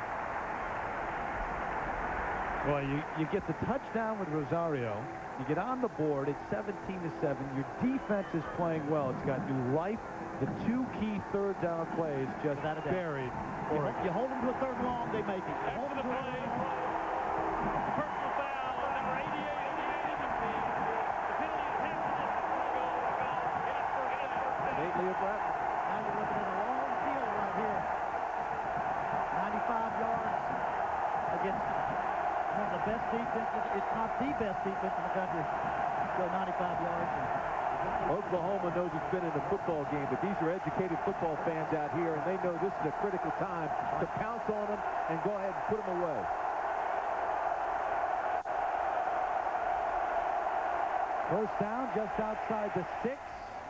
Well, you get the touchdown with Rosario. You get on the board. It's 17-7. Your defense is playing well. It's got new life. The two key third down plays just buried. You hold them to a third and long, they make it. You hold them to a third and long. Personal foul on number 88 on the Adrian team. The penalty is hit for this goal. It is first down. Lately of that. Now you're looking at a long field right here. 95 yards against one of the best defenses. It's not the best defense in the country. Go 95 yards. Oklahoma knows it's been in a football game, but these are educated football fans out here, and they know this is a critical time to pounce on them and go ahead and put them away. First down just outside the 6.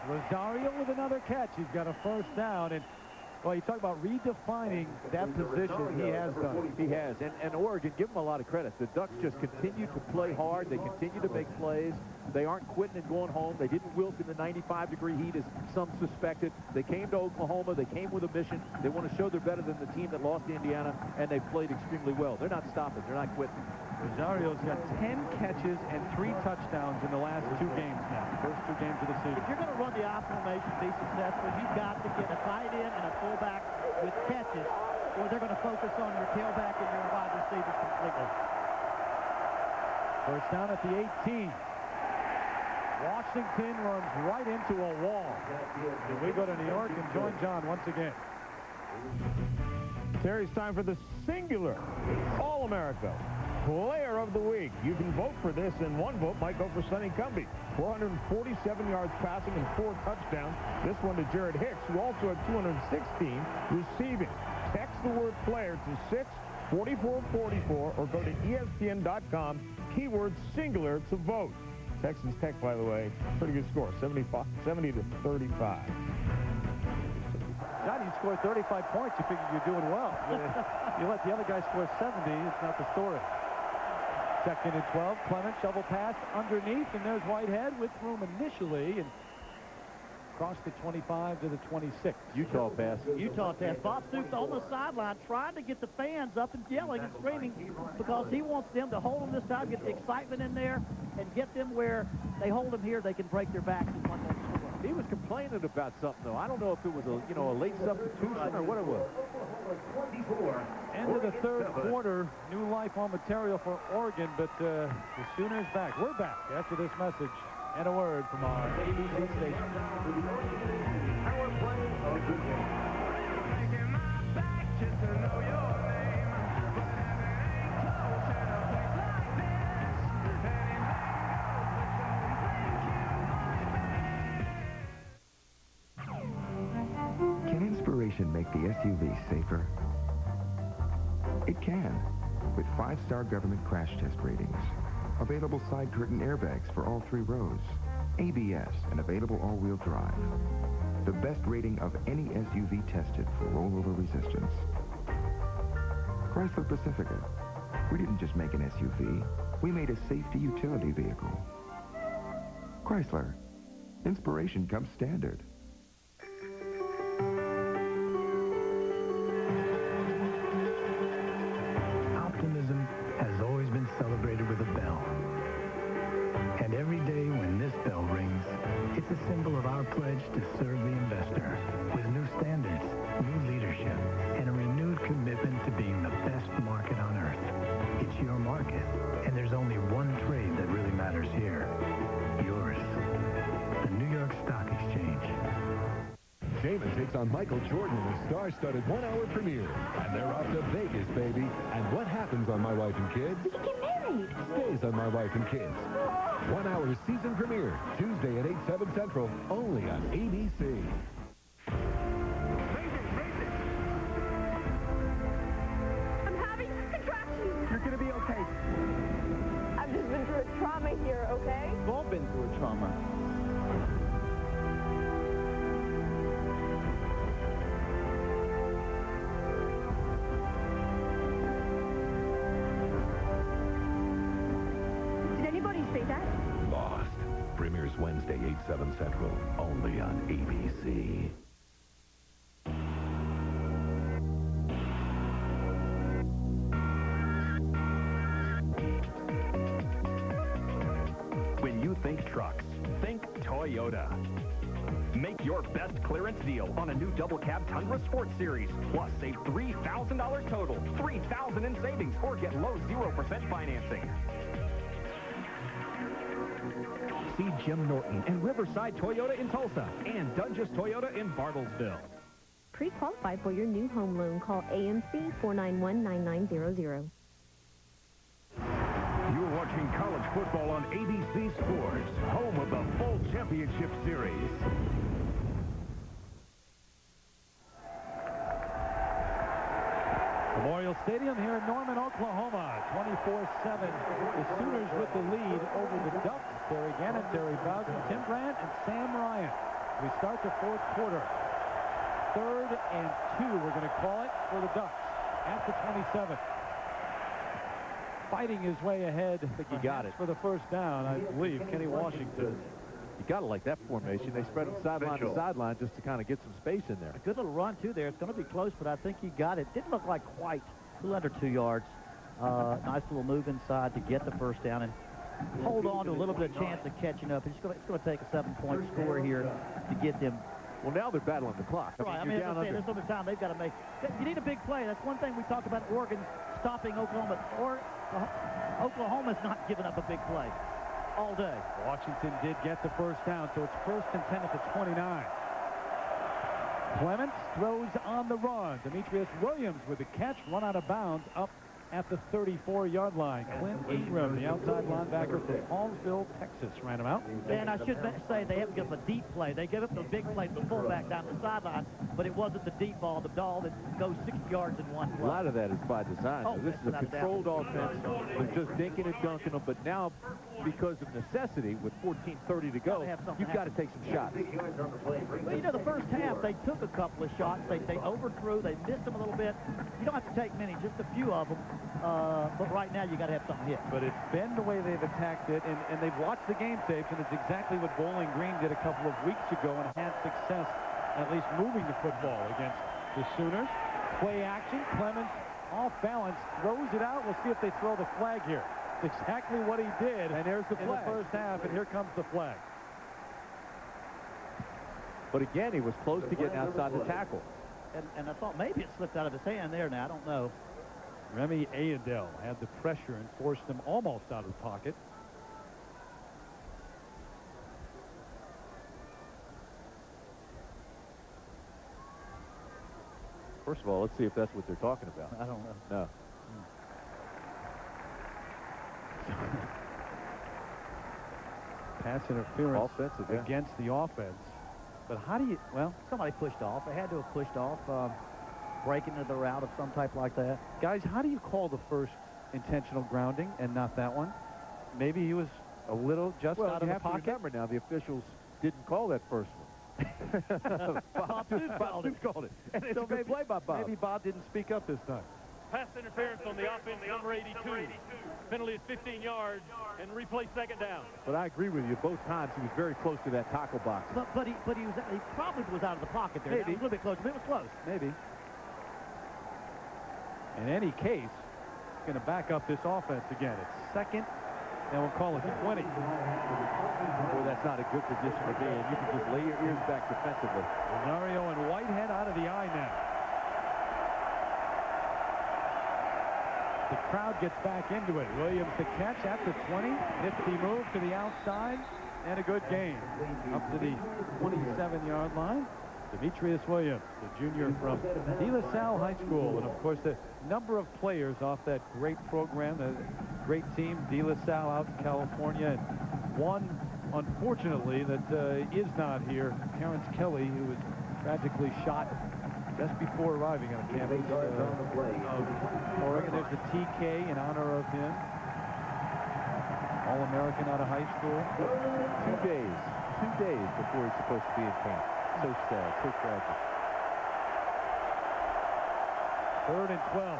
Rosario with another catch. He's got a first down. And, well, you talk about redefining that position. He has done. He has. And Oregon, give them a lot of credit. The Ducks just continue to play hard. They continue to make plays. They aren't quitting and going home. They didn't wilt in the 95-degree heat, as some suspected. They came to Oklahoma. They came with a mission. They want to show they're better than the team that lost to Indiana, and they've played extremely well. They're not stopping. They're not quitting. Rosario's got 10 catches and 3 touchdowns in the last 2 games now. First 2 games of the season. If you're going to run the I formation and be successful, you've got to get a tight end and a fullback with catches, or they're going to focus on your tailback and your wide receivers completely. First down at the 18. Washington runs right into a wall. And we go to New York and join John once again. Terry, it's time for the singular All-America Player of the Week. You can vote for this, and one vote might go for Sonny Cumbie. 447 yards passing and 4 touchdowns. This one to Jared Hicks, who also had 216 receiving. Text the word player to 64444 or go to ESPN.com, keyword singular to vote. Texas Tech, by the way, pretty good score, 70-35. John, you score 35 points, you figure you're doing well. You let the other guy score 70, it's not the story. Second and 12, Clement shovel pass underneath, and there's Whitehead with room initially, and across the 25 to the 26. Utah pass. Utah pass. Bob Stoops on the sideline trying to get the fans up and yelling and screaming because he wants them to hold them this time, get the excitement in there, and get them where they hold them here, they can break their backs and one more score. He was complaining about something, though. I don't know if it was a late substitution or what it was. End of the third quarter, new life on material for Oregon, but the Sooners back. We're back after this message and a word from our ABC station. Can inspiration make the SUV safer? It can, with 5-star government crash test ratings. Available side curtain airbags for all 3 rows. ABS and available all-wheel drive. The best rating of any SUV tested for rollover resistance. Chrysler Pacifica. We didn't just make an SUV. We made a safety utility vehicle. Chrysler. Inspiration comes standard. Optimism has always been celebrated with a bell. And every day when this bell rings, it's a symbol of our pledge to serve the investor with new standards, new leadership, and a renewed commitment to being the best market on earth. It's your market, and there's only one trade that really matters here. Yours. The New York Stock Exchange. Shaman takes on Michael Jordan in a star-studded 1-hour premiere. And they're off to Vegas, baby. And what happens on My Wife and Kids? We get married. Stays on My Wife and Kids. 1-hour season premiere, Tuesday at 8/7 Central, only on ABC. I'm having contractions. You're going to be okay. I've just been through a trauma here, okay? We've all been through a trauma. Did anybody say that? Lost. Premieres Wednesday, 8/7 Central, only on ABC. Toyota. Make your best clearance deal on a new double cab Tundra Sport Series. Plus, save $3,000 total, $3,000 in savings, or get low 0% financing. See Jim Norton and Riverside Toyota in Tulsa and Dunges Toyota in Bartlesville. Pre-qualify for your new home loan. Call AMC 491-9900. You're watching college football on ABC Sports, home of the full championship series. Memorial Stadium here in Norman, Oklahoma. 24-7. The Sooners with the lead over the Ducks. Terry Gannon, Terry Bowden, Tim Grant, and Sam Ryan. We start the fourth quarter. 3rd and 2, we're going to call it, for the Ducks at the 27. Fighting his way ahead. I think he got it. For the first down, I believe, Kenny Washington. You got to like that formation. They spread him sideline to sideline just to kind of get some space in there. A good little run, too, there. It's going to be close, but I think he got it. Didn't look like quite under 2 yards. Nice little move inside to get the first down and hold on to a little bit of chance of catching up. It's going to take a 7-point score here to get them. Well, now they're battling the clock. Right. I mean, as I say, there's no time they've got to make. You need a big play. That's one thing we talked about Oregon stopping Oklahoma. Or Oklahoma's not giving up a big play all day. Washington did get the first down, so it's 1st and 10 at the 29. Clements throws on the run. Demetrius Williams with the catch, run out of bounds up at the 34-yard line. Clint Ingram, the outside linebacker from Hallsville, Texas, ran him out. And I should say they haven't given up a deep play. They gave up the big play to the fullback down the sideline, but it wasn't the deep ball, the ball that goes 60 yards in one play. A lot of that is by design. Oh, This is a controlled offense. They're just dinking and dunking them, but now, because of necessity, with 14:30 to go, you've got to take some shots. Well, you know, the first half, they took a couple of shots. They overthrew. They missed them a little bit. You don't have to take many, just a few of them. But right now, you got to have something hit. But it's been the way they've attacked it, and they've watched the game tapes, and it's exactly what Bowling Green did a couple of weeks ago and had success at least moving the football against the Sooners. Play action. Clements off balance, throws it out. We'll see if they throw the flag here. It's exactly what he did. And there's the flag in the first half, and here comes the flag. But again, he was close to getting outside the tackle. And I thought maybe it slipped out of his hand there now. I don't know. Remy Ayadel had the pressure and forced him almost out of the pocket. First of all, let's see if that's what they're talking about. I don't know. No. Pass interference offensive, yeah. Against the offense. But how do you, well, somebody pushed off. They had to have pushed off, breaking into the route of some type like that. Guys, how do you call the first intentional grounding and not that one? Maybe he was a little just out of the pocket. To remember now, the officials didn't call that first one. Bob Stoops called it. And it's a good play by Bob. Maybe Bob didn't speak up this time. Pass interference on the offense, number 82. Penalty is 15 yards, and replay second down. But I agree with you. Both times he was very close to that tackle box. But he probably was out of the pocket there. Maybe. That was a little bit close, but it was close. Maybe. In any case, it's going to back up this offense again. It's second, and we'll call it 20. Boy, that's not a good position to be in. You can just lay your ears back defensively. Rosario and Whitehead out of the eye now. The crowd gets back into it. Williams to catch at the 20. Nifty move to the outside, and a good gain. Up to the 27-yard line. Demetrius Williams, the junior from De La Salle High School. And, of course, the number of players off that great program, a great team, De La Salle out in California. And one, unfortunately, that is not here, Terrence Kelly, who was tragically shot just before arriving on campus of Oregon. There's the TK in honor of him. All-American out of high school. 2 days before he's supposed to be in camp. So sad, so tragic. 3rd and 12.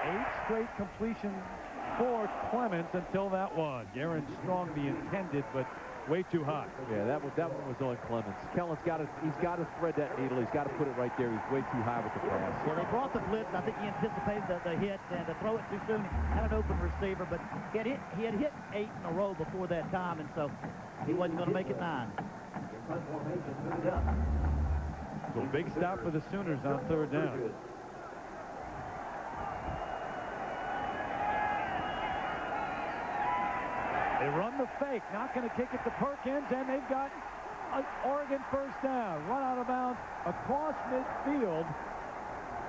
8 straight completions for Clements until that one. Garen Strong, the intended, but way too high. Yeah, that one was on Clemens. Kellen's he's got to thread that needle. He's got to put it right there. He's way too high with the pass. Well, they brought the blitz. I think he anticipated the hit, and to throw it too soon, had an open receiver, but he had hit 8 in a row before that time, and so he wasn't going to make it 9. So big stop for the Sooners on 3rd down. They run the fake, not going to kick it to Perkins, and they've got an Oregon 1st down. Run out of bounds across midfield,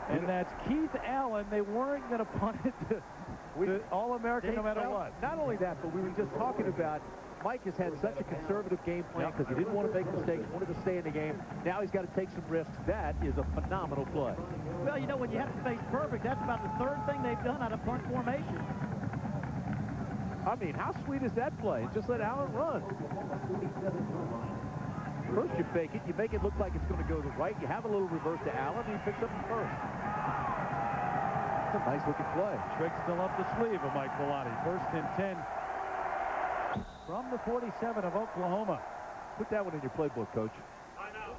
and that's Keith Allen. They weren't going to punt it to All-American no matter what. Not only that, but we were just talking about Mike has had such a conservative game plan because he didn't want to make mistakes, wanted to stay in the game. Now he's got to take some risks. That is a phenomenal play. Well, you know, when you have to face perfect, that's about the 3rd thing they've done out of punt formation. I mean, how sweet is that play? Just let Allen run. First you fake it, you make it look like it's going to go to the right. You have a little reverse to Allen, and he picks up the first. That's a nice-looking play. Trick still up the sleeve of Mike Bellotti. 1st and 10 from the 47 of Oklahoma. Put that one in your playbook, Coach.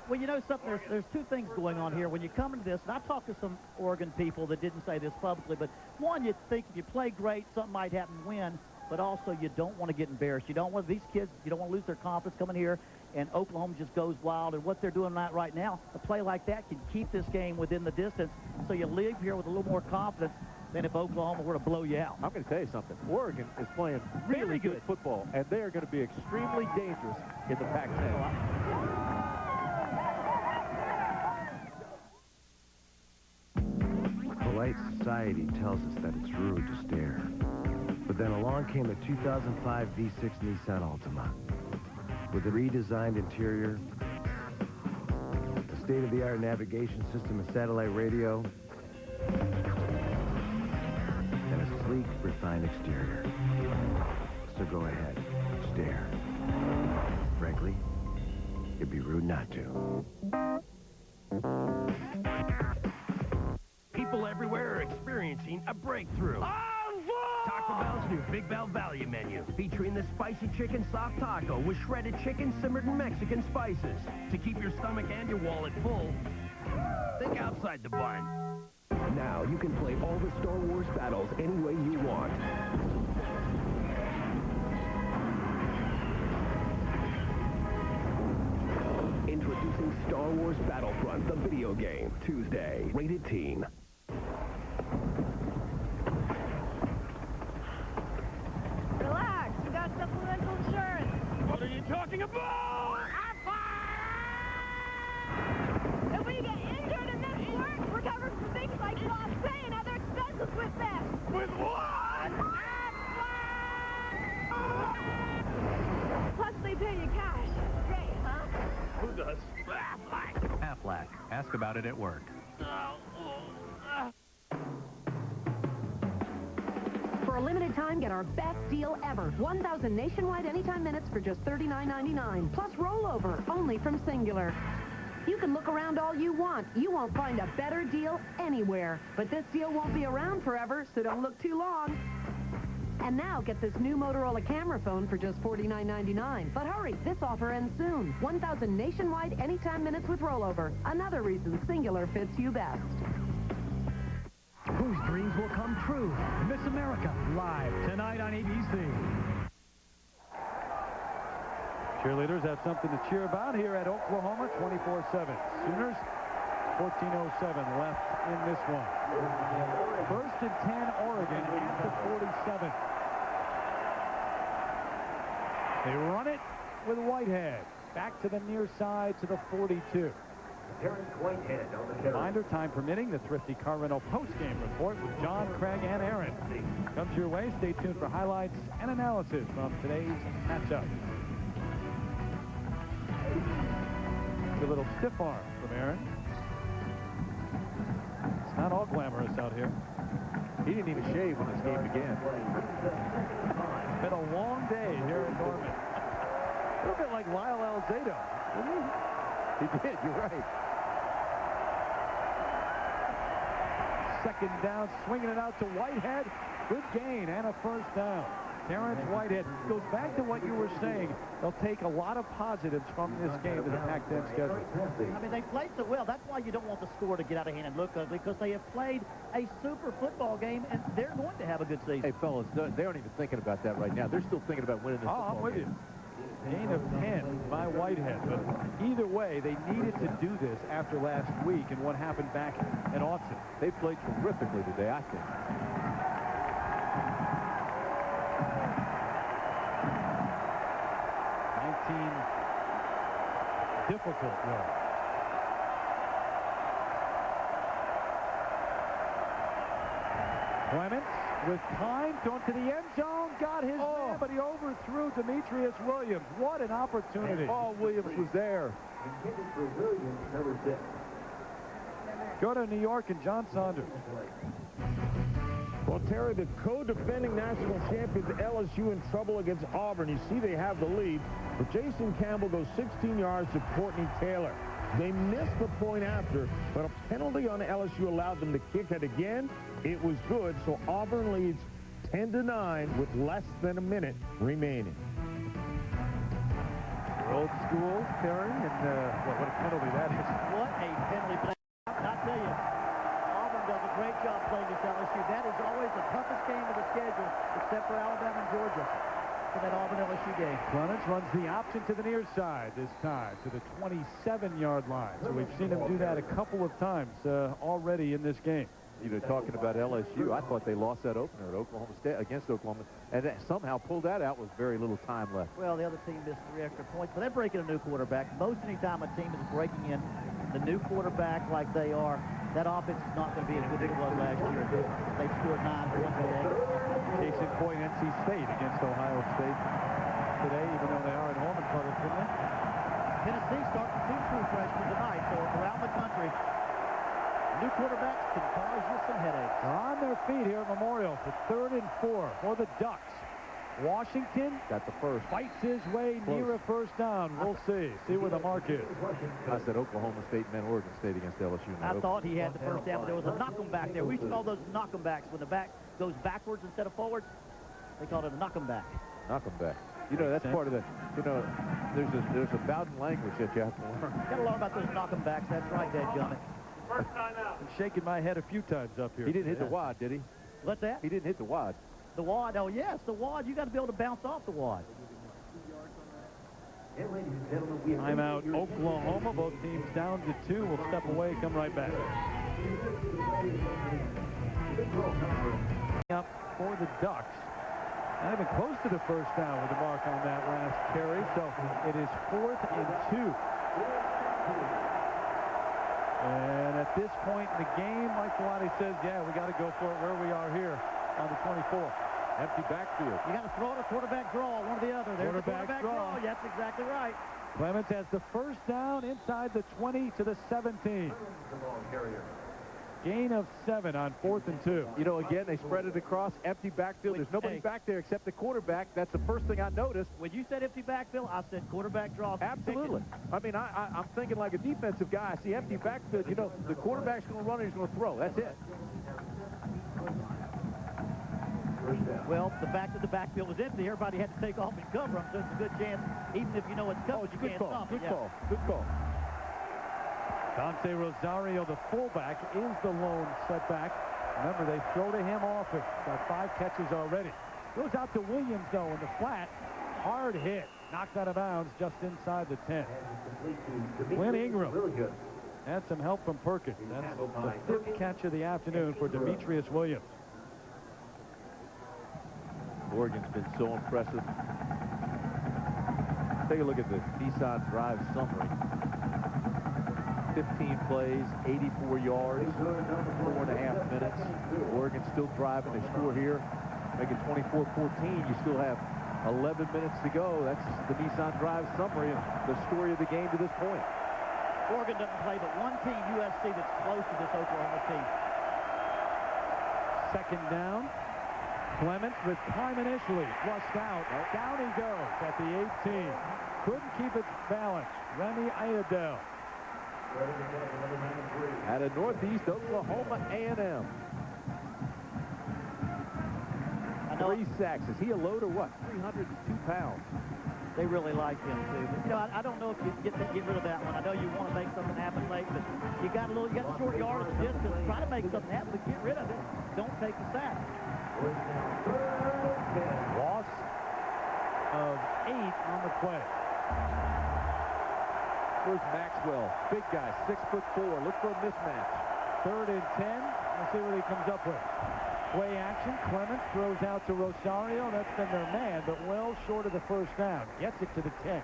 Well, you know something, there's 2 things going on here. When you come into this, and I talked to some Oregon people that didn't say this publicly, but one, you think if you play great, something might happen to win, but also you don't want to get embarrassed. You don't want these kids, you don't want to lose their confidence coming here, and Oklahoma just goes wild, and what they're doing right now, a play like that can keep this game within the distance, so you leave here with a little more confidence than if Oklahoma were to blow you out. I'm going to tell you something. Oregon is playing really good football, and they are going to be extremely dangerous in the Pac-10. Polite society tells us that it's rude to stare. But then along came the 2005 V6 Nissan Altima. With a redesigned interior, a state-of-the-art navigation system and satellite radio, and a sleek, refined exterior. So go ahead, stare. Frankly, it'd be rude not to. People everywhere are experiencing a breakthrough. Taco Bell's new Big Bell Value Menu, featuring the spicy chicken soft taco with shredded chicken simmered in Mexican spices. To keep your stomach and your wallet full, think outside the bun. Now you can play all the Star Wars battles any way you want. Introducing Star Wars Battlefront, the video game. Tuesday, rated teen. Relax, we got supplemental insurance. What are you talking about? If we get injured and miss work, we're covered for things like lost pay and other expenses with them. With what? Plus, they pay you cash. Great, huh? Who does? Aflac. Ask about it at work. For a limited time, get our best deal ever. 1,000 nationwide anytime minutes for just $39.99. Plus rollover, only from Singular. You can look around all you want. You won't find a better deal anywhere. But this deal won't be around forever, so don't look too long. And now get this new Motorola camera phone for just $49.99. But hurry, this offer ends soon. 1,000 nationwide anytime minutes with rollover. Another reason Singular fits you best. Whose dreams will come true? Miss America, live tonight on ABC. Cheerleaders have something to cheer about here at Oklahoma, 24-7. Sooners, 14:07 left in this one. 1st and 10, Oregon at the 47. They run it with Whitehead. Back to the near side to the 42. Whitehead on the carry. Reminder, time permitting, the Thrifty Car Rental post-game report with John, Craig, and Aaron comes your way. Stay tuned for highlights and analysis from today's matchup. A little stiff arm from Aaron. It's not all glamorous out here. He didn't even shave when this game began. It's been a long day here in Norman. A little bit like Lyle Alzado. He did, you're right. 2nd down, swinging it out to Whitehead. Good gain and a 1st down. Terrence Whitehead. Goes back to what you were saying. They'll take a lot of positives from this game to the Pac-10 schedule. I mean, they played so well. That's why you don't want the score to get out of hand and look ugly, because they have played a super football game, and they're going to have a good season. Hey, fellas, they aren't even thinking about that right now. They're still thinking about winning this football I'm with game. you. Gain of 10 by Whitehead. But either way, they needed to do this after last week and what happened back in Austin. They played terrifically today, I think. Difficult work. Clements with time, thrown to the end zone, got his man, but he overthrew Demetrius Williams. What an opportunity. Oh, Williams was there. Go to New York and John Saunders. Well, Terry, the co-defending national champions LSU in trouble against Auburn. You see they have the lead, but Jason Campbell goes 16 yards to Courtney Taylor. They missed the point after, but a penalty on LSU allowed them to kick it again. It was good, so Auburn leads 10-9 with less than a minute remaining. Old school, Terry, and what a penalty that is. What a penalty. But I tell you, Auburn does a great job playing this LSU. That is always the toughest game of the schedule, except for Alabama and Georgia, for that Auburn-LSU game. Clements runs the option to the near side this time, to the 27-yard line. So we've seen him do that a couple of times already in this game. You know, talking about LSU, I thought they lost that opener at Oklahoma State against Oklahoma, and somehow pulled that out with very little time left. Well, the other team missed 3 extra points, but they're breaking a new quarterback. Most any time a team is breaking in the new quarterback like they are, that offense is not going to be as good as it was last year. They scored 9 points today. Case in point, NC State against Ohio State today, even though they are in home in public, didn't they? Tennessee starting 2 true freshmen tonight, so around the country, new quarterbacks can cause you some headaches. They're on their feet here at Memorial for 3rd and 4 for the Ducks. Washington got the first. Fights his way near a first down. We'll see where the mark is. I said Oklahoma State meant Oregon State against LSU. I thought he had the first down, but there was a knock 'em back there. We used to call those knock 'em backs when the back goes backwards instead of forwards. They called it a knock 'em back. Knock 'em back. You know, that's part of the, you know, there's a Bowden language that you have to learn. Got to learn about those knock 'em backs. That's right, dadgummit. First time out. I'm shaking my head a few times up here. He didn't hit the wad, did he? What's that? He didn't hit the wad. The wad, oh yes, the wad. You got to be able to bounce off the wad. Timeout, Oklahoma. Both teams down to 2. We'll step away, come right back. Up for the Ducks. Not even close to the first down with the mark on that last carry, so it is 4th and 2. And at this point in the game, Mike Galati says, yeah, we got to go for it where we are here on the 24. Empty backfield. You got to throw it a quarterback draw, one or the other. There's the quarterback draw. That's exactly right. Clements has the first down inside the 20 to the 17. Gain of 7 on 4th and 2. You know, again, they spread it across, empty backfield. There's nobody back there except the quarterback. That's the first thing I noticed. When you said empty backfield, I said quarterback draw. Absolutely. I mean, I'm thinking like a defensive guy. I see empty backfield. You know, the quarterback's going to run and he's going to throw. That's it. Well, the fact that the backfield was empty, everybody had to take off and cover them, so it's a good chance, even if you know it's coming, you can't stop it. Good call. Good call. Dante Rosario, the fullback, is the lone setback. Remember, they throw to him often. Got 5 catches already. Goes out to Williams, though, in the flat. Hard hit. Knocked out of bounds just inside the 10. Quinn Ingram. And some help from Perkins. That's the 5th catch of the afternoon for Demetrius Williams. Oregon's been so impressive. Take a look at the Nissan Drive summary. 15 plays, 84 yards, 4.5 minutes. Oregon's still driving. They score here. Make it 24-14. You still have 11 minutes to go. That's the Nissan Drive summary and the story of the game to this point. Oregon doesn't play but one team, USC, that's close to this Oklahoma team. 2nd down. Clements with time initially. Flushed out. Down he goes at the 18. Couldn't keep its balance. Remy Ayadel. Out of Northeast Oklahoma A&M. I 3 sacks. Is he a load or what? 302 pounds. They really like him, too. But, you know, I don't know if you get rid of that one. I know you want to make something happen late, but you got short yardage distance. Try to make something happen, but get rid of it. Don't take the sack. Loss of 8 on the play. Here's Maxwell. Big guy, 6'4". Look for a mismatch. 3rd and 10. Let's see what he comes up with. Play action. Clements throws out to Rosario. That's been their man, but well short of the first down. Gets it to the 10.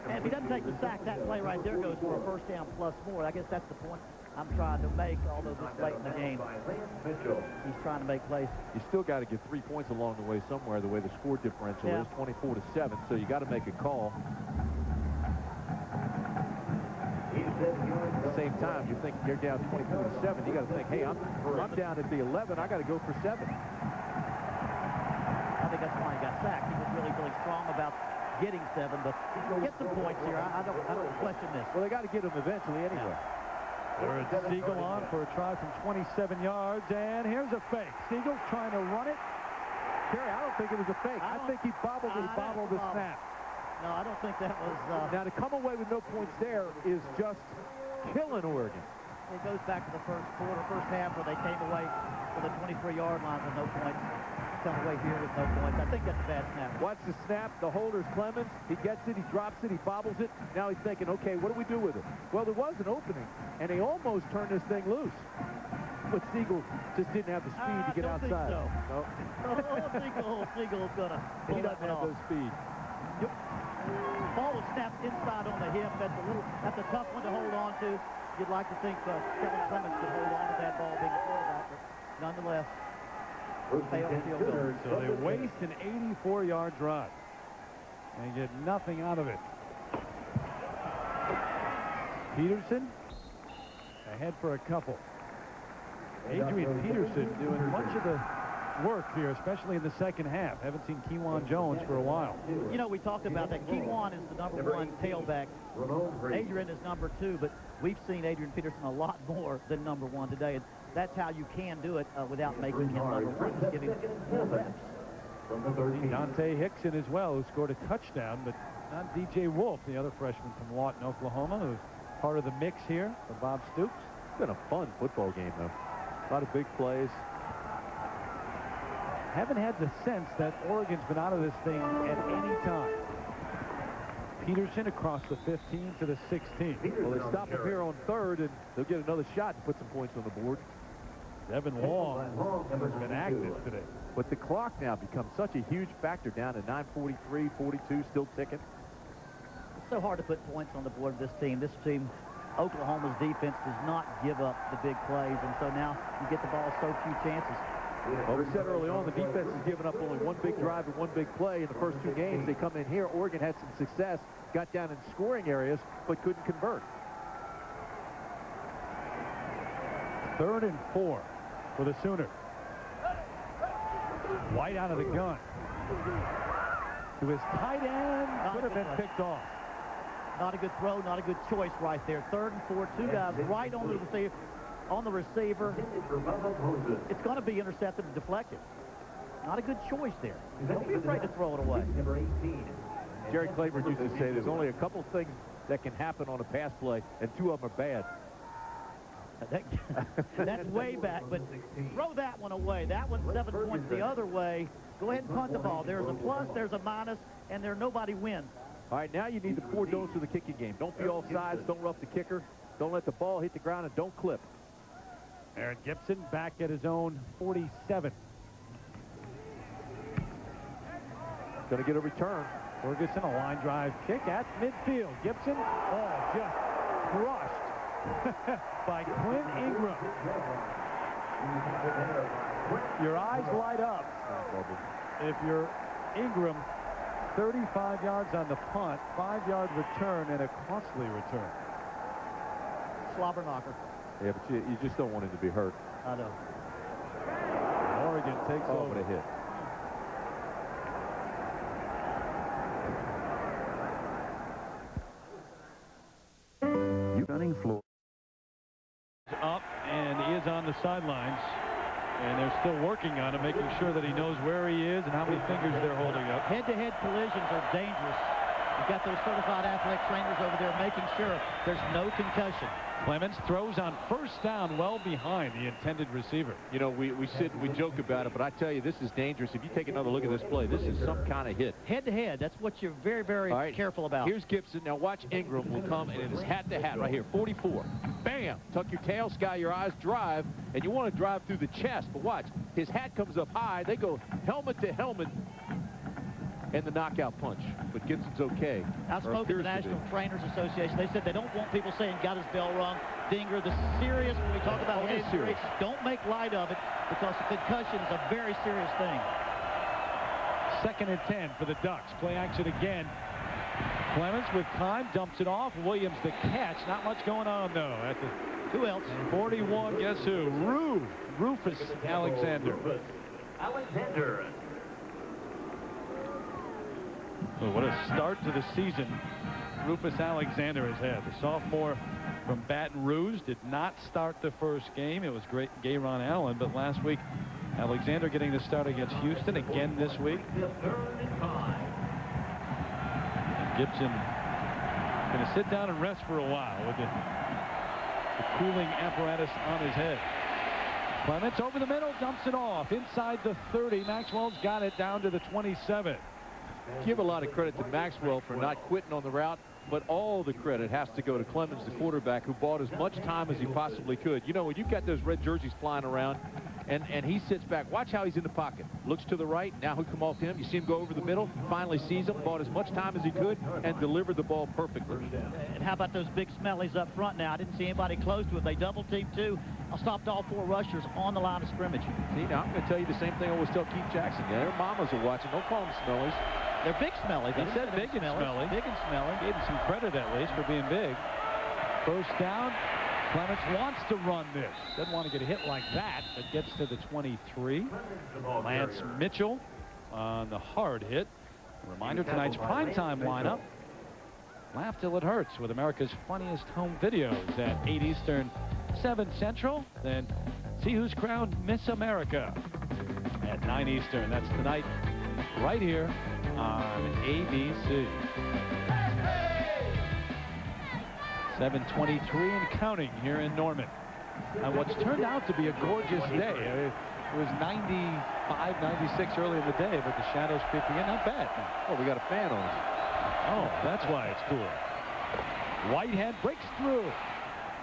And if he doesn't take the sack, that play right there goes for a first down plus more. I guess that's the point I'm trying to make, although this late in the game. He's trying to make plays. You still got to get 3 points along the way somewhere, the way the score differential is 24-7, so you got to make a call. At the same time, you think you're down 24-7, you got to think, hey, I'm down at the 11, I got to go for 7. I think that's why he got sacked. He was really, really strong about getting 7, but get some points here. I don't question this. Well, they got to get him eventually anyway. There's Siegel on for a try from 27 yards, and here's a fake. Siegel's trying to run it. Kerry, I don't think it was a fake. I think he bobbled the snap. No, I don't think that was... Now, to come away with no points there is just killing Oregon. It goes back to the first half, where they came away to the 23-yard line with no points. Come away here with no points. I think that's a bad snap. Watch the snap. The holder's Clemens. He gets it. He drops it. He bobbles it. Now he's thinking, okay, what do we do with it? Well, there was an opening, and they almost turned this thing loose. But Siegel just didn't have the speed to get outside. So. No. Siegel's going to pull that one off. He doesn't have the speed. Yep. Ball was snapped inside on the hip. That's a tough one to hold on to. You'd like to think Kellen Clemens could hold on to that ball being a quarterback, but nonetheless, failed field goal. So they waste an 84-yard drive and get nothing out of it. Peterson ahead for a couple. Adrian Peterson doing much of the work here, especially in the second half. Haven't seen Kewan Jones for a while. You know, we talked about that. Kewan is the #1 tailback. Adrian is #2, but we've seen Adrian Peterson a lot more than #1 today. And that's how you can do it without making him #1, just giving more reps. Dante Hickson as well, who scored a touchdown, but not DJ Wolf, the other freshman from Lawton, Oklahoma, who's part of the mix here for Bob Stoops. It's been a fun football game, though. A lot of big plays. Haven't had the sense that Oregon's been out of this thing at any time. Peterson across the 15 to the 16. Well, they stop him here on 3rd, and they'll get another shot to put some points on the board. Devin Long has been active today. But the clock now becomes such a huge factor down to 9:43, 42, still ticking. It's so hard to put points on the board of this team. This team, Oklahoma's defense, does not give up the big plays, and so now you get the ball so few chances. Well, we said early on the defense has given up only one big drive and one big play in the first 2 games. They come in here. Oregon had some success, got down in scoring areas, but couldn't convert. 3rd and 4 for the Sooners. White out of the gun. To his tight end. Could have been picked off. Not a good throw, not a good choice right there. 3rd and 4, 2 guys right on the receiver. It's going to be intercepted and deflected. Not a good choice there. Don't be afraid to throw it away. Jerry Claiborne used to say there's only a couple things that can happen on a pass play, and 2 of them are bad. That's way back, but throw that one away. That one's 7 points the other way. Go ahead and punt the ball. There's a plus, there's a minus, and nobody wins. All right, now you need the 4 don'ts for the kicking game. Don't be all sides. Don't rough the kicker. Don't let the ball hit the ground, and don't clip. Aaron Gibson back at his own 47. Going to get a return. Ferguson, a line drive kick at midfield. Gibson, just crushed by Quinn Ingram. Your eyes light up if you're Ingram. 35 yards on the punt, 5-yard return, and a costly return. Slobber knocker. Yeah, but you just don't want him to be hurt. I know. Oregon takes over. What a hit. Running floor. Up and is on the sidelines. And they're still working on him, making sure that he knows where he is and how many fingers they're holding up. Head-to-head collisions are dangerous. You've got those certified athletic trainers over there making sure there's no concussion. Clemens throws on first down well behind the intended receiver. You know, we sit and we joke about it, but I tell you, this is dangerous. If you take another look at this play, this is some kind of hit. Head-to-head, that's what you're very, very careful about. Here's Gibson. Now watch Ingram will come, and it is hat-to-hat right here, 44. Bam! Tuck your tail, sky your eyes, drive, and you want to drive through the chest, but watch. His hat comes up high. They go helmet to helmet, and the knockout punch. But Gibson's okay. I spoke to the National Trainers Association. They said they don't want people saying got his bell rung. Dinger, the serious, when we talk about head injury, don't make light of it because a concussion is a very serious thing. 2nd and 10 for the Ducks. Play action again. Clemens with time, dumps it off. Williams the catch. Not much going on, though. At the who else? 41, guess who? Rufus Alexander. Alexander. Oh, what a start to the season Rufus Alexander has had. The sophomore from Baton Rouge did not start the first game. It was great Gayron Allen, but last week Alexander getting the start against Houston again this week. Gibson going to sit down and rest for a while with the cooling apparatus on his head. Clements over the middle, dumps it off inside the 30. Maxwell's got it down to the 27. Give a lot of credit to Maxwell for not quitting on the route, but all the credit has to go to Clemens, the quarterback, who bought as much time as he possibly could. You know, when you've got those red jerseys flying around and he sits back, watch how he's in the pocket. Looks to the right, now he'll come off him. You see him go over the middle, finally sees him, bought as much time as he could, and delivered the ball perfectly. And how about those big smellies up front now? I didn't see anybody close to it. They double-teamed too. I stopped all 4 rushers on the line of scrimmage. See, now I'm going to tell you the same thing I always tell Keith Jackson. Yeah, their mamas are watching. Don't call them smellies. They're big smelly. He said big and smelly. Big and smelly. Gave him some credit at least for being big. First down. Clements wants to run this. Doesn't want to get a hit like that, but gets to the 23. Lance Mitchell on the hard hit. A reminder, tonight's primetime lineup. Laugh till it hurts with America's funniest home videos at 8 Eastern, 7 Central. Then see who's crowned Miss America at 9 Eastern. That's tonight right here on ABC. 7:23 and counting here in Norman. And what's turned out to be a gorgeous day. It was 95, 96 early in the day, but the shadows creeping in. Not bad. Oh, we got a fan on us. Oh, that's why it's cool. Whitehead breaks through.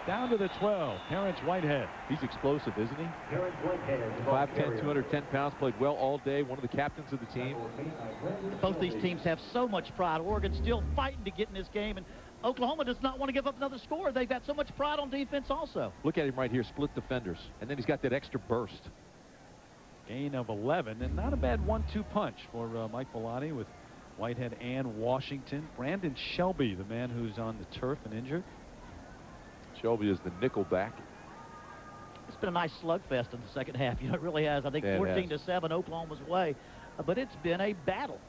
Down to the 12. Terrence Whitehead. He's explosive, isn't he? Terrence Whitehead. 5'10", 210 pounds, played well all day. One of the captains of the team. Both these teams have so much pride. Oregon's still fighting to get in this game, and Oklahoma does not want to give up another score. They've got so much pride on defense also. Look at him right here, split defenders. And then he's got that extra burst. Gain of 11, and not a bad 1-2 punch for Mike Bellotti with Whitehead and Washington. Brandon Shelby, the man who's on the turf and injured. Shelby is the nickel back. It's been a nice slugfest in the second half. You know, it really has. I think 14-7 Oklahoma's way, but it's been a battle.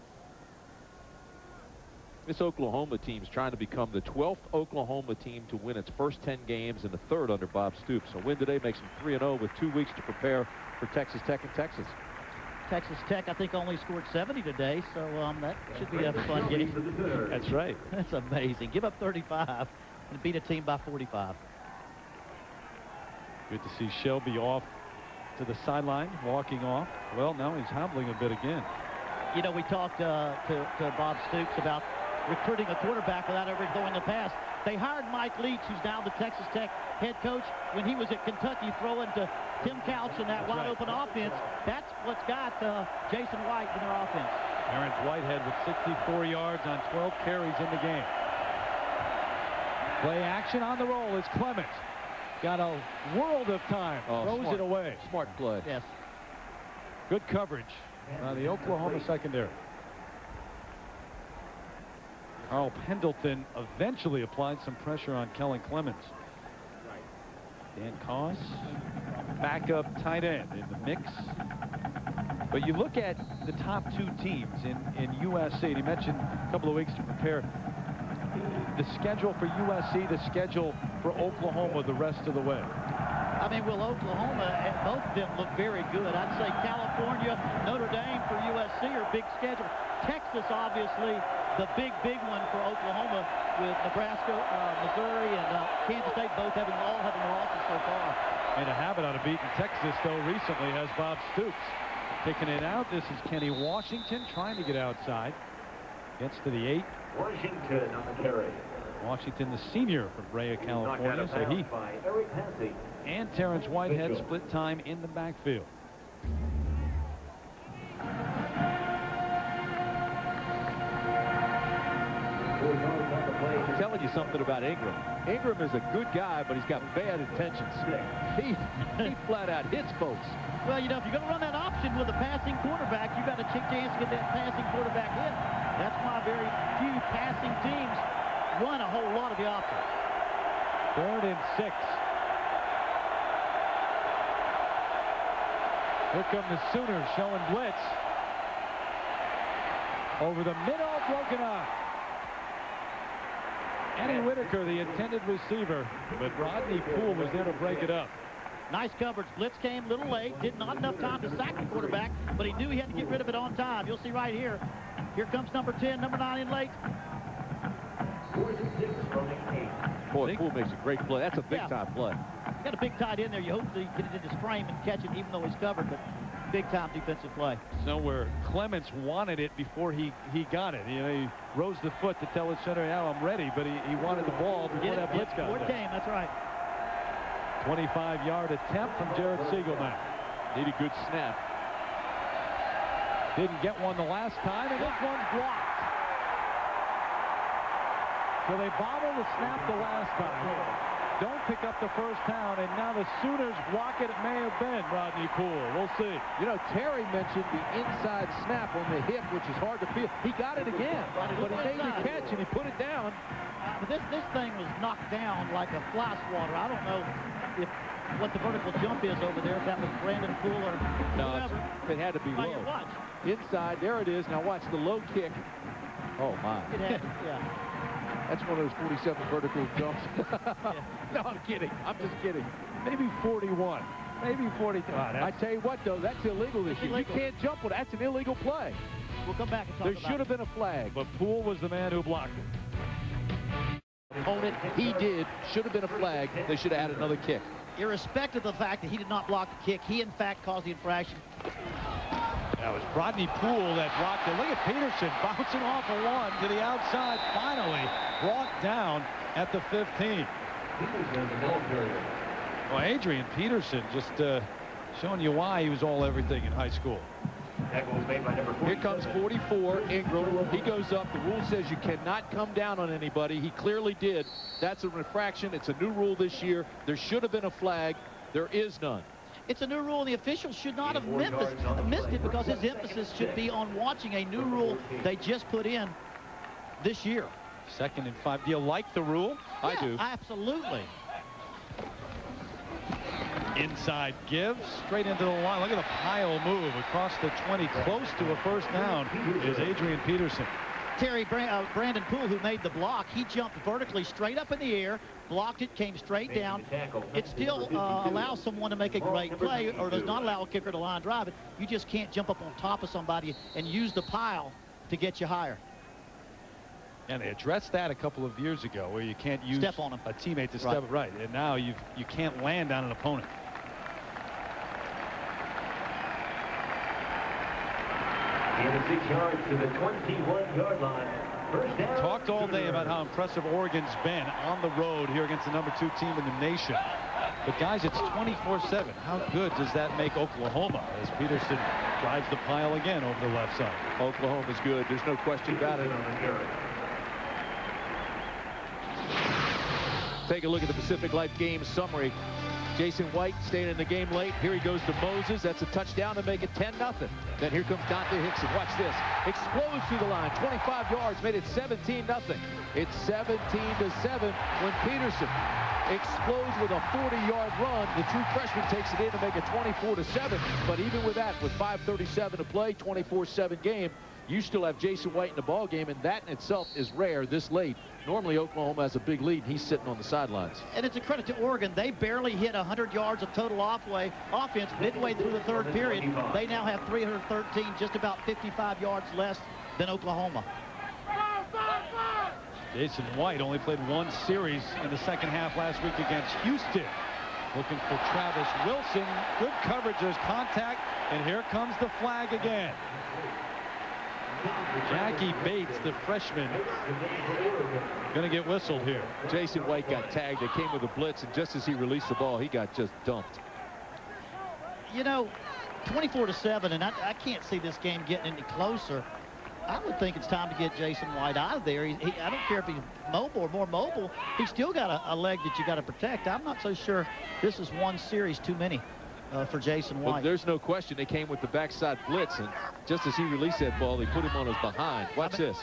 This Oklahoma team is trying to become the 12th Oklahoma team to win its first 10 games and the 3rd under Bob Stoops. So win today makes them 3-0 with 2 weeks to prepare for Texas Tech and Texas. Texas Tech, I think, only scored 70 today, so that should be a fun game. That's right. That's amazing. Give up 35 and beat a team by 45. Good to see Shelby off to the sideline, walking off. Well, now he's hobbling a bit again. You know, we talked to Bob Stoops about recruiting a quarterback without ever throwing a pass. They hired Mike Leach, who's now the Texas Tech head coach, when he was at Kentucky throwing to Tim Couch in that wide-open offense. That's what's got Jason White in their offense. Terrence Whitehead with 64 yards on 12 carries in the game. Play action on the roll is Clements. Got a world of time. Throws it away. Smart play. Yes. Good coverage on the Oklahoma secondary. Carl Pendleton eventually applied some pressure on Kellen Clemens. Dan Koss, backup tight end in the mix. But you look at the top 2 teams in USC. And he mentioned a couple of weeks to prepare. The schedule for USC, the schedule for Oklahoma the rest of the way. I mean, will Oklahoma, both of them look very good. I'd say California, Notre Dame for USC are big schedule. Texas, obviously, the big one for Oklahoma with Nebraska, Missouri, and Kansas State all having losses so far. Made a habit out of beating Texas, though, recently has Bob Stoops. Kicking it out. This is Kenny Washington trying to get outside. Gets to the 8. Washington on the carry. Washington, the senior from Brea, California. So he and Terrence Whitehead split time in the backfield. I'm telling you something about Ingram. Ingram is a good guy, but he's got bad intentions. He flat out hits folks. Well, you know, if you're going to run that option with a passing quarterback, you got a chance to get that passing quarterback hit. That's why very few passing teams run a whole lot of the options. 3rd and 6. Here come the Sooners showing blitz. Over the middle, broken up. Eddie Whitaker, the intended receiver, but Rodney Poole was there to break it up. Nice coverage. Blitz came a little late. Not enough time to sack the quarterback, but he knew he had to get rid of it on time. You'll see right here. Here comes number 10, number 9 in late. Boy, Poole makes a great play. That's a big-time play. Got a big tight end there. You hope that he get it into frame and catch it, even though he's covered, but big-time defensive play. So where Clements wanted it before he got it. You know, he rose the foot to tell his center, now I'm ready, but he wanted the ball before that blitz got there. Game, that's right. 25-yard attempt from Jared Siegelman. Need a good snap. Didn't get one the last time, and this one's blocked. So they bobbled the snap the last time. Don't pick up the first down, and now the Sooners block it. It may have been Rodney Poole. We'll see. You know, Terry mentioned the inside snap on the hip, which is hard to feel. He got it again, but he made the catch, and he put it down. But this thing was knocked down like a fly swatter. I don't know what the vertical jump is over there, if that was Brandon Poole or whoever. It had to be low. Inside, there it is. Now watch the low kick. Oh, my. It had, yeah. That's one of those 47 vertical jumps. No, I'm kidding. I'm just kidding. Maybe 41. Maybe 42. I tell you what, though, that's illegal this year. You can't jump with that's an illegal play. We'll come back and talk about it. There should have been a flag. But Poole was the man who blocked it. Hold it. He did. Should have been a flag. They should have had another kick. Irrespective of the fact that he did not block the kick, he, in fact, caused the infraction. That was Rodney Poole that blocked it. Look at Peterson bouncing off a one to the outside. Finally brought down at the 15. Well, Adrian Peterson just showing you why he was all everything in high school. Here comes 44, Ingram. He goes up. The rule says you cannot come down on anybody. He clearly did. That's a infraction. It's a new rule this year. There should have been a flag. There is none. It's a new rule, and the officials should not have missed it because his emphasis should be on watching a new rule they just put in this year. 2nd and 5. Do you like the rule? Yeah, I do. Absolutely. Inside gives straight into the line. Look at the pile move across the 20, close to a first down is Adrian Peterson. Terry, Brandon Poole, who made the block, he jumped vertically straight up in the air, blocked it, came straight down. It still allows someone to make a great play, or does not allow a kicker to line drive it. You just can't jump up on top of somebody and use the pile to get you higher. And they addressed that a couple of years ago, where you can't use step on him. A teammate to step right, and now you can't land on an opponent. And 6 yards to the 21-yard line. First down. Talked all day about how impressive Oregon's been on the road here against the number 2 team in the nation. But guys, it's 24/7. How good does that make Oklahoma as Peterson drives the pile again over the left side? Oklahoma's good. There's no question about it. Take a look at the Pacific Life game summary. Jason White staying in the game late. Here he goes to Moses. That's a touchdown to make it 10-0. Then here comes Dante Hickson. Watch this. Explodes through the line. 25 yards. Made it 17-0. It's 17-7 when Peterson explodes with a 40-yard run. The true freshman takes it in to make it 24-7. But even with that, with 5:37 to play, 24-7 game, you still have Jason White in the ball game, and that in itself is rare this late Normally, Oklahoma has a big lead. He's sitting on the sidelines. And it's a credit to Oregon. They barely hit 100 yards of total offense midway through the third period. They now have 313, just about 55 yards less than Oklahoma. Jason White only played one series in the second half last week against Houston. Looking for Travis Wilson. Good coverage. There's contact. And here comes the flag again. Jackie Bates, the freshman, going to get whistled here. Jason White got tagged. They came with a blitz, and just as he released the ball, he got just dumped. You know, 24-7, and I can't see this game getting any closer. I would think it's time to get Jason White out of there. I don't care if he's mobile or more mobile. He's still got a leg that you got to protect. I'm not so sure this is one series too many for Jason White. Well, there's no question they came with the backside blitz, and just as he released that ball, they put him on his behind. Watch this.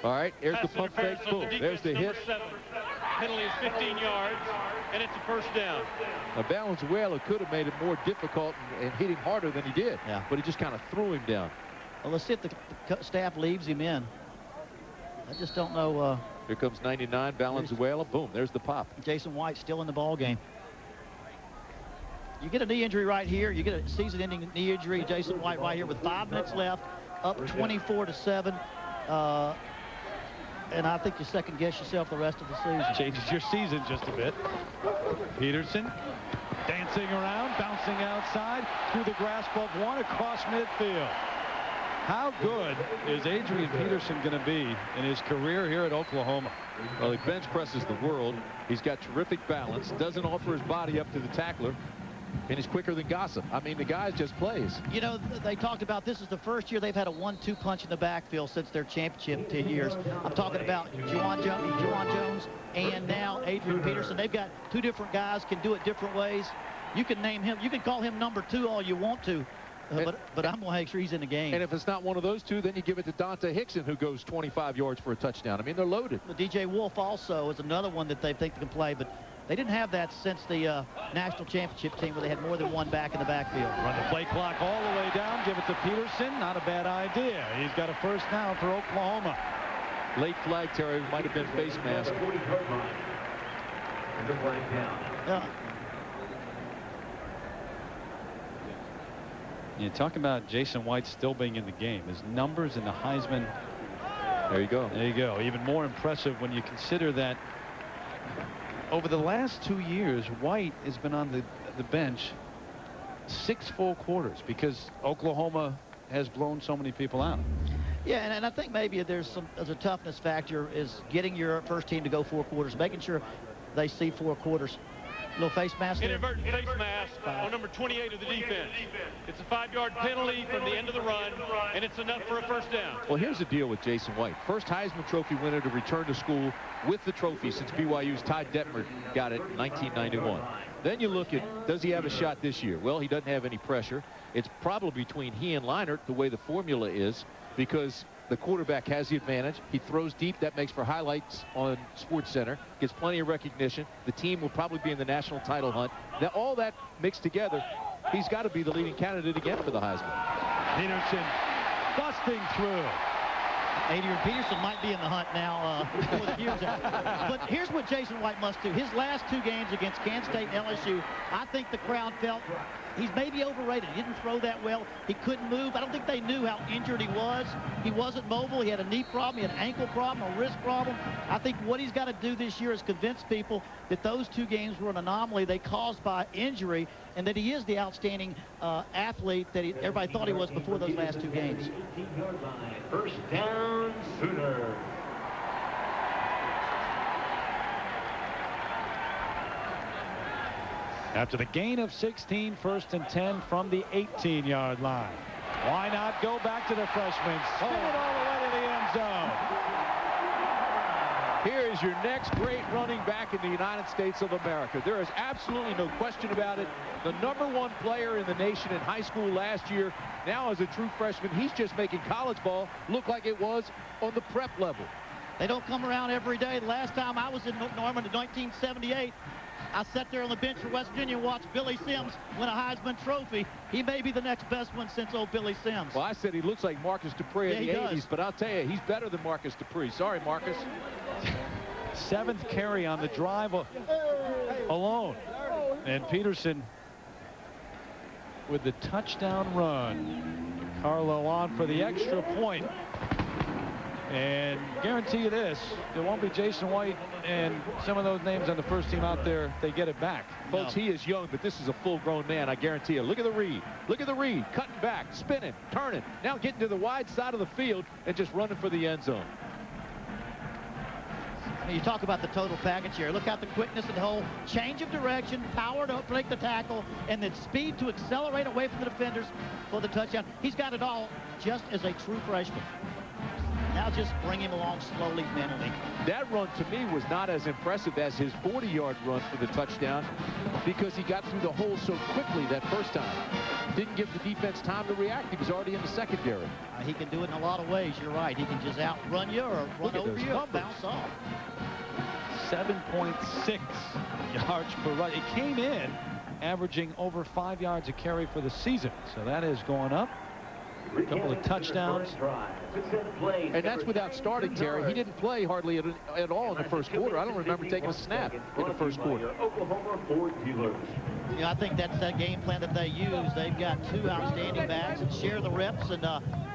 All right, here's the pump fake. Boom. There's the hit. 7. Penalty is 15 yards, and it's a first down. Now, Valenzuela could have made it more difficult and hit him harder than he did. Yeah. But he just kind of threw him down. Well, let's see if the staff leaves him in. I just don't know. Here comes 99, Valenzuela. Boom, there's the pop. Jason White still in the ball game. You get a knee injury right here. You get a season-ending knee injury. Jason White right here with 5 minutes left, up 24-7. And I think you second-guess yourself the rest of the season. Changes your season just a bit. Peterson dancing around, bouncing outside, through the grasp of one across midfield. How good is Adrian Peterson going to be in his career here at Oklahoma? Well, he bench presses the world. He's got terrific balance, doesn't offer his body up to the tackler, and he's quicker than gossip. I mean, the guy just plays. You know, they talked about this is the first year they've had a 1-2 punch in the backfield since their championship 10 years. I'm talking about Juwan Jones and now Adrian Peterson. They've got two different guys, can do it different ways. You can name him, you can call him number 2 all you want to. But I'm going to make sure he's in the game. And if it's not one of those two, then you give it to Dante Hickson, who goes 25 yards for a touchdown. I mean, they're loaded. Well, DJ Wolf also is another one that they think they can play, but they didn't have that since the national championship team where they had more than one back in the backfield. Run the play clock all the way down, give it to Peterson. Not a bad idea. He's got a first down for Oklahoma. Late flag, Terry, might have been face mask. Yeah. You talk about Jason White still being in the game. His numbers in the Heisman. There you go. There you go. Even more impressive when you consider that over the last 2 years, White has been on the bench 6 full quarters because Oklahoma has blown so many people out. Yeah, and I think maybe there's a toughness factor is getting your first team to go 4 quarters, making sure they see 4 quarters. Little face mask. Inadvertent face mask on number 28 of the defense. It's a 5-yard penalty from the end of the run, and it's enough for a first down. Well, here's the deal with Jason White. First Heisman Trophy winner to return to school with the trophy since BYU's Ty Detmer got it in 1991. Then you look at, does he have a shot this year? Well, he doesn't have any pressure. It's probably between he and Leinart, the way the formula is, because the quarterback has the advantage. He throws deep. That makes for highlights on SportsCenter. Gets plenty of recognition. The team will probably be in the national title hunt. Now, all that mixed together, he's got to be the leading candidate again for the Heisman. Peterson busting through. Adrian Peterson might be in the hunt now before the year's out. But here's what Jason White must do. His last 2 games against Kansas State and LSU, I think the crowd felt he's maybe overrated. He didn't throw that well. He couldn't move. I don't think they knew how injured he was. He wasn't mobile. He had a knee problem. He had an ankle problem, a wrist problem. I think what he's got to do this year is convince people that those 2 games were an anomaly they caused by injury and that he is the outstanding athlete that everybody thought he was before those last 2 games. First down, Sooner. After the gain of 16, 1st and 10 from the 18-yard line. Why not go back to the freshman? Spin it all the way to the end zone. Here is your next great running back in the United States of America. There is absolutely no question about it. The #1 player in the nation in high school last year. Now as a true freshman, he's just making college ball look like it was on the prep level. They don't come around every day. The last time I was in Norman in 1978, I sat there on the bench for West Virginia and watched Billy Sims win a Heisman Trophy. He may be the next best one since old Billy Sims. Well, I said he looks like Marcus Dupree in the 80s, but I'll tell you, he's better than Marcus Dupree. Sorry, Marcus. 7th carry on the drive alone. And Peterson with the touchdown run. Carlo on for the extra point. And guarantee you this, there won't be Jason White and some of those names on the first team out there. They get it back. Folks, he is young, but this is a full-grown man, I guarantee you. Look at the read. Look at the read. Cutting back, spinning, turning. Now getting to the wide side of the field and just running for the end zone. You talk about the total package here. Look at the quickness of the whole change of direction, power to break the tackle, and then speed to accelerate away from the defenders for the touchdown. He's got it all just as a true freshman. Now just bring him along slowly mentally. That run to me was not as impressive as his 40-yard run for the touchdown because he got through the hole so quickly that first time. Didn't give the defense time to react. He was already in the secondary. He can do it in a lot of ways. You're right. He can just outrun you or run over you and bounce off. 7.6 yards per run. It came in averaging over 5 yards a carry for the season. So that is going up. A couple of touchdowns. And that's without starting, Terry. He didn't play hardly at all in the first quarter. I don't remember taking a snap in the first quarter. You know, I think that's that game plan that they use. They've got 2 outstanding backs and share the reps, and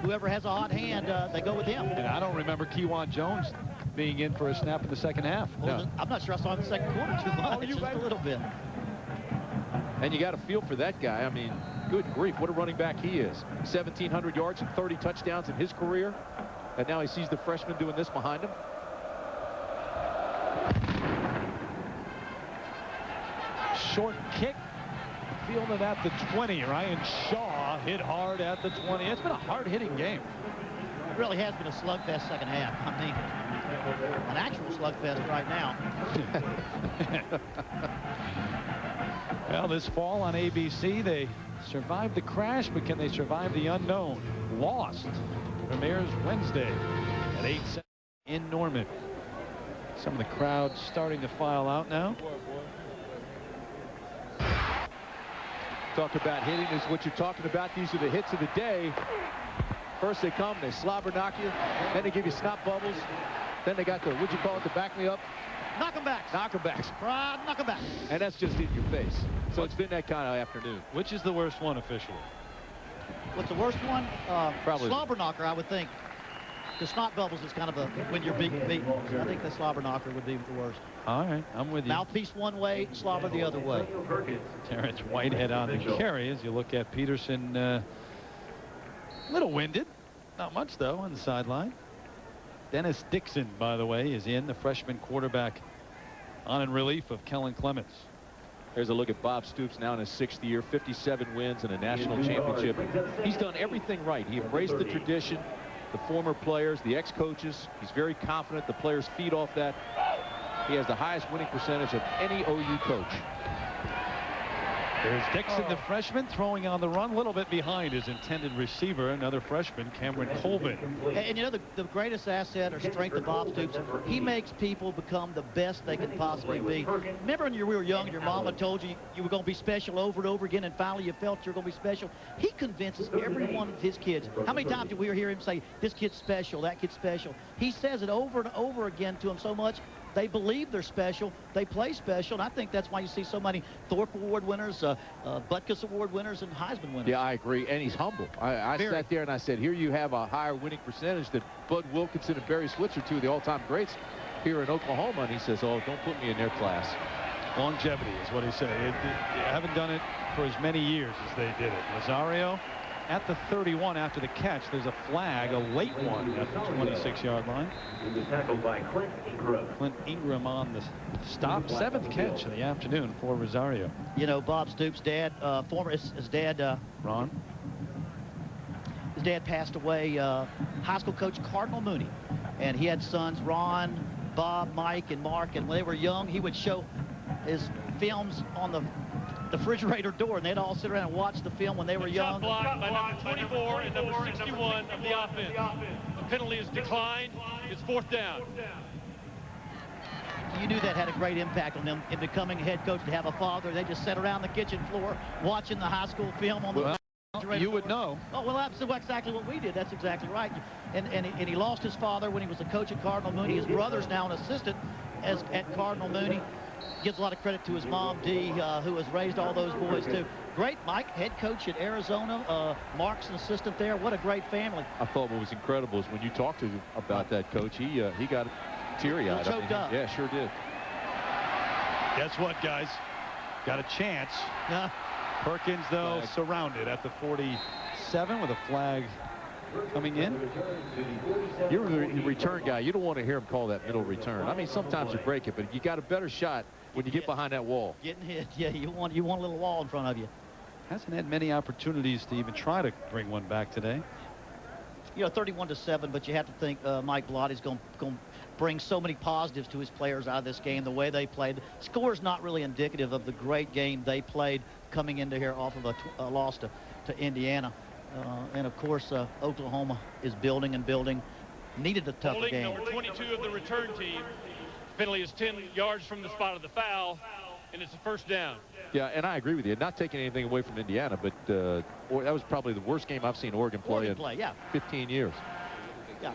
whoever has a hot hand, they go with him. And I don't remember Kewan Jones being in for a snap in the second half. Well, no. I'm not sure I saw him in the second quarter too much, just a little bit. And you got a feel for that guy. I mean, good grief, what a running back he is. 1,700 yards and 30 touchdowns in his career. And now he sees the freshman doing this behind him. Short kick. Fielded at the 20. Ryan Shaw hit hard at the 20. It's been a hard-hitting game. It really has been a slugfest second half. I mean, an actual slugfest right now. Well, this fall on ABC, they survived the crash, but can they survive the unknown? Lost premieres Wednesday at 8 in Norman. Some of the crowd starting to file out now. Talk about hitting is what you're talking about. These are the hits of the day. First they come, they slobber knock you. Then they give you snot bubbles. Then they got the, what'd you call it, the back me up? Knock-em-backs. Knock-em-backs. Knock-em-backs. And that's just in your face. So it's been that kind of afternoon. Which is the worst one officially? What's the worst one? Probably slobber knocker, I would think. The snot bubbles is kind of a when you're beaten. So I think the slobber knocker would be the worst. All right, I'm with you. Mouthpiece one way, slobber the other way. Terrence Whitehead on the carry as you look at Peterson. A little winded. Not much, though, on the sideline. Dennis Dixon, by the way, is in, the freshman quarterback on in relief of Kellen Clements. There's a look at Bob Stoops now in his 6th year, 57 wins and a national championship. He's done everything right. He embraced the tradition, the former players, the ex-coaches. He's very confident. The players feed off that. He has the highest winning percentage of any OU coach. There's Dixon, the freshman, throwing on the run, a little bit behind his intended receiver, another freshman, Cameron Colvin. And you know, the greatest asset or strength of Bob Stoops, he makes people become the best they can possibly be. Remember when you were young, your mama told you you were going to be special over and over again, and finally you felt you were going to be special? He convinces every one of his kids. How many times did we hear him say, this kid's special, that kid's special? He says it over and over again to them so much. They believe they're special. They play special. And I think that's why you see so many Thorpe Award winners, Butkus Award winners, and Heisman winners. Yeah, I agree. And he's humble. I sat there and I said, here you have a higher winning percentage than Bud Wilkinson and Barry Switzer, two of the all-time greats here in Oklahoma. And he says, oh, don't put me in their class. Longevity is what he said. They haven't done it for as many years as they did it. Rosario at the 31 after the catch. There's a flag, a late one at the 26-yard line. Tackled by Clint Ingram. Clint Ingram on the stop. 7th catch of the afternoon for Rosario. You know, Bob Stoops' dad, his dad, Ron. His dad passed away, high school coach Cardinal Mooney. And he had sons, Ron, Bob, Mike, and Mark. And when they were young, he would show his films on the refrigerator door, and they'd all sit around and watch the film when they were young. Blocked by number 24 and number 61 of the offense. penalty is declined. It's 4th down. You knew that had a great impact on them in becoming a head coach, to have a father. They just sat around the kitchen floor watching the high school film on the... You would know. Oh, well, that's exactly what we did. That's exactly right. And he lost his father when he was a coach at Cardinal Mooney. His brother's now an assistant at Cardinal Mooney. Gives a lot of credit to his mom, Dee, who has raised all those boys, too. Great Mike, head coach at Arizona. Mark's an assistant there. What a great family. I thought what was incredible is when you talked to him about that coach, he got teary-eyed. Choked up. Yeah, sure did. Guess what, guys? Got a chance. Yeah. Perkins, though, surrounded at the 47 with a flag coming in. You're the return guy. You don't want to hear him call that middle return. I mean, sometimes you break it, but you got a better shot when you get behind that wall. Getting hit, yeah, you want a little wall in front of you. Hasn't had many opportunities to even try to bring one back today. You know, 31-7, but you have to think Mike Blotty's going to bring so many positives to his players out of this game, the way they played. The score is not really indicative of the great game they played coming into here off of a loss to Indiana. And, of course, Oklahoma is building and building. Needed a tough Holding game. number 22 of the return team. Penalty is 10 yards from the spot of the foul, and it's a 1st down. Yeah, and I agree with you. Not taking anything away from Indiana, but that was probably the worst game I've seen Oregon play in 15 years. Yeah.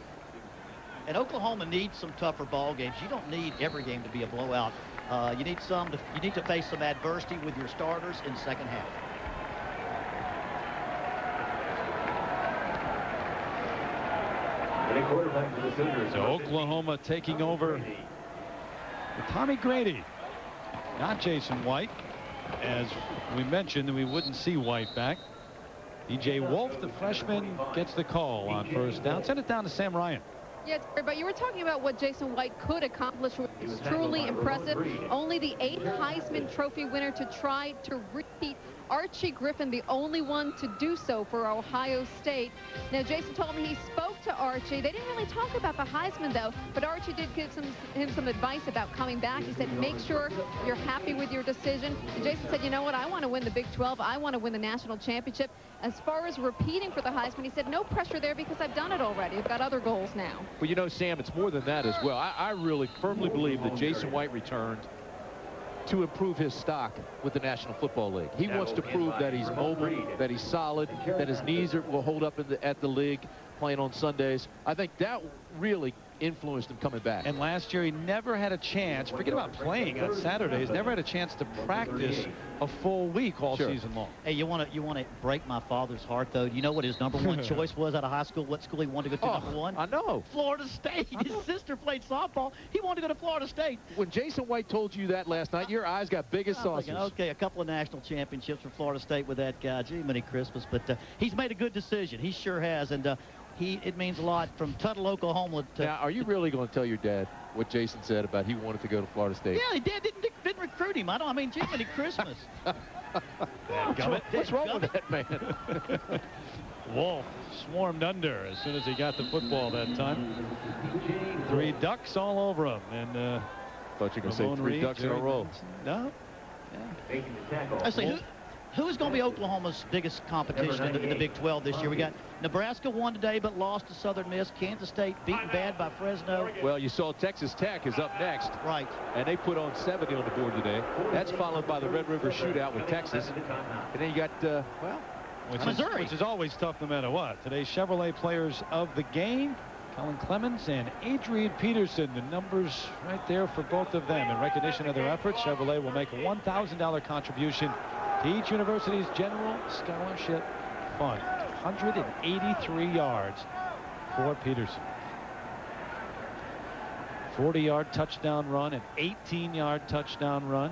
And Oklahoma needs some tougher ball games. You don't need every game to be a blowout. You need to face some adversity with your starters in the second half. So Oklahoma taking over with Tommy Grady, not Jason White. As we mentioned, we wouldn't see White back. DJ Wolf, the freshman, gets the call on 1st down. Send it down to Sam Ryan. Yeah, but you were talking about what Jason White could accomplish, which is truly impressive. Only the 8th Heisman Trophy winner to try to repeat. Archie Griffin, the only one to do so for Ohio State. Now, Jason told me he spoke to Archie. They didn't really talk about the Heisman, though, but Archie did give him some advice about coming back. He said, make sure you're happy with your decision. And Jason said, you know what, I want to win the Big 12. I want to win the national championship. As far as repeating for the Heisman, he said, no pressure there because I've done it already. I've got other goals now. Well, you know, Sam, it's more than that as well. I really firmly believe that Jason White returned to improve his stock with the National Football League. He wants to prove that he's mobile, that he's solid, that his knees will hold up at the league playing on Sundays. I think that really influenced him coming back. And last year he never had a chance, forget about playing on Saturdays, never had a chance to practice a full week all season long. Hey, you want to break my father's heart, though? You know what his number one choice was out of high school? What school he wanted to go to number one? I know. Florida State. His sister played softball. He wanted to go to Florida State. When Jason White told you that last night, your eyes got big as saucers. Thinking, okay, a couple of national championships for Florida State with that guy. Gee, many Christmas. But he's made a good decision. He sure has. And it means a lot from Tuttle, Oklahoma. Now, are you really going to tell your dad what Jason said about he wanted to go to Florida State? Yeah, he did. Didn't recruit him. I mean, gee, many Christmas. What's wrong with that man? Wolf swarmed under as soon as he got the football that time. 3 ducks all over him. And thought you were going to say 3 ducks in a row. No. I say, who's going to be Oklahoma's biggest competition in the Big 12 this year? We got Nebraska won today but lost to Southern Miss. Kansas State beaten bad by Fresno. Well, you saw Texas Tech is up next. Right. And they put on 70 on the board today. That's followed by the Red River Shootout with Texas. And then you got, Missouri. Which is always tough no matter what. Today's Chevrolet players of the game, Colin Clemens and Adrian Peterson. The numbers right there for both of them. In recognition of their efforts, Chevrolet will make a $1,000 contribution to each university's general scholarship fund. 183 yards for Peterson. 40-yard touchdown run, an 18-yard touchdown run.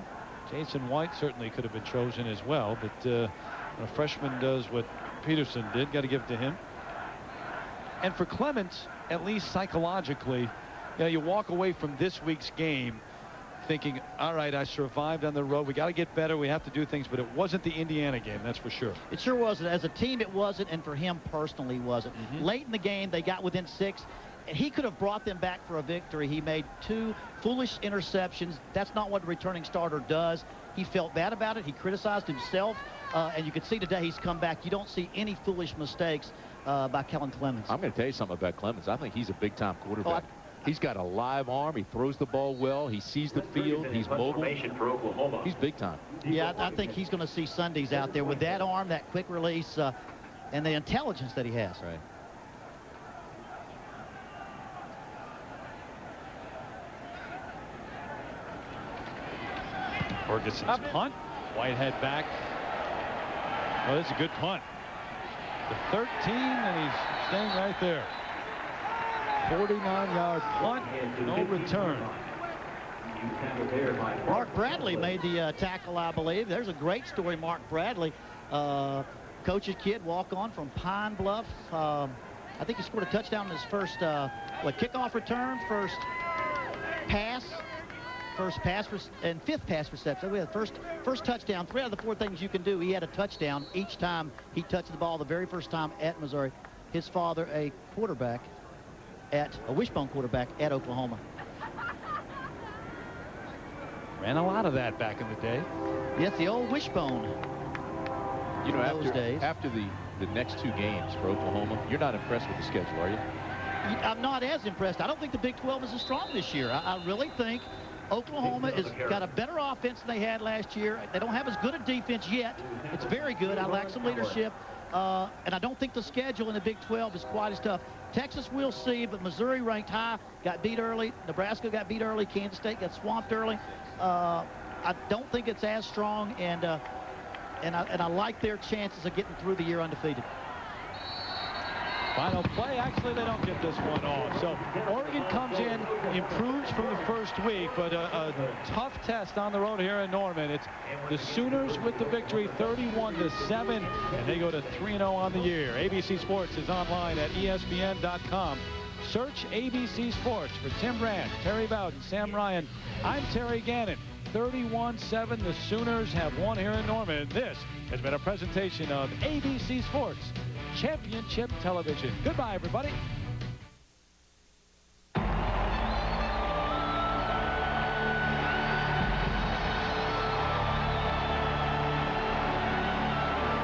Jason White certainly could have been chosen as well, but when a freshman does what Peterson did, got to give it to him. And for Clemens, at least psychologically, you walk away from this week's game thinking, all right, I survived on the road. We got to get better. We have to do things, but it wasn't the Indiana game, that's for sure. It sure wasn't. As a team, it wasn't, and for him personally, wasn't. Late in the game, they got within 6, and he could have brought them back for a victory. He made 2 foolish interceptions. That's not what a returning starter does. He felt bad about it. He criticized himself, and you can see today he's come back. You don't see any foolish mistakes by Kellen Clemens. I'm going to tell you something about Clemens. I think he's a big-time quarterback. He's got a live arm. He throws the ball well. He sees the field. He's mobile. He's big time. Yeah, I think he's going to see Sundays out there with that arm, that quick release, and the intelligence that he has. Right. Ferguson's punt. Whitehead back. Well, that's a good punt. The 13, and he's staying right there. 49-yard punt, no return. Mark Bradley made the tackle, I believe. There's a great story, Mark Bradley. Coach's kid, walk on from Pine Bluff. I think he scored a touchdown in his first kickoff return, first pass, and fifth pass reception. We had first touchdown. 3 out of the 4 things you can do. He had a touchdown each time he touched the ball the very first time at Missouri. His father, a wishbone quarterback at Oklahoma. Ran a lot of that back in the day. Yes, the old wishbone. You know, after the next 2 games for Oklahoma, you're not impressed with the schedule, are you? I'm not as impressed. I don't think the Big 12 is as strong this year. I really think Oklahoma has got a better offense than they had last year. They don't have as good a defense yet. It's very good. I lack some leadership. And I don't think the schedule in the Big 12 is quite as tough. Texas, we'll see, but Missouri ranked high, got beat early. Nebraska got beat early. Kansas State got swamped early. I don't think it's as strong, and I like their chances of getting through the year undefeated. Final play. Actually, they don't get this one off. So Oregon comes in, improves from the first week, but a tough test on the road here in Norman. It's the Sooners with the victory, 31-7, and they go to 3-0 on the year. ABC Sports is online at ESPN.com. Search ABC Sports for Tim Brand, Terry Bowden, Sam Ryan. I'm Terry Gannon. 31-7, the Sooners have won here in Norman. This has been a presentation of ABC Sports Championship Television. Goodbye, everybody.